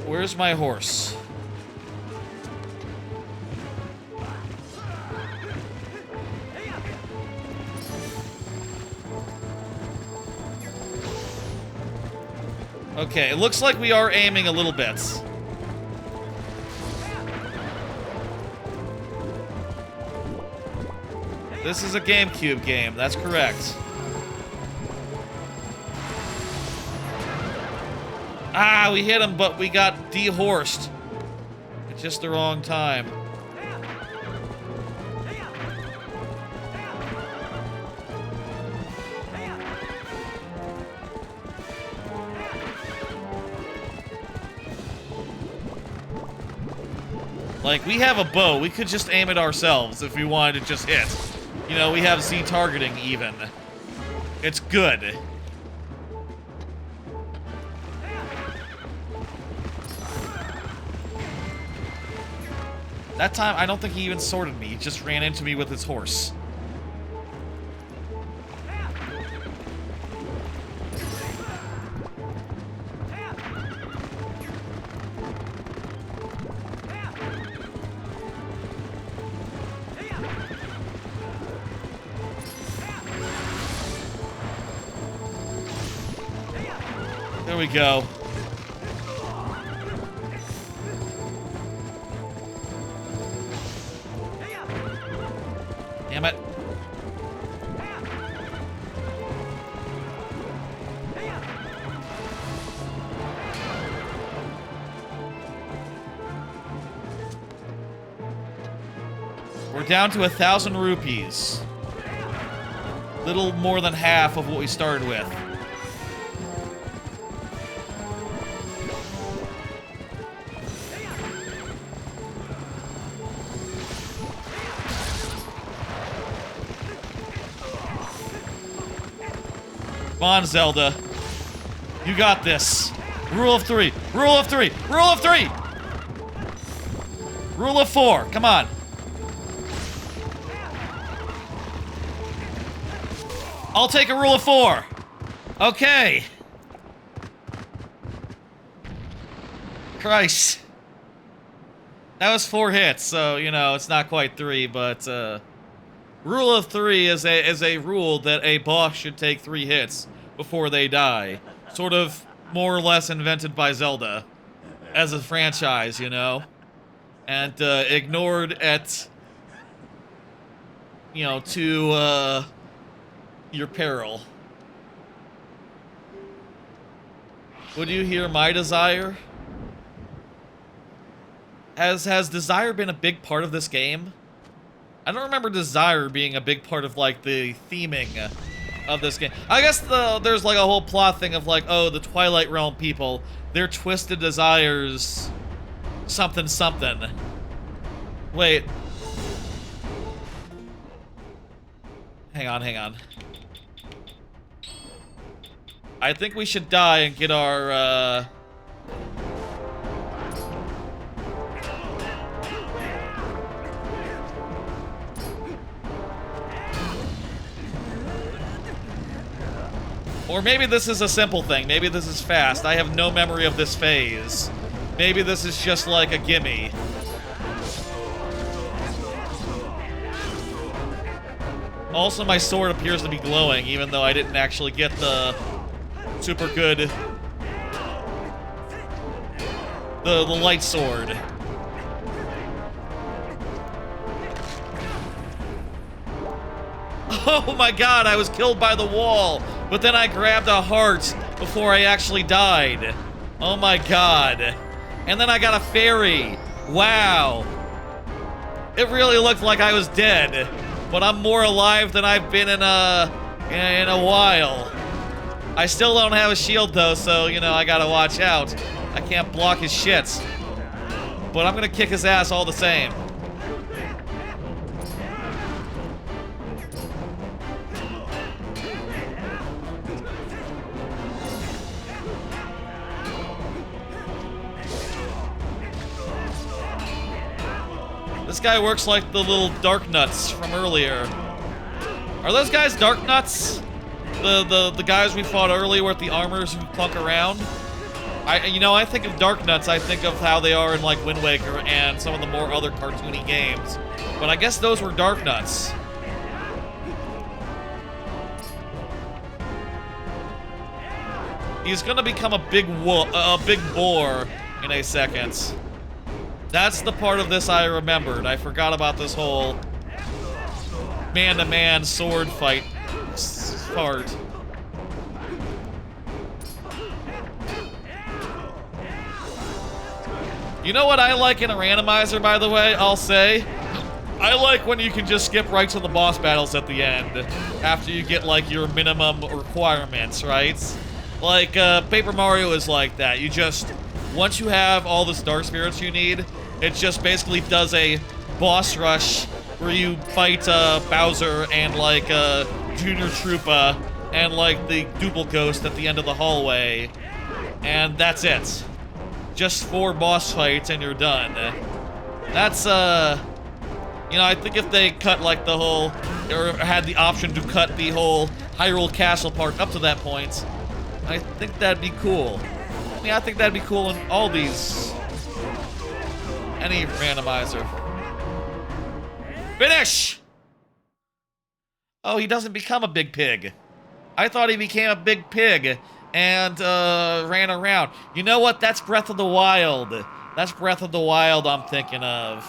Where's my horse? Okay, it looks like we are aiming a little bit. This is a GameCube game, that's correct. Ah, we hit him, but we got dehorsed at just the wrong time. Like, we have a bow. We could just aim it ourselves if we wanted to just hit. You know, we have Z targeting even. It's good. That time, I don't think he even sorted me. He just ran into me with his horse. There we go. Damn it. We're down to 1,000 rupees. Little more than half of what we started with. Come on, Zelda. You got this. Rule of 3. Rule of 3. Rule of 3! Rule of 4. Come on. I'll take a rule of 4. Okay. Christ. That was 4 hits, so, you know, it's not quite 3, but, Rule of 3 is a rule that a boss should take 3 hits before they die. Sort of more or less invented by Zelda as a franchise, you know? And ignored at, you know, to your peril. Would you hear my desire? Has desire been a big part of this game? I don't remember desire being a big part of, like, the theming of this game. I guess there's, like, a whole plot thing of, like, oh, the Twilight Realm people, their twisted desires, something, something. Wait. Hang on, hang on. I think we should die and get our, Or maybe this is a simple thing. Maybe this is fast. I have no memory of this phase. Maybe this is just like a gimme. Also, my sword appears to be glowing, even though I didn't actually get the super good... The light sword. Oh my god, I was killed by the wall, but then I grabbed a heart before I actually died. Oh my god. And then I got a fairy. Wow. It really looked like I was dead, but I'm more alive than I've been in a while. I still don't have a shield though, so, you know, I gotta watch out. I can't block his shit. But I'm gonna kick his ass all the same. This guy works like the little dark nuts from earlier. Are those guys dark nuts? The guys we fought earlier with the armors who plunk around? I think of dark nuts, I think of how they are in like Wind Waker and some of the more other cartoony games. But I guess those were dark nuts. He's gonna become a big boar in a second. That's the part of this I remembered. I forgot about this whole man-to-man sword fight part. You know what I like in a randomizer, by the way, I'll say? I like when you can just skip right to the boss battles at the end, after you get, like, your minimum requirements, right? Like, Paper Mario is like that. You just, once you have all the Star Spirits you need, it just basically does a boss rush where you fight Bowser and like Junior Troopa and like the Duple Ghost at the end of the hallway, and that's it. Just 4 boss fights and you're done. That's I think if they cut like the whole, or had the option to cut the whole Hyrule Castle part up to that point, I think that'd be cool. I mean, I think that'd be cool in all these. Any randomizer. Finish! Oh, he doesn't become a big pig. I thought he became a big pig and ran around. You know what? That's Breath of the Wild. That's Breath of the Wild I'm thinking of.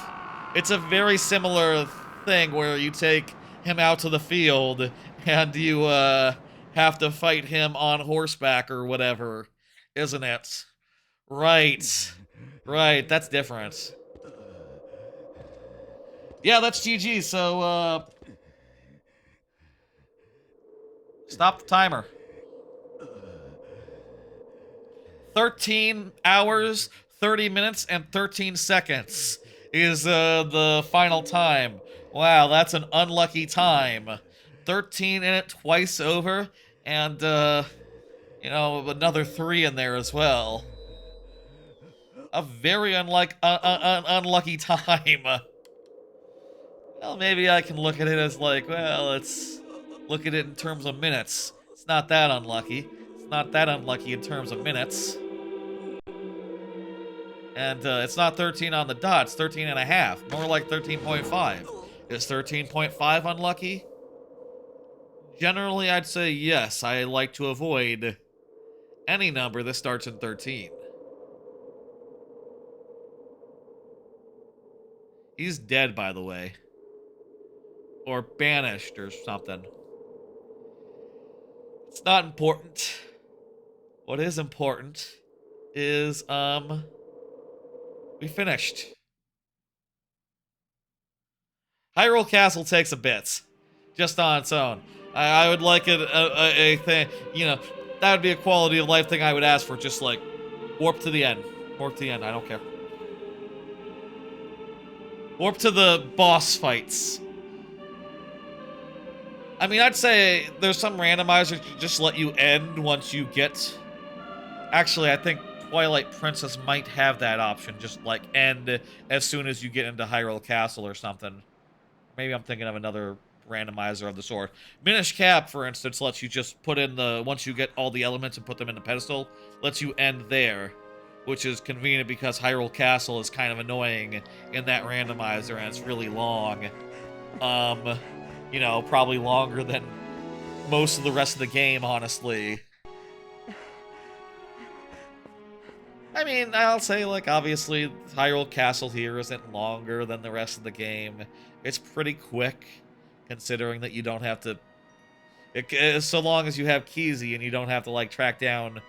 It's a very similar thing where you take him out to the field and you have to fight him on horseback or whatever, isn't it? Right. Right, that's different. Yeah, that's GG, so, stop the timer. 13 hours, 30 minutes, and 13 seconds is, the final time. Wow, that's an unlucky time. 13 in it twice over, and, another 3 in there as well. A very unlucky time. Well, maybe I can look at it as like, well, let's look at it in terms of minutes. It's not that unlucky. It's not that unlucky in terms of minutes. And it's not 13 on the dot, it's 13 and a half. More like 13.5. Is 13.5 unlucky? Generally, I'd say yes. I like to avoid any number that starts in 13. He's dead, by the way. Or banished or something. It's not important. What is important is, we finished. Hyrule Castle takes a bit, just on its own. I would like it a thing, you know, that would be a quality of life thing I would ask for, just like, warp to the end. Warp to the end, I don't care. Warp to the boss fights. I mean, I'd say there's some randomizers that just let you end once you get... Actually, I think Twilight Princess might have that option, just like end as soon as you get into Hyrule Castle or something. Maybe I'm thinking of another randomizer of the sort. Minish Cap, for instance, lets you just put in the... Once you get all the elements and put them in the pedestal, lets you end there. Which is convenient because Hyrule Castle is kind of annoying in that randomizer, and it's really long. You know, probably longer than most of the rest of the game, honestly. I mean, I'll say, like, obviously, Hyrule Castle here isn't longer than the rest of the game. It's pretty quick, considering that you don't have to... so long as you have Keezy and you don't have to, like, track down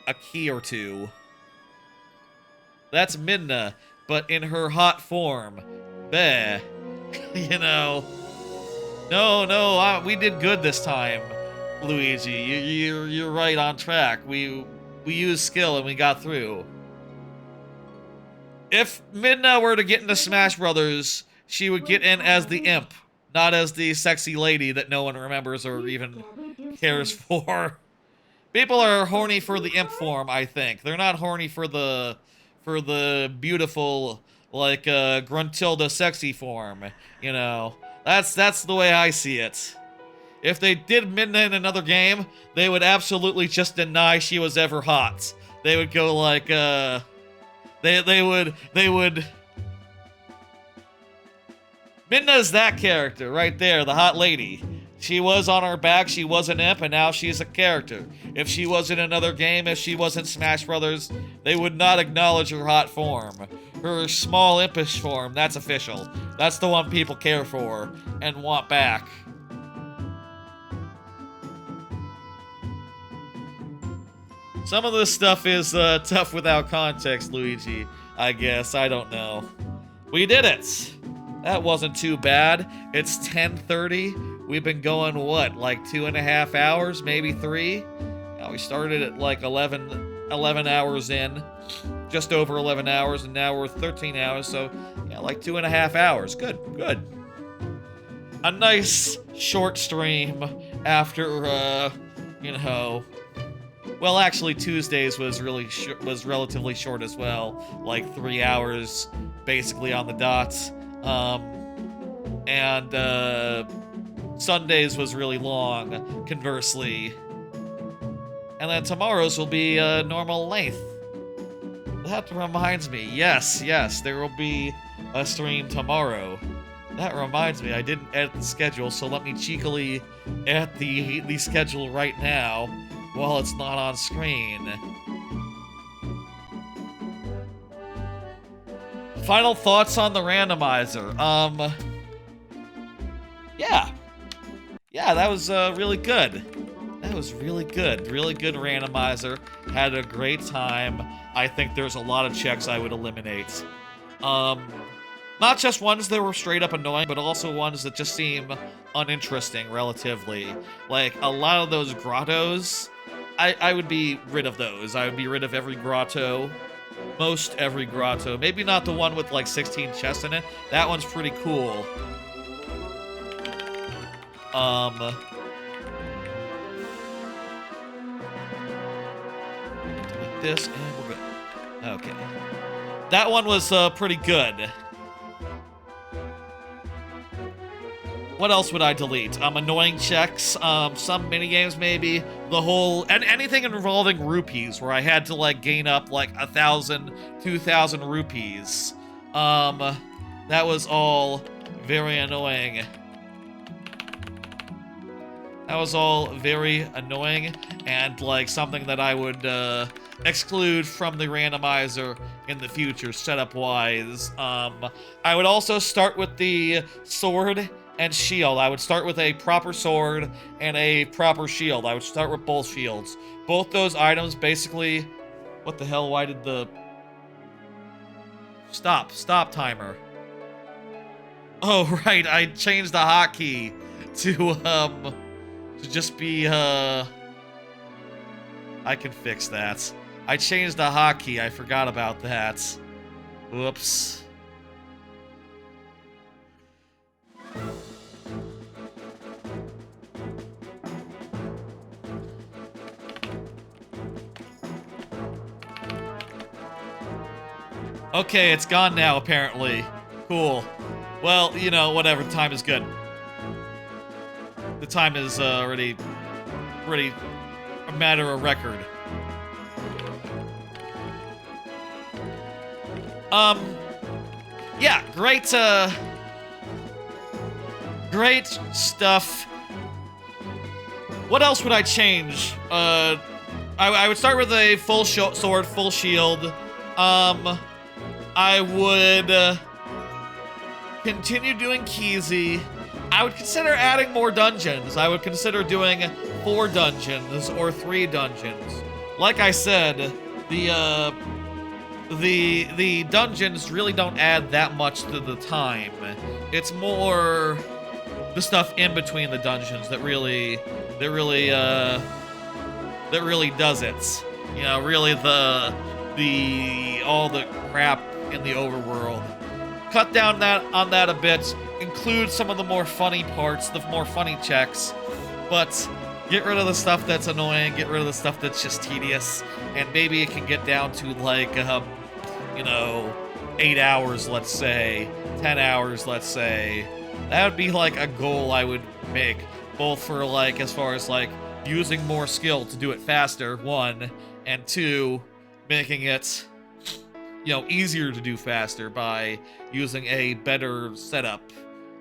a key or two. That's Midna, but in her hot form. Bleh. You know. No, we did good this time, Luigi. You're right on track. We used skill and we got through. If Midna were to get into Smash Brothers, she would get in as the imp, not as the sexy lady that no one remembers or even cares for. People are horny for the imp form, I think. They're not horny for the beautiful, like, Gruntilda sexy form, you know. That's the way I see it. If they did Midna in another game, they would absolutely just deny she was ever hot. They would go like, they would... Midna's that character right there, the hot lady. She was on her back, she was an imp, and now she's a character. If she was in another game, if she was in Smash Brothers, they would not acknowledge her hot form. Her small impish form, that's official. That's the one people care for and want back. Some of this stuff is tough without context, Luigi, I guess. I don't know. We did it! That wasn't too bad. It's 10:30. We've been going, what, like 2.5 hours, maybe 3? Yeah, we started at like 11 hours in, just over 11 hours, and now we're 13 hours, so yeah, like 2.5 hours. Good. A nice short stream after, you know, well, actually Tuesdays was relatively short as well, like 3 hours basically on the dot. Sundays was really long, conversely. And then tomorrow's will be normal length. That reminds me, yes, there will be a stream tomorrow. That reminds me, I didn't edit the schedule, so let me cheekily edit the schedule right now while it's not on screen. Final thoughts on the randomizer. Yeah, that was really good. That was really good. Really good randomizer. Had a great time. I think there's a lot of checks I would eliminate. Not just ones that were straight up annoying, but also ones that just seem uninteresting, relatively. Like, a lot of those grottos, I would be rid of those. I would be rid of every grotto. Most every grotto. Maybe not the one with, like, 16 chests in it. That one's pretty cool. Delete this, and we're good. Okay. That one was pretty good. What else would I delete? Annoying checks, some minigames maybe, the whole, and anything involving rupees, where I had to, like, gain up, like, 1,000, 2,000 rupees. That was all very annoying. That was all very annoying, and, like, something that I would, exclude from the randomizer in the future, setup-wise. I would also start with the sword and shield. I would start with a proper sword and a proper shield. I would start with both shields. Both those items basically... What the hell? Why did the... Stop timer. Oh, right, I changed the hotkey to just be, I can fix that. I changed the hotkey, I forgot about that. Whoops. Okay, it's gone now, apparently. Cool. Well, you know, whatever, the time is good. The time is already a matter of record. Yeah, great stuff. What else would I change? I would start with a full sword, full shield. I would continue doing Keezy. I would consider adding more dungeons. I would consider doing 4 dungeons or 3 dungeons. Like I said, the dungeons really don't add that much to the time. It's more the stuff in between the dungeons that really does it. You know, really all the crap in the overworld. Cut down on that a bit. Include some of the more funny parts, the more funny checks, but get rid of the stuff that's annoying. Get rid of the stuff that's just tedious, and maybe it can get down to like, you know, 8 hours, let's say, 10 hours, let's say. That would be like a goal I would make, both for like as far as like using more skill to do it faster, 1, and 2, making it, you know, easier to do faster by using a better setup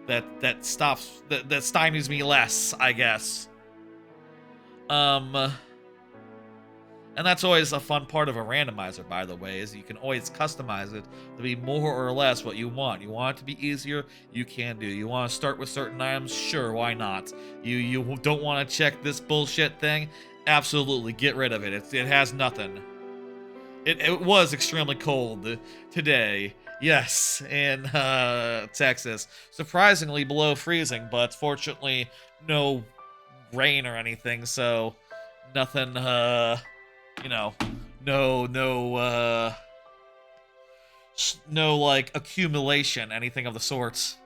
that stymies me less, I guess. And that's always a fun part of a randomizer, by the way, is you can always customize it to be more or less what you want. You want it to be easier, you can do. You want to start with certain items? Sure, why not? You don't want to check this bullshit thing? Absolutely, get rid of it. It has nothing. It was extremely cold today. Yes, in Texas. Surprisingly below freezing, but fortunately no rain or anything, so nothing, you know, no like accumulation, anything of the sorts.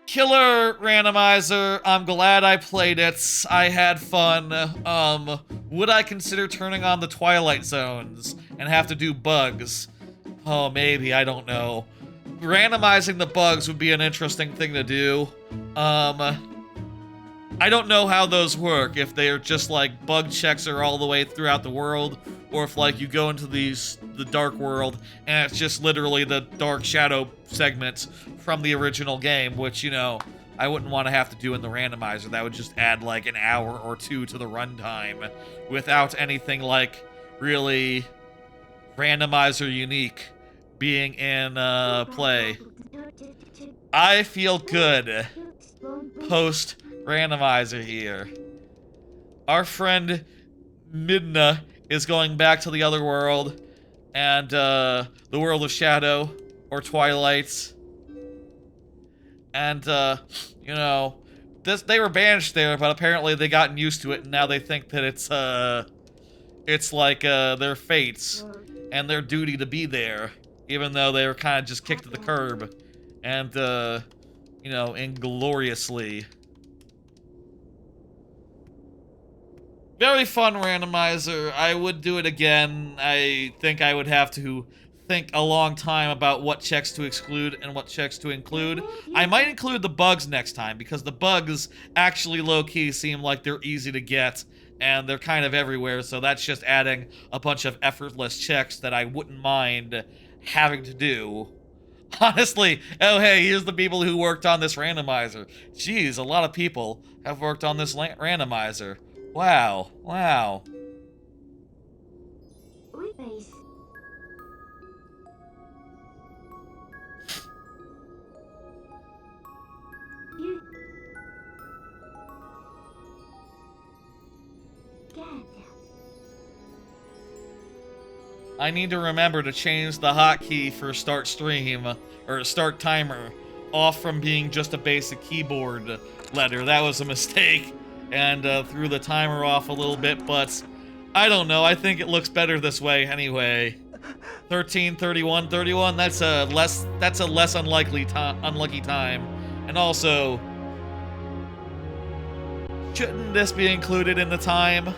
Killer Randomizer, I'm glad I played it. I had fun. Would I consider turning on the Twilight Zones and have to do bugs? Oh, maybe, I don't know. Randomizing the bugs would be an interesting thing to do. I don't know how those work, if they are just like bug checks are all the way throughout the world, or if like you go into the dark world and it's just literally the Dark Shadow segment from the original game, which, you know, I wouldn't want to have to do in the randomizer. That would just add like an hour or 2 to the runtime without anything like really randomizer unique being in play. I feel good post randomizer here. Our friend Midna is going back to the other world and the world of Shadow or Twilight. And you know, they were banished there, but apparently they gotten used to it, and now they think that it's like their fates and their duty to be there, even though they were kind of just kicked to the curb and you know, ingloriously. Very fun randomizer. I would do it again. I think I would have to think a long time about what checks to exclude and what checks to include. I might include the bugs next time, because the bugs actually low-key seem like they're easy to get, and they're kind of everywhere, so that's just adding a bunch of effortless checks that I wouldn't mind having to do. Honestly, oh hey, here's the people who worked on this randomizer. Jeez, a lot of people have worked on this randomizer. Wow, wow. I need to remember to change the hotkey for start stream, or start timer, off from being just a basic keyboard letter. That was a mistake, and threw the timer off a little bit, but I don't know. I think it looks better this way anyway. 13, 31, 31, that's a less unlucky time. And also, shouldn't this be included in the time?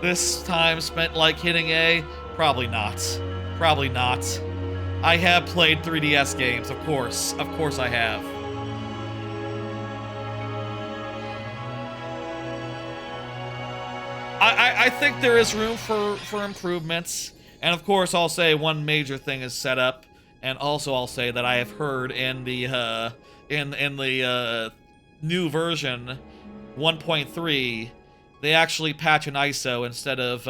This time spent like hitting A? Probably not. Probably not. I have played 3DS games, of course. Of course I have. I think there is room for improvements. And of course, I'll say one major thing is set up, and also I'll say that I have heard in the new version 1.3, they actually patch an ISO instead of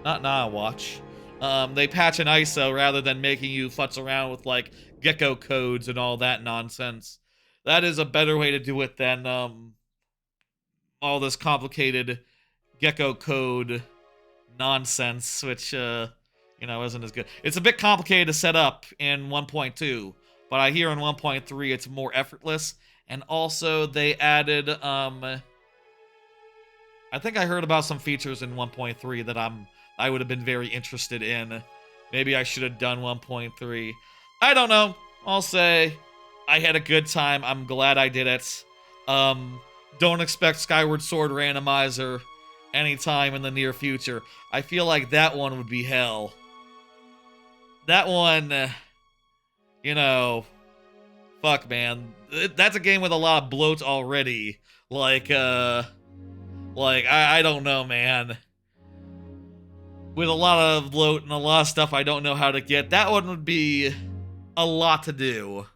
not Watch. They patch an ISO rather than making you futz around with like gecko codes and all that nonsense. That is a better way to do it than all this complicated gecko code nonsense, which isn't as good. It's a bit complicated to set up in 1.2, but I hear in 1.3 it's more effortless. And also they added I think I heard about some features in 1.3 that I would have been very interested in. Maybe I should have done 1.3. I don't know. I'll say I had a good time. I'm glad I did it. Don't expect Skyward Sword Randomizer anytime in the near future. I feel like that one would be hell. That one, fuck, man. That's a game with a lot of bloat already. Like, I don't know, man. With a lot of bloat and a lot of stuff I don't know how to get, that one would be a lot to do.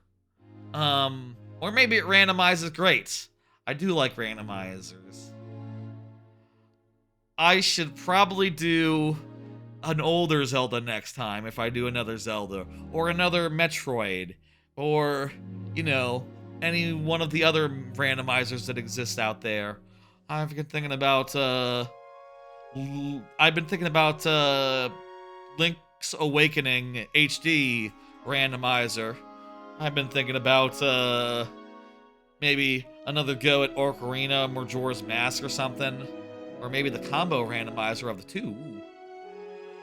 Or maybe it randomizes great. I do like randomizers. I should probably do an older Zelda next time if I do another Zelda. Or another Metroid. Or, any one of the other randomizers that exist out there. I've been thinking about, Link's Awakening HD randomizer. I've been thinking about, maybe another go at Ocarina, Majora's Mask or something. Or maybe the combo randomizer of the two.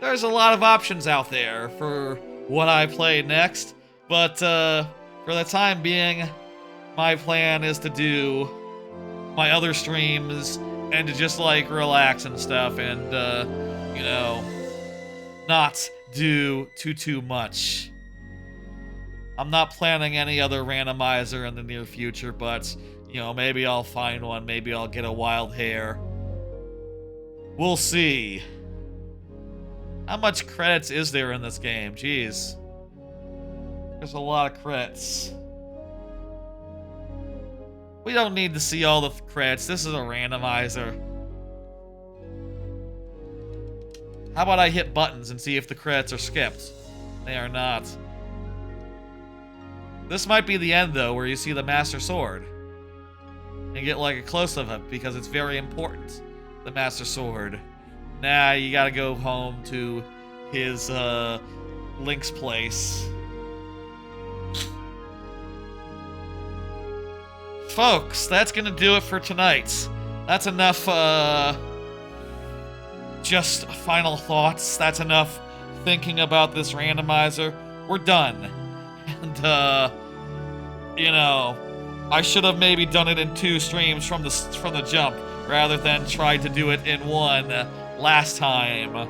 There's a lot of options out there for what I play next. But, for the time being, my plan is to do my other streams and to just, like, relax and stuff and, not do too much. I'm not planning any other randomizer in the near future, but, maybe I'll find one. Maybe I'll get a wild hair. We'll see. How much credits is there in this game? Jeez. There's a lot of credits. We don't need to see all the credits. This is a randomizer. How about I hit buttons and see if the credits are skipped? They are not. This might be the end, though, where you see the Master Sword. And get, like, a close-up of it, because it's very important. The Master Sword. Nah, you gotta go home to his, Link's place. Folks, that's gonna do it for tonight. That's enough, just final thoughts. That's enough thinking about this randomizer. We're done. And, I should have maybe done it in 2 streams from the jump, rather than try to do it in 1 last time.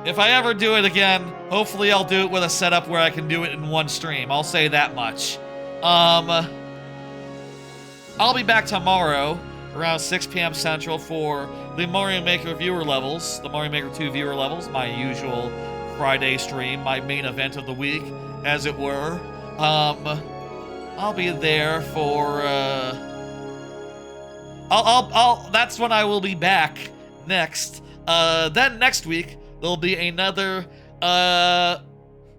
If I ever do it again, hopefully I'll do it with a setup where I can do it in 1 stream. I'll say that much. I'll be back tomorrow around 6 p.m. Central for the Mario Maker viewer levels, the Mario Maker 2 viewer levels, my usual Friday stream, my main event of the week, as it were. I'll be there for, that's when I will be back next. Then next week, there'll be another,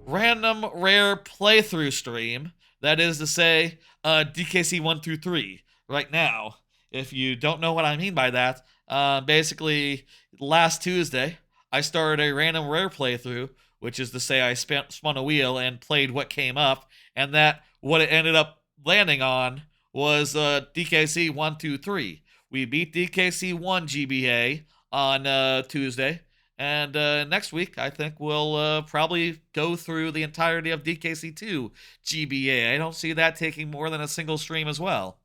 random rare playthrough stream. That is to say, DKC 1 through 3. Right now. If you don't know what I mean by that, Basically, last Tuesday, I started a random rare playthrough, which is to say I spun a wheel and played what came up, and that what it ended up landing on was DKC 123. We beat DKC 1 GBA on Tuesday, and next week I think we'll probably go through the entirety of DKC 2 GBA. I don't see that taking more than a single stream as well.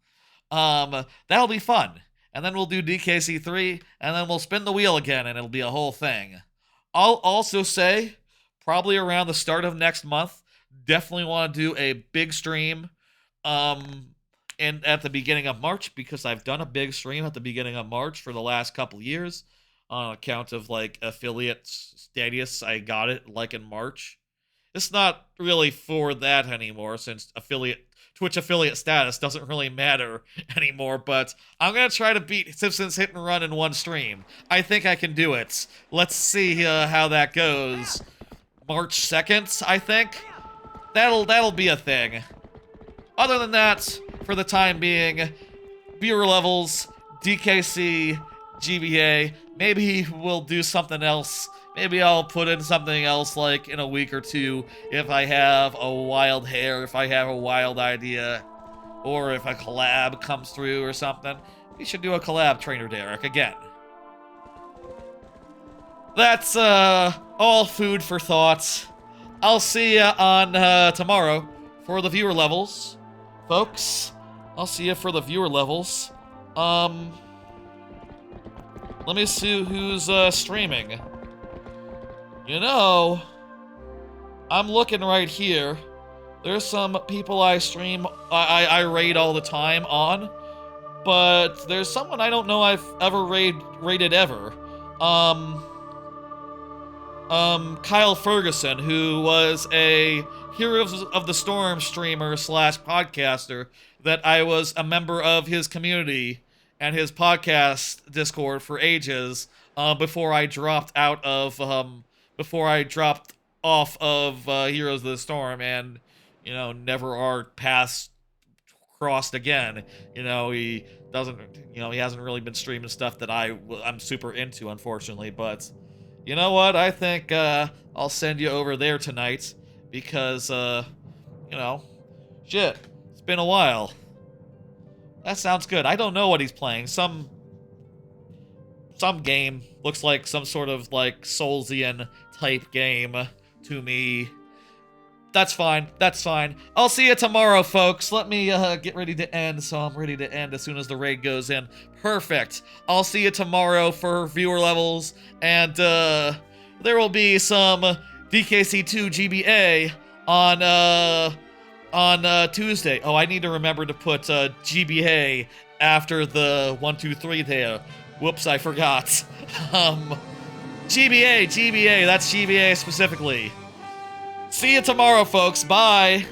That'll be fun. And then we'll do DKC 3, and then we'll spin the wheel again, and it'll be a whole thing. I'll also say, probably around the start of next month, definitely want to do a big stream at the beginning of March, because I've done a big stream at the beginning of March for the last couple years on account of like affiliate status. I got it like in March. It's not really for that anymore, since Twitch affiliate status doesn't really matter anymore, but I'm going to try to beat Simpsons Hit and Run in one stream. I think I can do it. Let's see how that goes. March 2nd, I think. That'll be a thing. Other than that, for the time being, viewer levels, DKC, GBA, maybe we'll do something else. Maybe I'll put in something else like in a week or two if I have a wild hair, if I have a wild idea, or if a collab comes through or something. We should do a collab, Trainer Derek, again. That's all food for thought. I'll see you on tomorrow for the viewer levels. Folks, I'll see you for the viewer levels. Let me see who's streaming. You know, I'm looking right here. There's some people I stream, I raid all the time on, but there's someone I don't know I've ever raided ever. Kyle Ferguson, who was a Heroes of the Storm streamer / podcaster that I was a member of his community and his podcast Discord for ages, before I dropped off of Heroes of the Storm and, you know, never our paths crossed again. You know, he hasn't really been streaming stuff that I'm super into, unfortunately, but you know what? I think I'll send you over there tonight because, shit, it's been a while. That sounds good. I don't know what he's playing. Some game. Looks like some sort of, like, Soulsian type game to me. That's fine. That's fine. I'll see you tomorrow, folks. Let me get ready to end, so I'm ready to end as soon as the raid goes in. Perfect. I'll see you tomorrow for viewer levels, and there will be some DKC2 GBA on Tuesday. Oh, I need to remember to put GBA after the 1, 2, 3 there. Whoops, I forgot. GBA, that's GBA specifically. See you tomorrow, folks. Bye.